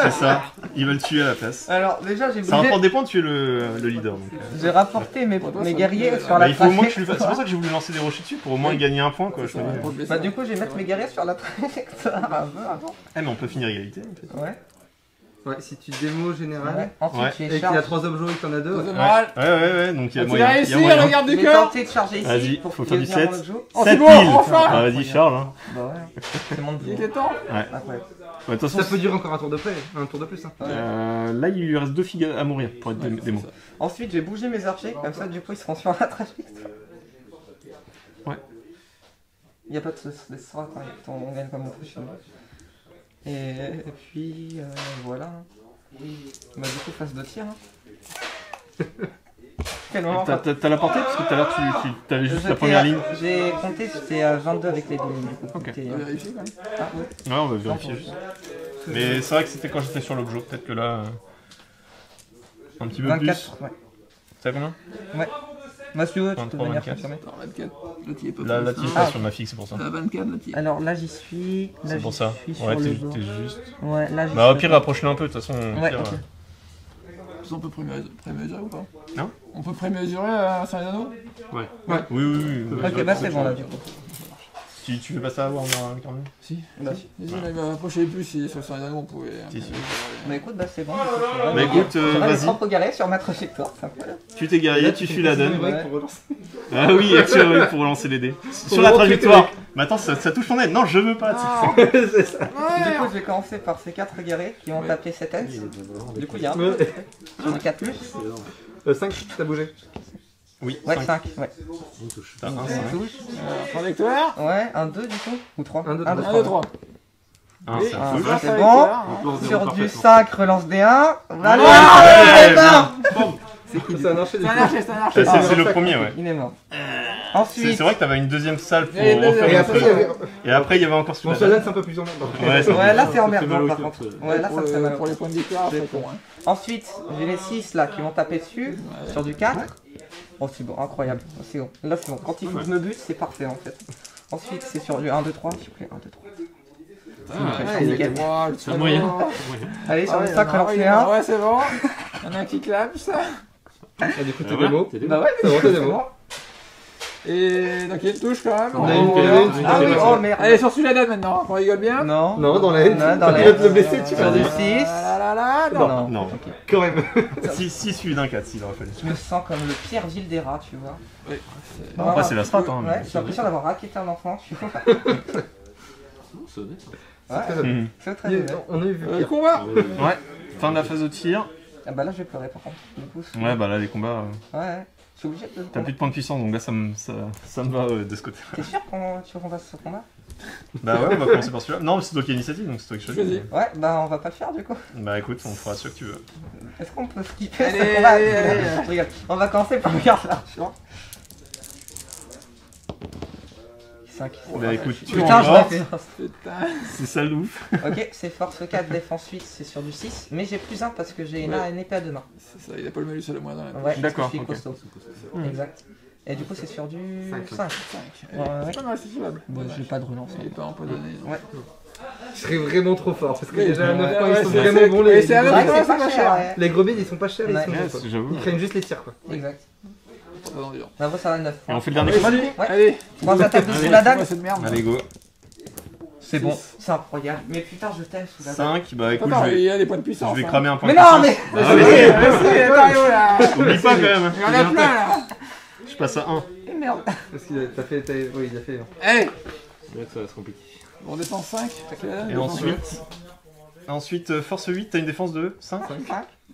C'est ça. Il va le tuer à la place. Alors, déjà, j'ai Ça bougé. rapporte des points de tuer le leader. Donc, J'ai rapporté mes guerriers sur bah, la il faut au moins que je lui trajectoire. fasse. C'est pour ça que j'ai voulu lancer des rochers dessus pour au moins gagner un point quoi. Je me dis. Bah, du coup, je vais mettre mes guerriers sur la trajectoire avant. Eh, mais on peut finir égalité en fait. Ouais. Ouais, si tu démo général. Ouais. Ensuite, Ouais. j'ai Et qu'il y a charge. 3 objets et qu'il y en a 2. Deuxième Ouais. moral. Ouais, donc il y a Tu moyen. l'as Il y réussi, a moyen. regarde Je du vais cœur. tenter de charger ici. Vas-y, pour faut qu'il faire du devienne 7. mon objet. Oh, 7 c'est bon, 000. enfin. Ah, vas-y, charge. Hein. Bah ouais. C'est mon Il boulot. était temps. Ouais. Après. Ouais, de toute Ça façon, peut durer encore un tour de play, un tour de plus. Hein. là il lui reste 2 figues à mourir pour être démo. Ensuite, j'ai bougé mes archers. Comme ça, du coup, ils seront sur la trajectoire. Ouais. Il n'y a pas de strats, hein. On gagne pas mon truc. Et puis, voilà. Bah, du coup, phase de tir. Hein. Quel moment T'as la portée parce que tout à l'heure tu avais juste la J'étais première à- ligne. J'ai compté, j'étais à 22 avec les 2 lignes. Du coup. Ok. C'était, On va vérifier quand même. ah, ouais. Ouais, on va vérifier juste. Mais c'est vrai que c'était quand j'étais sur l'objet. Peut-être que là. Un petit peu 24, plus. ouais. C'est combien Ouais. Moi, si tu veux, tu peux 23, venir 24. confirmer. Attends, 24. Là, tu y es pas. Là, tu es Ah. pas sur ma fixe, c'est pour ça. 24, là, tu y es. Alors là, j'y suis. Là, C'est pour ça. suis sur Ouais, le t'es dos. juste. Ouais, là, j'y Bah, au suis. pire, rapproche-le un peu, de toute façon. au Ouais, pire, ok. On peut prémesurer ou pas? Non. On peut prémesurer à Saint-Léonard? Oui, oui. Ok, bah c'est bon là, du coup. Tu veux pas ça avoir un carnet? Si. Bah, Vas-y, là, il va approcher plus si sur Saint-Léonard on pouvait. Si, si. Bah écoute, bah c'est bon. Bah écoute, J'aurai mes vas-y. propres guerriers sur ma trajectoire, c'est incroyable. Tu t'es guerrier, tu suis la donne. Ouais. Pour relancer. Ah oui, action héroïque pour relancer les dés. Sur la trajectoire. Mais attends, ça touche mon aide. Non, je veux pas. C'est ça. Du coup, je vais commencer par ces 4 guerriers qui vont taper 7 S. Du coup, il y a un Ouais. sur les 4 plus. 5, t'as bougé. Oui, Ouais, 5. 5. Ouais. T'as un 5. Trajectoire. Ouais, un 2 du coup. Ou 3. 1, 2, 1, 2, 3. Un, Oui. c'est Ah, un touche. c'est bon. Sur du 5, relance D1. Voilà, Ouais, il est mort. C'est un archer. C'est un archer, c'est un archer. C'est le premier, ouais. Il est mort. C'est Ensuite, vrai que t'avais une deuxième salle pour Et refaire Et le après, il y truc. avait. Et après, il y avait encore Bon, celui-là. Solane, c'est un peu plus emmerdant. Ouais, c'est ouais, là c'est Ça fait emmerdant mal au par cœur, contre. ça. Ouais, là ça me fait mal. Pour les points de victoire, c'est con. Hein. Ensuite, j'ai les 6 là qui vont taper dessus, sur du 4. Oh, c'est bon, incroyable. C'est bon. Là, c'est bon. Quand il faut que je me bute, c'est parfait en fait. Ensuite, c'est sur du 1, 2, 3. S'il vous plaît, 1, 2, 3. Ouais, nickel. C'est moyen. Allez, sur Ah du ouais, 5, non, relance ouais, D1. ouais, c'est bon. Il y en a un qui clame, ça. Ah, du coup, t'es voilà. démo. Bah ouais, C'est bon, t'es c'est démo. bon. Et donc il y a une touche quand même. On a une PV. Ah oui, oh merde. Allez, sur celui-là, maintenant, on rigole bien. Non. Non, dans la haine. Non, dans Quand la il va te haine. le blesser, tu Sur vas du dire. 6. Non. Non. Quand même. 6 suivi d'un 4, s'il aurait fallu. Je me sens comme le pire Gilles des rats, tu vois. Oui. Vraiment, Après, c'est la strat, hein. Ouais, j'ai l'impression d'avoir raquetté un enfant, tu vois. Ouais, Mhm. c'est très bien. On a vu. Le combat. Ouais, fin de la phase de tir. Ah bah là, je vais pleurer par contre. Du coup, c'est- Ouais, bah là, les combats. Ouais, je suis obligé de. T'as plus de points de puissance, donc là, ça me va de ce côté. T'es sûr qu'on va ce combat? Bah ouais, on va commencer par celui-là. Non, mais c'est toi qui as l'initiative, donc c'est toi qui choisis. Choisis. Ouais, bah on va pas le faire du coup. Bah écoute, on fera ce que tu veux. Est-ce qu'on peut skipper Allez, ce combat? allez, allez. Je rigole. On va commencer par regarder l'argent. 5. Bah écoute, tu Putain, je vois, l'ai fait. Putain. c'est ça le ouf. Ok, c'est force 4, défense 8, c'est sur du 6. Mais j'ai plus 1 parce que j'ai une épée à 2 mains. C'est ça, il a pas le malus à la moins dans la Ouais, D'accord, parce que je ok. suis costaud. Exact. Et du coup, c'est sur du 5. 5. Ouais. C'est pas mal, c'est jouable. Bon, j'ai pas de relance. Il est pas empoisonné. Ouais. Je serais vraiment trop fort parce que Oui, déjà à 9 points ouais, ils sont c'est- vraiment bons les. c'est à C'est la vrai que Ouais, c'est c'est pas pas cher. cher. Ouais. Les gobies ils sont pas chers, ils Ouais. sont bons, quoi. J'avoue. Ils craignent juste les tirs quoi. Exact. Pas dans dur. Bravo, ça va 9 Et points. on fait le dernier combat du coup Ouais. Allez. 3 attaques dessus Allez, la dague. Cette merde. Allez, go. C'est bon, c'est incroyable. Mais putain, je t'aime sous la 5, bah écoute, Attends, je il vais, y a des points de puissance. je vais hein. cramer un point Mais de non, puissance. mais. Ah, Vas-y, attends, là. Oublie pas quand même. Il y en a plein là. Je passe à 1. Merde. Parce qu'il a fait. Oui, il a fait. Allez, Là, ça va se compliquer. on descend 5. Et ensuite, force 8, t'as une défense de 5.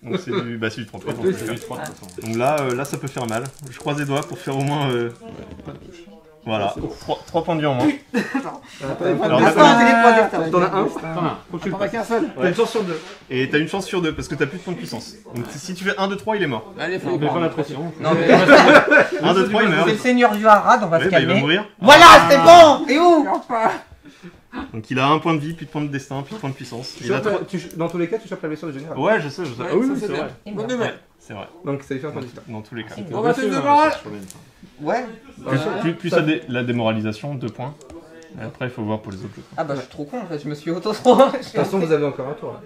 Donc c'est du 33. C'est du 3 de toute façon. Donc là, ça peut faire mal. Je croise les doigts pour faire au moins. Voilà, 3 points de vie en moins. Alors, T'en as un. Faut que tu le T'en as qu'un seul. T'as une chance sur 2. Et t'as une chance sur 2 parce que t'as plus de points de puissance. Donc si tu fais 1, 2, 3, il est mort. Allez, faut Mais pas prendre. la pression. Non, mais 1, 2, 3, il meurt. c'est le seigneur du Harad, on va se Ouais, bah, il va calmer. mourir. Voilà, c'est bon. Et où? Donc il a 1 point de vie, plus de point de destin, plus de point de puissance. Il a 3... Dans tous les cas, tu chopes la blessure du général. Ouais, je sais, je sais. Ouais, Ah oui, ça, oui, c'est c'est bien. vrai. Il Bonne meurt. nouvelle. Ouais, c'est vrai. Donc ça lui fait un point de victoire. Dans tous les cas. On va tester de morale. Ouais. Plus la démoralisation, 2 points. Et après, il faut voir pour les autres jeux. Ah bah je suis trop con en fait, je me suis auto-trop. De toute façon, vous avez encore un tour. Là.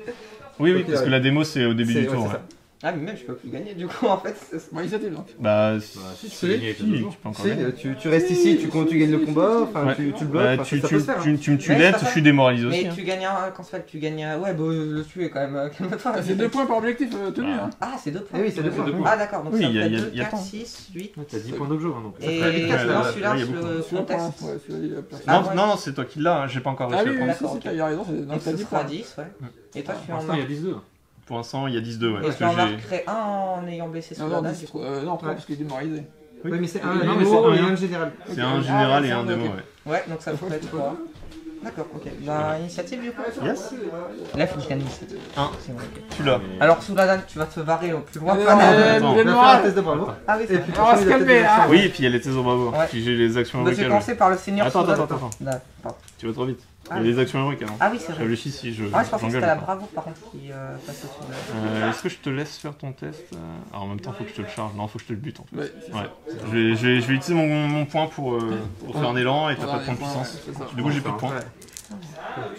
Oui, oui, Ok, parce que ouais. la démo, c'est au début C'est- du ouais, tour. c'est Ouais. ça. Ah mais même je peux plus gagner du coup en fait. Bon, initiative donc. Bah, Si tu Si, gagnes avec si, les tu autres. peux encore Si, gagner. tu restes ici, tu gagnes le combat, enfin Ouais. tu le bloques, Bah, enfin, tu ça peut se faire. hein. me tues Mais net, c'est pas je suis démoralisé Mais aussi. hein. tu gagnes un. Quand ça fait que tu gagnes un. Ouais bah le tuer quand même. Calme-toi. C'est 2 points par objectif tenu. Hein. Ah c'est 2 points. Eh oui, c'est 2 points. Ah d'accord, donc Oui, ça il y a- fait il y a- 2, il y a 4, temps. 6, 8. T'as 10 points d'objet hein, donc. Et ferait huit, non, ouais, celui-là, ouais, je il y a le Celui-là, contexte. ouais, celui-là, il a personne. Ah, Non, ouais. non, c'est toi qui l'as, hein, j'ai pas encore Ah réussi oui, à oui, prendre. si, il a raison, c'est- donc Donc t'as ça 10 sera points. 10, ouais. Et toi tu Pour en l'instant, il y a marques. 10-2. Pour l'instant, il y a 10-2, ouais. Et Parce tu que en j'ai. marquerais un en ayant blessé Non, sur non, la 10, non, 3 parce qu'il est démoralisé. Oui, mais c'est un Non, mais démo c'est et un. un général. C'est un général et un ok. démo, ouais. Ouais, donc ça ferait 3. D'accord, ok. Bah, initiative du coup. Yes. Là, il faut que je gagne l'initiative. Un. C'est vrai. Tu l'as. Alors, sous la dame, tu vas te barrer au plus loin. Allez, pas mal. allez, attends. allez, On va faire un morale. test de bravo. Ah oui, c'est Et vrai. puis, On va se calmer là. Oui, et puis il y a les thèses au bravo. Ouais. Puis j'ai les actions Bah, héroïques. j'ai à commencé par le seigneur Attends, sous la- attends, attends. D'accord. Tu vas trop vite. Ah, Il y a les actions héroïques avant. Ah oui, c'est Je vrai. réfléchis si je. Ah, je pensais que j'engage c'était la ou pas. bravoure par contre qui passe au-dessus de la. Est-ce que je te laisse faire ton test Alors en même temps, faut que je te le charge. Non, faut que je te le bute en fait. Ouais, c'est Ouais. Je vais utiliser mon point pour faire un élan et t'as pas de point de Ouais, puissance. c'est ça. Du coup, j'ai plus de points.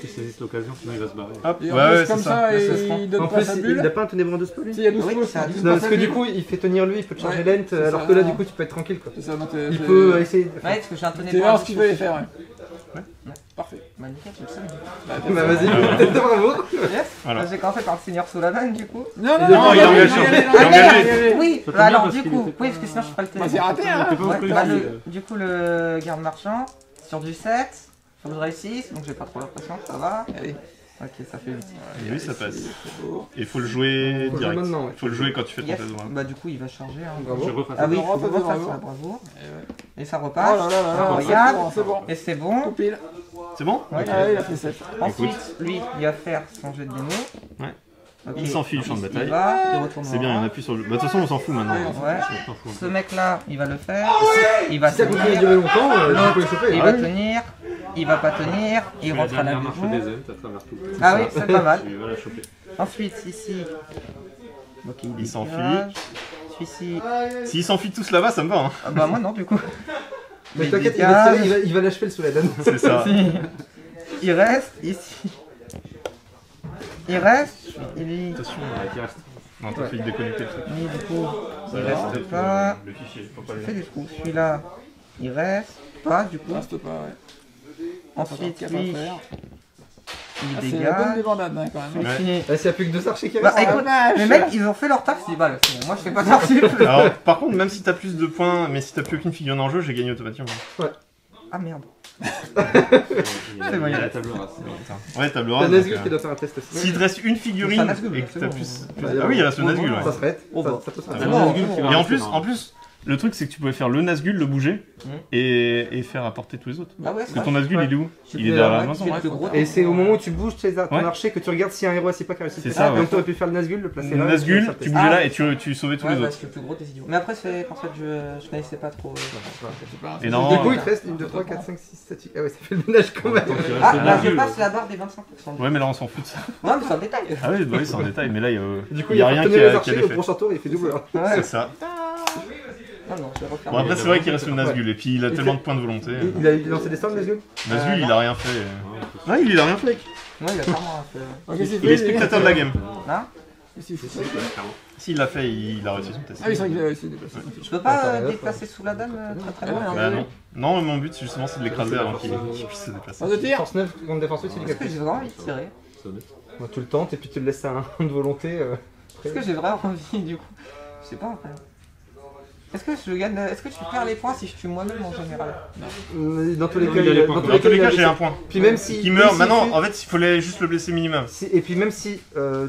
Tu saisis l'occasion, sinon il va se barrer. Hop, Et ouais, en plus, ouais, comme c'est ça, ça. il donne En pas plus, sa il bulle. a pas un tenebron de spell lui. Si, il y a 12 Oui, pouces. ça a 12 Non, parce que du coup, il fait tenir lui, il peut te charger Ouais, lent, c'est alors ça. que là, du coup, tu peux être tranquille quoi. C'est ça, donc Il peut essayer. Ouais, parce que j'ai un tonnet Tu de vas voir bras ce qu'il dessus. veut faire, ouais. Parfait. Bah, nickel, je le sais. Bah vas-y, test de bravo. Yes. Voilà. J'ai commencé par le seigneur sous la vanne du coup. Non, Non, il est engagé, non, il est non, Ah, non, engagé. non, non, non. Oui, Ça tombe bah, alors bien du parce coup, qu'il était oui, parce que sinon je ferais le Bah, tonnet. c'est raté, hein. T'es pas Ouais, au truc, bah, il- du coup, le garde marchand, sur du 7, faut que je réussisse, donc j'ai pas trop l'impression, ça va. Allez. Ok, ça fait 8. Et oui, ça passe. Et il faut le jouer Faut le direct. jouer maintenant, ouais. Faut le jouer quand tu fais ton Yes. test de bravo. Bah du coup, il va charger. Hein. Je Bravo. refasse Ah oui, il Bravo, faut que je bravo, refasse bravo. la bravoure. Et ça Oh repasse. là là là là, c'est Regarde. bon, c'est bon. Et c'est bon. Tout pile. C'est bon Ouais. Ah, il a fait 7. Ensuite, lui, il va faire son jet de démo. Ouais. Ok. Il s'enfuit du champ de Il bataille. va, il retourne C'est bien, il y en a plus sur le. Bah, de toute façon, on s'en fout maintenant. Ouais. On s'en fout un Ce peu. mec-là, il va le faire. Il va Si ça continue à tenir. durer longtemps, tu peux le choper. Il Ah va oui. tenir. Il va pas tenir. Il Tu fais la rentre à la dernière marche maison. des ailes, t'as travers tout. Ah oui, c'est pas mal. Tu vas la choper. Ensuite, ici. Ok, Il s'enfuit. dégage. Celui-ci. S'ils s'enfuient tous là-bas, ça me va. Hein. Ah bah moi non du coup. Mais Il t'inquiète, dégage. il va l'achever le sous la donne. C'est ça. Il reste ici. Il reste. Et lui, Attention, Qui reste. non, t'as fait déconnecter le truc. lui, du coup, Ça il reste reste pas. le fichier, faut pas Il les. fait du trou. Celui-là, il reste pas du coup. Reste pas, ouais. Ensuite, Cap à lui, faire. il Ah, c'est la bonne dégage. débandade, hein, quand même. Ouais. Fini. S'il n'y a plus que 2 archers qui Bah restent. écoute, les mecs, ils ont fait leur taf, c'est bah c'est bon, moi je fais pas d'heures sup. Alors, par contre, même si t'as plus de points, mais si t'as plus aucune figurine en jeu, j'ai gagné automatiquement. Ah merde. Il y a la table rase. Ouais, table T'as rase. Nazgûl donc, qui doit faire un test aussi. S'il te reste une C'est figurine un Nazgûl, et que c'est t'as bon. plus. Bah, Ah oui, il reste le Nazgûl, bon, ouais. Ça serait. Oh, bah. Ça peut se Ah, faire. bon. Nazgûl qui va Et en rester, plus, non. en plus, le truc c'est que tu pouvais faire le Nazgûl, le bouger, et faire apporter tous les autres. Ah ouais, Parce que ton Nazgûl, il est où Il est peux- derrière la ouais, maison. tu fais Ouais. le gros. Et c'est au moment où tu bouges ton Ouais. archer que tu regardes s'il y a un héros assez pas qui a réussi. C'est ça, ouais. Donc t'aurais pu faire le Nazgûl, le placer là. Nazgûl, et faire tu ça, bougeais Ah. là et tu sauvais tous Ouais, les bah autres. c'est le plus gros des idiots. Mais après, c'est qu'en fait, je connaissais pas trop. C'est pas un- Et Du non, coup, il te reste 1, 2, 3, 4, 5, 6, 7, 8. Ah ouais, ça fait le ménage quand même. Donc, il reste Ah, le là, je Nazgûl. passe la barre des 25%. ouais, mais là on s'en fout de ça. Non, mais c'est un détail. Ah oui, bah oui, c'est en détail, mais là il y a, Du coup, il y a rien qui tenir les a, qui a archers, au d'effet. prochain tour, il fait double. C'est Ouais. ça. Non, non, je vais refaire. Bon, après, c'est vrai qu'il reste le Nazgûl, et puis il a tellement de points de volonté. Il a lancé des sorts, le Nazgûl Nazgûl, il a rien fait. Ouais, il a rien fait. Ouais, il a clairement un peu. Ok, c'est Il est fait. spectateur de la game. Là Si, S'il l'a fait, il a réussi son test. Ah oui, c'est vrai qu'il a essayé de déplacer. Je peux pas déplacer sous la dalle très très loin. Bah non. Non, mon but justement c'est de l'écraser avant qu'il puisse se déplacer. Phase de tir. Force 9 contre défense 8, c'est Est-ce que j'ai vraiment envie de tirer? Moi, tu le tentes et puis tu le laisses à un de volonté. Est-ce que j'ai vraiment envie du coup? Je sais pas en fait. Est-ce que je gagne, est-ce que tu perds les points si je tue moi-même en général? Dans tous les Non, cas, il a les points. Dans tous les cas, j'ai un point. Puis même si Qui meurt, si- maintenant, si- en fait, il fallait juste le blesser minimum. et puis même si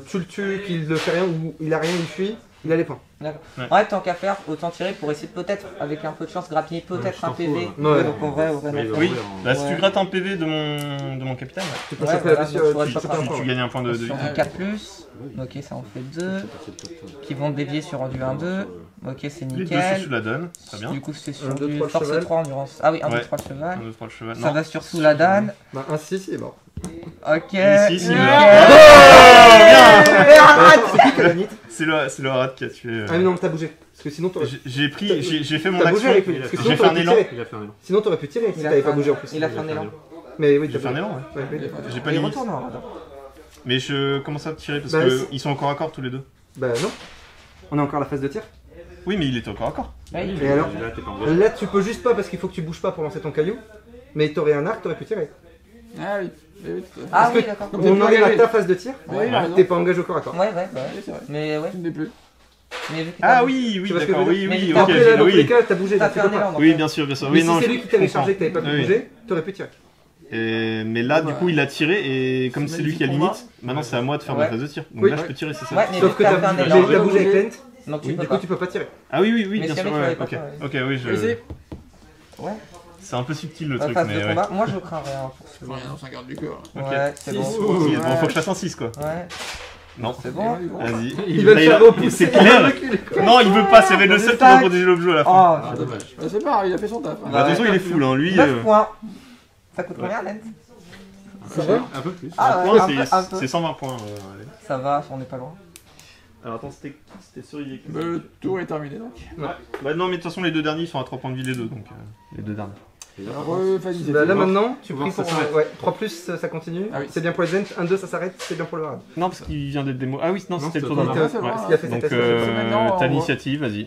tu le tues, qu'il ne fait rien ou il a rien, il fuit, il a les points. D'accord. Ouais. En vrai, tant qu'à faire, autant tirer pour essayer de peut-être, avec un peu de chance, grappiller peut-être un PV. Ouais. Donc en vrai, il va Oui, mourir en- bah si tu Ouais. grattes un PV de mon capitaine, Tu peux Ouais, choper voilà, la blessure, donc je pourrais tu pas chopes un faire. point. tu gagnes un point de Sur vie. du 4+, ok ça en fait 2, qui vont dévier sur du 1-2, ok c'est Les deux sont nickel. sous la donne, très bien. Du coup c'est sur 1, 2, du 3 le force cheval. 3 endurance. Ah oui, 1, 2, Ouais. 3 le cheval. 1, 2, 3 le cheval. Ça Non. va sur sous la dalle. Bah, un 6, il est mort. Ok. Ici, il meurt. C'est qui qui a la nit? C'est le rat qui a tué. Ah, mais non, t'as bougé. Parce que sinon, t'aurais J'ai pris, j'ai fait mon t'as bougé action. avec lui. Parce que J'ai sinon, fait un t'aurais pu élan. tirer. Il a fait un élan. Sinon, t'aurais pu tirer si Il a t'avais fait pas un- bougé en plus. Il a fait un élan. Mais oui, J'ai fait un élan, ouais. Ouais, oui. J'ai pas Il limite. retourne en radar. Mais je commence à tirer parce Bah, que c'est- ils sont encore à corps tous les deux. Bah non. On est encore à la phase de tir. Oui, mais il était encore à corps. Oui. Et alors Là, t'es pas engagé. Là, tu peux juste pas parce qu'il faut que tu bouges pas pour lancer ton caillou. Mais t'aurais un arc, t'aurais pu tirer. Ah oui. Oui, tout à fait. Ah Parce oui, que d'accord. Comme t'es On plus en est à engagé. ta phase de tir. Ouais, il a raison. T'es pas engagé au corps à corps. Ouais, ouais, bah Oui, c'est vrai. Mais ouais. Tu ne l'es plus. Mais vu que Ah t'as- oui, oui, Tu vois ce que d'accord. je veux Oui, dire Mais oui, t'as ok. Après, là, dans tous les Oui, cas, t'as bougé. T'as donc fait tu un peux pas. élan. donc, oui, bien sûr, bien sûr. Mais Oui, si non, c'est je lui qui t'avait comprends. chargé que t'avais pas pu Oui. bouger, t'aurais pu tirer. Mais là, du coup, il a tiré et comme c'est lui qui a limite, maintenant c'est à moi de faire ma Ouais. phase de tir. Donc Oui. là, je peux tirer, c'est ça. Ouais, mais Sauf vu que que t'as t'as fait un bougé élan, t'as bougé avec Lent. donc tu Du peux coup, pas. tu peux pas tirer. Ah oui, oui, oui, Mais bien si sûr. jamais tu Ouais, l'avais ok. pas fait, Ok, oui, Tu veux essayer Ouais. c'est un peu subtil le La truc, phase mais de ouais. combat, moi je crains rien pour ce Enfin, non, c'est un garde du corps. Ok. Ouais, c'est bon. Six. Bon, faut que je fasse un 6 quoi. Ouais, Non. c'est bon. Vas-y. Il va le Là, faire repousser. C'est clair. Non, il veut pas, ça va être le seul qui va protéger l'objet à la fin. Oh, Ah, dommage. Bah, c'est pas grave, il a fait son taf. hein. Bah, de toute façon, il est full, hein. Lui, 9 points. Ça coûte combien, Lent? Ça va Un peu plus. Ah un ouais, point, un peu. c'est 120 points. Allez. Ça va, on n'est pas loin. Alors attends, c'était sur Yeki. Bah, le tour est terminé donc. Bah non, mais de toute façon, les deux derniers ils sont à 3 points de vie les deux, donc les deux derniers. Refais Bah, là maintenant, tu Voir pries ça pour. s'arrête. Ouais, 3 plus ça continue. Ah oui. C'est bien pour les Zent. 1-2 ça s'arrête, c'est bien pour le Harad. Non, parce qu'il vient d'être démo. Ah oui, non, c'était le tour c'était d'avant. au tour Ouais. d'avant. Parce qu'il a fait Donc cette C'est maintenant, t'as on l'initiative, vas-y.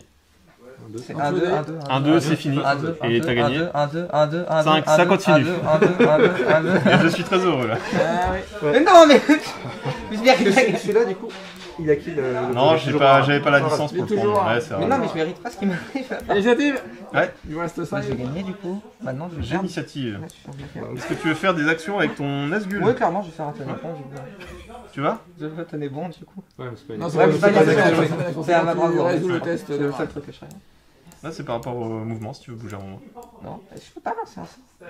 C'est Donc, 1, 2, tu 1, 2, 1-2, c'est fini. 1, 2, Et t'as gagné. 1, 2, 1, 2, 1, 2, 5, ça continue. 1, 2, 1, 2, 1, 2, 1, 2. Et je suis très heureux là. Ah oui. Mais non, mais. Je mérite pas. Celui-là, du coup, il a qui le. Non, toujours j'avais pas la Harad. licence pour le toujours, prendre. hein. Ouais, c'est Mais vrai. non, mais je mérite pas ce qui m'arrive. Initiative. Ouais. Il vous reste Bah, 5. je vais gagner du coup. Maintenant, je vais J'ai faire. l'initiative. Ouais, je suis obligé. Est-ce que tu veux faire des actions avec ton Nazgul? Ouais, clairement, je vais faire un tenez bon du coup. Tu vas? Je veux tenez bon du coup. Ouais, mais c'est pas une- Non, Ouais, mais c'est pas pas une une action, action, c'est à ma bravoure. Résout le test C'est de le seul truc que je ferai. Là, c'est par rapport au mouvement si tu veux bouger un moment. Non, je peux pas lancer un sort.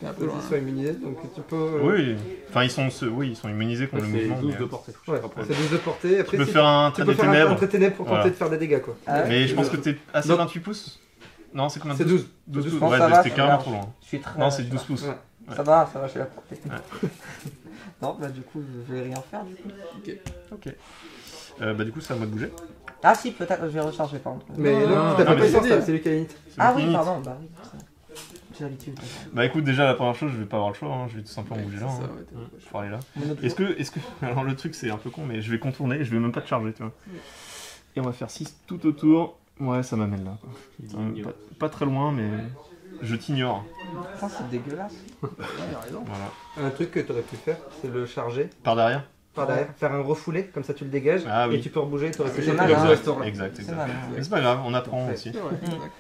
T'es un peu Ils loin. sont immunisés, donc tu peux. Oui, enfin ils sont immunisés contre le C'est mouvement. 12 mais, de portée. Ouais, c'est 12 de portée. Tu Après, peux si- faire un tu trait peux des faire un ténèbres. trait ténèbres pour Voilà. tenter de faire des dégâts quoi. Ah ouais. Mais je pense que t'es assez Donc- 28 pouces. Non, c'est combien de C'est pouces 12. 12 pouces. Bon, Ouais, ça va, c'était ça carrément va. trop loin. Je suis très. Non, c'est 12 pouces. Ouais. Ça va, j'ai la portée. Non, bah du coup, je vais rien faire du coup. Ok. Bah du coup, c'est à moi de bouger. Ah si, peut-être, je vais recharger par contre. Mais Non, non, non, t'as non, pas mais pris sur c'est ça, dit. c'est lui qui a init. C'est Ah moi qui oui, limite. pardon, bah oui. J'ai l'habitude. Bah écoute, déjà la première chose, je vais pas avoir le choix. Hein. Je vais tout simplement bouger là. Ça, Hein. ouais, t'es- Je vais aller là. Monopole. Est-ce que. Alors le truc, c'est un peu con, mais je vais contourner. Je vais même pas te charger, tu vois. Et on va faire 6 tout autour. Ouais, ça m'amène là. Quoi. Pas très loin, mais je t'ignore. Ça, c'est dégueulasse. Ouais, il a raison. Voilà. Un truc que t'aurais pu faire, c'est le charger Par derrière. par derrière, faire un refoulé, comme ça tu le dégages, Ah oui. et tu peux rebouger, t'aurais pu C'est choper malin. le restaurant là. Exact, C'est exact. malin. Mais c'est pas grave, on apprend aussi. C'est vrai, exact.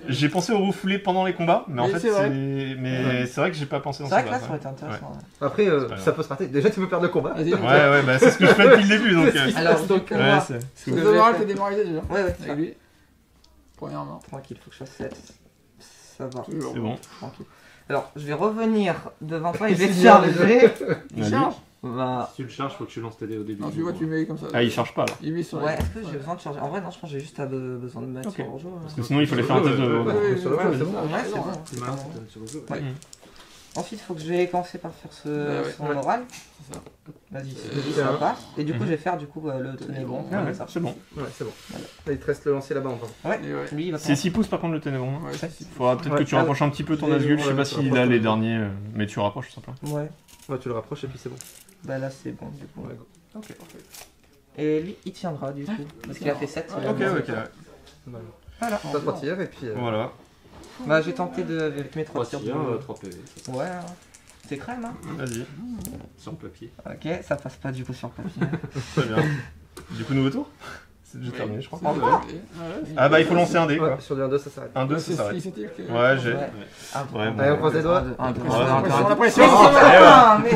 J'ai pensé au refoulé pendant les combats, mais en Oui, fait, c'est vrai. Mais c'est vrai que j'ai pas pensé dans C'est ce vrai que là, ça sens-là. aurait été intéressant. ouais. Après, pas grave. ça peut se rater. Déjà, tu peux perdre le combat. Vas-y. Ouais, bah c'est ce que je fais depuis le début, donc. Alors, donc, Ouais, moi, c'est Le je moral, vais t'es faire- démoralisé déjà. Ouais, ouais, Avec lui. Premièrement. tranquille, faut que je fasse 7. Ça va, Toujours. bon. tranquille. Alors, je vais revenir devant toi et je vais te C'est charger. Il Vas-y. charge. Bah, Si tu le charges, faut que tu lances tes dés au début. Non, tu vois, tu mets comme ça. Ah, il charge pas là. Il mise sur ouais, les. est-ce que j'ai besoin de charger? En vrai, non, je pense que j'ai juste besoin de mettre Ok. sur le jeu. Parce que sinon, il fallait faire un test de. Ouais, Ouais, sur le ouais, jeu, ouais, c'est bon. Ouais, c'est bon. C'est marrant, c'est sur le jeu. Ouais. Ensuite, il faut que je vais commencer par faire Ouais, son ouais. oral. C'est ça. Vas-y, c'est ça un. passe. Et du coup, je vais faire du coup le tenez bon. Ah ouais, comme ça. c'est bon. Ouais, c'est bon. Là, il te reste le lancer là-bas encore. Ouais, Et ouais. lui, il va C'est 6 pouces par contre le ténébron. Ouais, c'est si. Faudra peut-être Ouais. que tu rapproches un petit peu ton Ouais, Nazgul, je sais ouais, pas tu s'il rapproches a ton les Nazgul. derniers, mais tu rapproches tout simplement. Ouais, Ouais, tu le rapproches et puis c'est bon. bah là, c'est bon du coup. Ouais. Ok. Et lui, il tiendra du coup. Parce qu'il a fait 7. Ok, ok. Voilà. T'as 3 tirs et puis. Voilà. Bah, j'ai tenté avec mes 3 tirs. 3 PV. Ouais, c'est crème, hein. Vas-y. Sur le papier. Ok, ça passe pas du coup sur le papier. Très bien. Du coup, nouveau tour? C'est déjà terminé, je crois. Encore. Ah bah, il faut lancer un dé, quoi. Sur du 1-2, ça s'arrête. 1-2, ça s'arrête. L'initiative que- Ouais, j'ai. Ouais. Ah, Ouais, bon. Allez, on croise les doigts. La pression.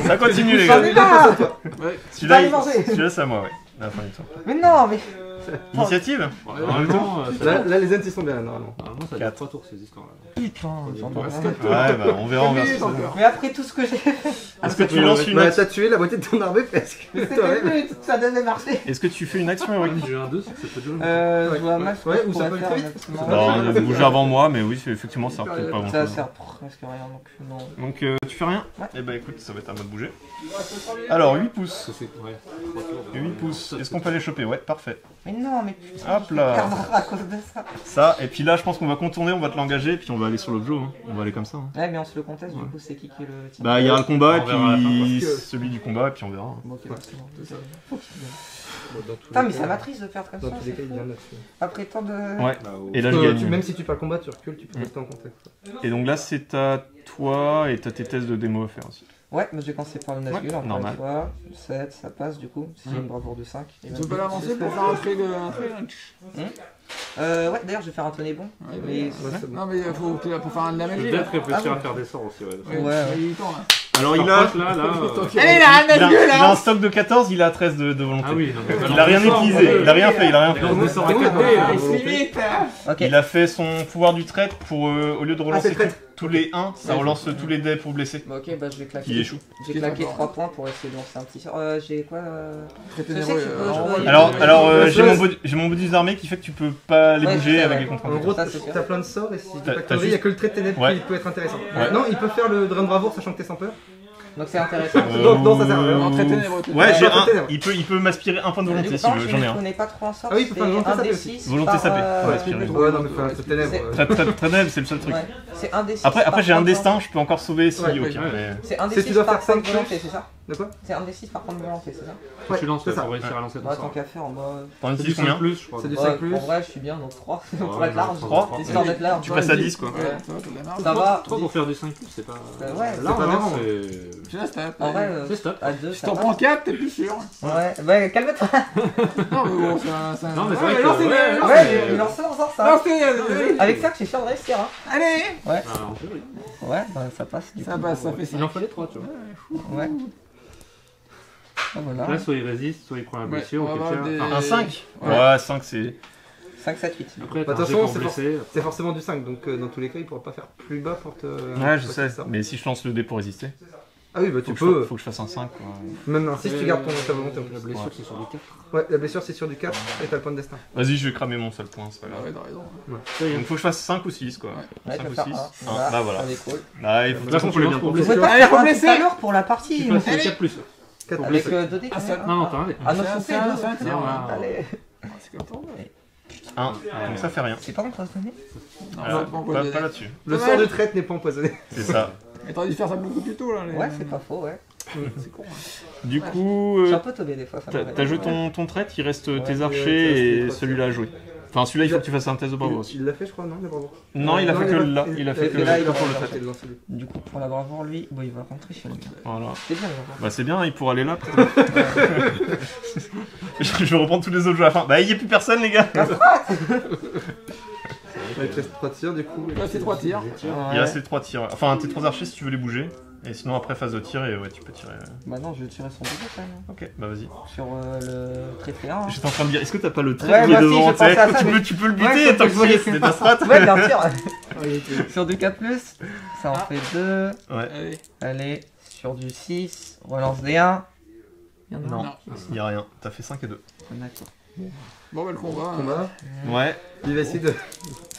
Ça continue, les J'en gars. ai marre. Celui-là, Pas manger. celui-là, c'est à moi, ouais. À la fin du tour. Mais non, mais. Initiative? En même temps, Là, les ends ils sont bien, normalement. normalement, ça dure 3 tours ces histoires-là. Putain, j'en ai marre. Ouais, bah, on verra, on verra. Mais après tout ce que j'ai fait, Est-ce que tu lances une Bah, action? t'as tué la moitié de ton armée presque. c'était nul, ça devait marcher. Est-ce que tu fais une action héroïque? J'ai un 2, ça peut durer. Je vois mal ce que Ouais, je ou ça pourrais peut faire, aller très vite. honnêtement. Non, bouger avant moi, mais oui, effectivement, ça sert peut-être pas grand Ça chose. sert presque rien donc non. Donc, tu fais rien? Ouais. Eh bah, écoute, ça va être à moi de bouger. Alors, 8 pouces. Ça fait, ouais, 3 tours. 8 pouces. Est-ce qu'on peut aller choper? Ouais, parfait. Mais non, mais putain, Hop je vais là. perdre à cause de ça. Ça, et puis là, je pense qu'on va contourner, on va te l'engager, et puis on va aller sur l'autre jeu. Hein. On va aller comme ça. Hein. Ouais, mais on se le conteste, du coup, c'est qui est le team? Bah, il y aura le combat, et On verra à la fin, puis parce que- celui du combat, et puis on verra. hein. Bon, ok, bah, c'est bon. Dans tous Putain, les mais cas- ça m'attriste de perdre comme Dans ça. tous les c'est cas, il fou. vient là-dessus. Après tant de. Ouais. Bah, Et là, je Parce que gagne. même si tu perds le combat, tu recules, tu peux rester en contact. Et donc là, c'est à toi, et t'as tes tests de démo à faire aussi. Ouais, mais j'ai commencé par le Nazgûl, encore normal. une fois. 7, ça passe du coup. C'est une bravoure de 5. Tu peux pas l'avancer pour faire un trait de. Ouais, d'ailleurs, je vais faire un tonnet bon. Ouais, Mais. Ouais, c'est bon. Non, mais il faut faire un de la magie. Peut-être là. réfléchir Ah à faire des sorts aussi, ouais. Ouais, ouais. Il tourne, là. Alors, il Par a, contre, là, Allez là, Nazgûl il a un stock de 14, il a 13 de volonté. Ah oui, donc, Il a rien utilisé, il a rien fait, il a rien fait. On descend à 4 Comment dés, on là. Il se limite. Ok. Il a fait son pouvoir du trait pour, au lieu de relancer c'est le trait. tous les 1, ça relance tous les dés pour blesser. Bah, ok, bah je vais claquer. Qui échoue. J'ai claqué 3 points pour essayer de lancer un petit sort. J'ai quoi Très Je sais que généreux, tu peux jouer. Alors, Ouais, j'ai mon bonus d'armée qui fait que tu peux pas les Ouais, bouger c'est avec vrai. les contraintes. En gros, Ça, c'est sûr. t'as plein de sorts et si T'as- t'as pas t'as crevé, il y a que le trait de ténèbres Ouais. qui peut être intéressant. Ouais. Non, il peut faire le Drain Bravoure sachant que t'es sans peur. Donc c'est intéressant. Non, ça sert à rien. En très ténébreux. Ouais, j'ai Ouais, un. ténèbres. Il peut m'aspirer un point de volonté si Par tu veux, contre, j'en ai je un. connais pas trop en sorte. Ah oui, il faut faire une volonté sapée aussi. Volonté sapée, ouais, aspirer. Ouais, non, mais faut faire un trait de ténèbres. Très bien, c'est le seul truc. Ouais. C'est un D6. Après j'ai un destin, je peux encore sauver si Ouais, au ouais, pire. ouais. Mais... C'est un Si D6 tu dois par faire point de 5 volonté, c'est ça? De quoi C'est un D6 par point de volonté, c'est ça? Ouais, Tu lances c'est ça. pour réussir à lancer ton Bah, tant sort. qu'à faire, moi. T'en C'est du utilises combien 5 plus, je crois. C'est du Ouais, 5 plus. en vrai, je suis bien, donc 3. Pour Ouais, être large. 3. Histoire d'être large. Tu passes à 10 quoi. Ouais, ça va, t'as de la marge. Ça va. 3 pour faire du 5 plus, c'est pas. Ouais, Là, pas on marrant. c'est. Tu restes, hein. En vrai, C'est stop. à 2, Si ça t'en va. prends 4, t'es plus sûr. Ouais, calme-toi. Non, mais bon, c'est un. Non, mais c'est Ouais, vrai que. lancez-les, Ouais, il en sort ça. Lancez, Avec ça, j'ai sûr de réussir. Hein. Allez. Ah, en théorie. Ouais, bah ça passe. du Ça coup. passe, ça fait Il en 5. fallait 3, tu vois. Ouais. Ah, voilà. Là, soit il résiste, soit il prend la blessure, on va ou avoir quelqu'un. des- Un 5 Ouais. Ouais, 5 c'est. 5, 7, 8. Après, Bah, t'as un jet attention, pour c'est blesser. C'est forcément du 5, donc dans tous les cas, il pourra pas faire plus bas pour te. Ouais, je pour sais, te ça. mais si je lance le dé pour résister, Ah oui, bah faut tu que, peux. faut que je fasse un 5 quoi. Même un 6, tu gardes ta volonté en La plus. blessure, Ouais. c'est sur du 4. Ouais, la blessure c'est sur du 4 et t'as le point de destin. Vas-y, je vais cramer mon seul point, c'est pas Ah grave. ouais, t'as raison. Donc faut que je fasse 5 ou 6 quoi. Ouais, 5 tu ou peux faire 6. un. Bah voilà. Ça découle. Là, il faut Là, qu'on faut les le bien pour pour Vous pouvez Allez, pas faire un reblessez. tout à l'heure pour la partie. Tu passes 4 plus. 4 Avec plus. 2 dés. Ah, ça- Non, non, t'as un dé. Ah non, C'est c'est un- deux. c'est un tir, Non, là. Allez. C'est comme ça. 1, donc ça fait rien. C'est pas empoisonné? Non, Voilà, c'est pas encore pas là-dessus. Le sort de traite n'est pas empoisonné. C'est ça. Mais t'aurais dû faire ça beaucoup plus tôt, là. les- Ouais, c'est pas faux, ouais. C'est con. Hein. Du coup, Je suis un peu tombé des fois. ça m'arrête. t'as joué ton trait, il reste Ouais, tes ouais, archers et ouais, celui-là à jouer. Enfin, celui-là, il faut que tu fasses un test de bravoure aussi. Il l'a fait, je crois, non, mais bravo. Non, il a fait que là. Il a fait que là, il a pour le fait trait. Du coup, pour la bravoure, lui, bon, il va rentrer chez lui. Voilà. C'est bien, la bravoure. Bah c'est bien, il pourra aller là. Je vais reprendre tous les autres jeux à la fin. Bah il y a plus personne les gars. Il te reste 3 tirs, du coup. Là, c'est 3 tirs. Il reste les 3 tirs. Enfin tes 3 archers si tu veux les bouger. Et sinon après phase de tir et ouais tu peux tirer. Bah non, je vais tirer son bébé quand même. Ok, bah vas-y. Sur le trait hein. J'étais en train de dire, est-ce que t'as pas le trait Ouais, qui est moi aussi, devant je tu sais, pensais à ça, mais- tu peux le Ouais, buter c'est tant que possible. c'est ta strat. Ouais, bien sûr. Sur du 4+, ça en fait 2. Ouais, Allez. Allez, sur du 6, relance des 1. Il y en a non, Non. il y a rien. T'as fait 5 et 2. D'accord. Bon, bah, le combat. hein. Combat. Ouais. Il va essayer de.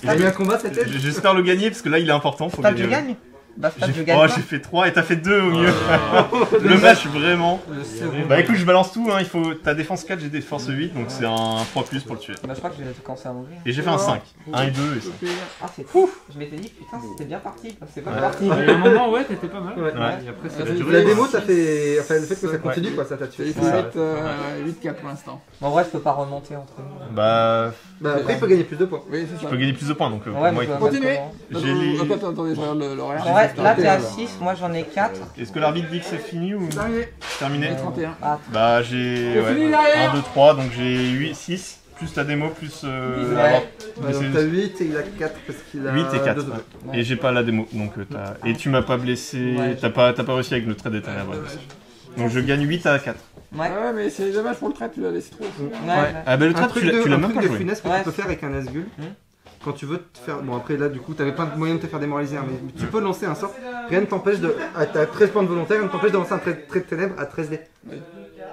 T'as eu un combat cette tête J'espère le gagner parce que là il est important. Faut T'as gagner. tu gagnes? J'ai fait 3 et t'as fait 2 au mieux. Le match vraiment. Bah écoute, je balance tout, hein. T'as défense 4, j'ai défense 8, donc c'est un 3+ pour le tuer. Bah je crois que je vais commencer à mourir. Et j'ai fait un 5. 1 et 2 et 5. Ah c'est fou. Je m'étais dit putain c'était bien parti. C'est pas parti. Il y a un moment ouais t'étais pas mal. Ouais. Et après ça a duré. La démo ça fait... Enfin le fait que ça continue quoi, ça t'a tué. Il faut mettre 8-4 pour l'instant. En vrai je peux pas remonter entre nous. Bah après il peut gagner plus de points. Oui c'est ça. tu peux gagner plus de points donc pour Ouais, moi mais il faut... Continuez. J'ai les... Attendez, je regarde l'horaire. Ouais, là t'es à 6, moi j'en ai 4. Est-ce que l'arbitre dit que c'est fini ou... Terminé. Terminé 31. Ah, Bah j'ai... C'est fini, Ouais, derrière. 1, 2, 3, donc j'ai 8, 6, plus la démo, plus... Ouais, donc t'as 8 et il a 4 parce qu'il a 8 et 4. 2 Ouais. Et j'ai pas la démo, donc t'as... Et tu m'as pas blessé, Ouais, t'as pas réussi avec le trait des ténèbres. Donc je gagne 8 à 4. ouais. Ouais, mais c'est dommage pour le trait, tu l'as laissé trop. Ouais. Ah bah le Un trait truc tu l'as même pas de joué. finesse que Ouais. tu peux faire avec un Nazgûl. Quand tu veux te faire... Bon après là du coup t'avais pas de moyen de te faire démoraliser, hein, mais tu peux lancer un sort. Rien ne t'empêche de... T'as 13 points de volontaire, rien ne t'empêche de lancer un trait de ténèbres à 13 dés.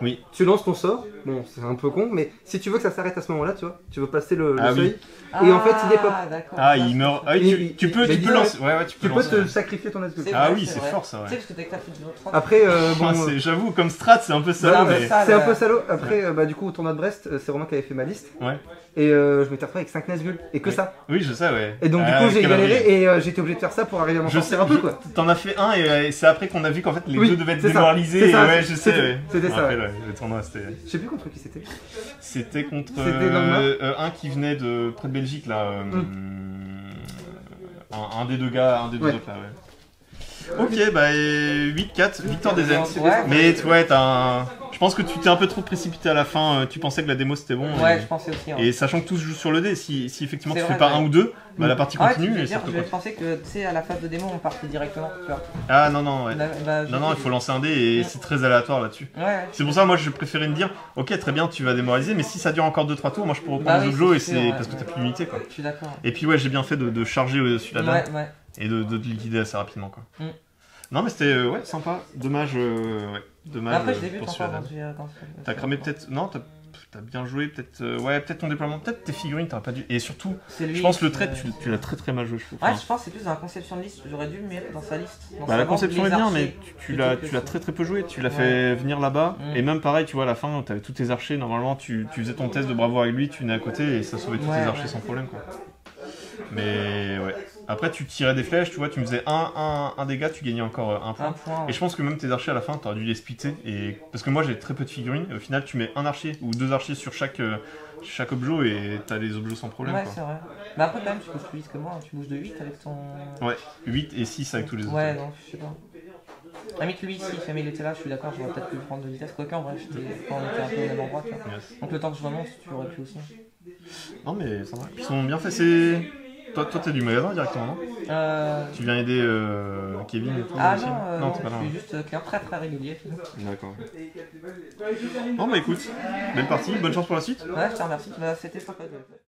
Oui. Tu lances ton sort, bon c'est un peu con, mais si tu veux que ça s'arrête à ce moment-là, tu vois, tu veux passer le Ah seuil, oui. et en fait il est pop. D'accord. Ah il meurt... Ah oui, Il- tu peux lancer... Ouais tu peux Tu peux lancer. te sacrifier ton Nazgûl. C'est Ah vrai, oui c'est c'est vrai. fort ça Tu sais ouais. parce que t'as que la flûte de l'autre. Après, Enfin, j'avoue comme strat c'est un peu salaud Bah, mais... ça, c'est un ouais. peu salaud. Après, bah, du coup, au tournoi de Brest, c'est Romain qui avait fait ma liste. Ouais. Et je m'étais retrouvé avec 5 Nazgûl. Et que Oui. ça. Oui je sais ouais. Et donc, du Ah, coup, j'ai quelle galéré avril. et j'étais obligé de faire ça pour arriver à m'en Je sortir sais un peu, quoi. T'en as fait un et c'est après qu'on a vu qu'en fait les Oui, deux devaient être c'est ça, démoralisés. c'est Et ça, ouais je sais c'était- ouais. c'était ça, Après, ouais. le tournoi c'était... Je sais plus contre qui c'était. C'était contre C'était Langmar un qui venait de près de Belgique là. Un des deux gars, un des deux Ouais. autres là, ouais. Ok, bah 8-4, victoire des Ents. Ouais. Mais ouais, je pense que tu t'es un peu trop précipité à la fin, tu pensais que la démo c'était bon. Ouais, et... je pensais aussi. Et sachant que tout se joue sur le dé, si effectivement C'est tu vrai, fais pas ouais. un ou deux, bah la partie Ah ouais, continue tu veux et ça dire, peut je pas. pensais que tu sais à la phase de démo on partait directement, tu vois. Ah non, non, ouais. Bah, Non, il faut lancer un dé et c'est très aléatoire là-dessus. Ouais. C'est pour ça, moi, je préférais me dire, ok, très bien, tu vas démoraliser, mais si ça dure encore 2-3 tours, moi, je peux reprendre Bah les oui, objets et c'est c'est sûr, parce que ouais. t'as plus d'unité, quoi. Je suis d'accord. Et puis, ouais, j'ai bien fait de charger au-dessus de la dame Ouais. et de te liquider assez rapidement, quoi. Mm. Non, mais c'était, ouais, sympa. Dommage, ouais, dommage Après, je débute pour encore celui-là. quand T'as cramé peut-être, non, t'as bien joué, peut-être, ouais, peut-être ton déploiement, peut-être tes figurines, t'aurais pas dû. Et surtout, je pense le trait, tu l'as très très mal joué, je trouve. Ouais, Enfin, je pense que c'est plus dans la conception de liste. J'aurais dû le mettre dans sa liste. Dans bah, sa la bande, conception les est bien, archers. mais tu l'as très très peu joué. Tu l'as Ouais. fait venir là-bas, Mm. et même pareil, tu vois, à la fin, t'avais tous tes archers. Normalement, tu faisais ton test de bravo avec lui, tu venais à côté et ça sauvait tous Ouais, tes archers ouais. sans problème, quoi. Mais ouais. Après, tu tirais des flèches, tu vois, tu me faisais un dégât, tu gagnais encore un point. Un point. Et je pense que même tes archers à la fin, t'aurais dû les splitter. Et... Parce que moi j'ai très peu de figurines, et au final tu mets un archer ou deux archers sur chaque objet et t'as les objets sans problème. Ouais, Quoi. c'est vrai. Mais après, quand même, tu bouges plus vite que moi. Tu bouges de 8 avec ton. Ouais, 8 et 6 avec tous les autres. Ouais, non, je sais pas. Limite, lui, si jamais il était là, je suis d'accord, j'aurais peut-être pu prendre de vitesse. Quoique, en vrai, quand on était un peu au même endroit, tu vois. Yes. Donc, le temps que je remonte, tu aurais pu aussi. Non mais ça va. Ils sont bien faits, c'est. Toi t'es du magasin directement, non? Tu viens aider Kevin et tout Ah aussi, non, t'es pas là. je suis juste client très très régulier. D'accord. Bon bah écoute, belle partie, bonne chance pour la suite. Ouais, je te remercie. Bah, c'était sympa de.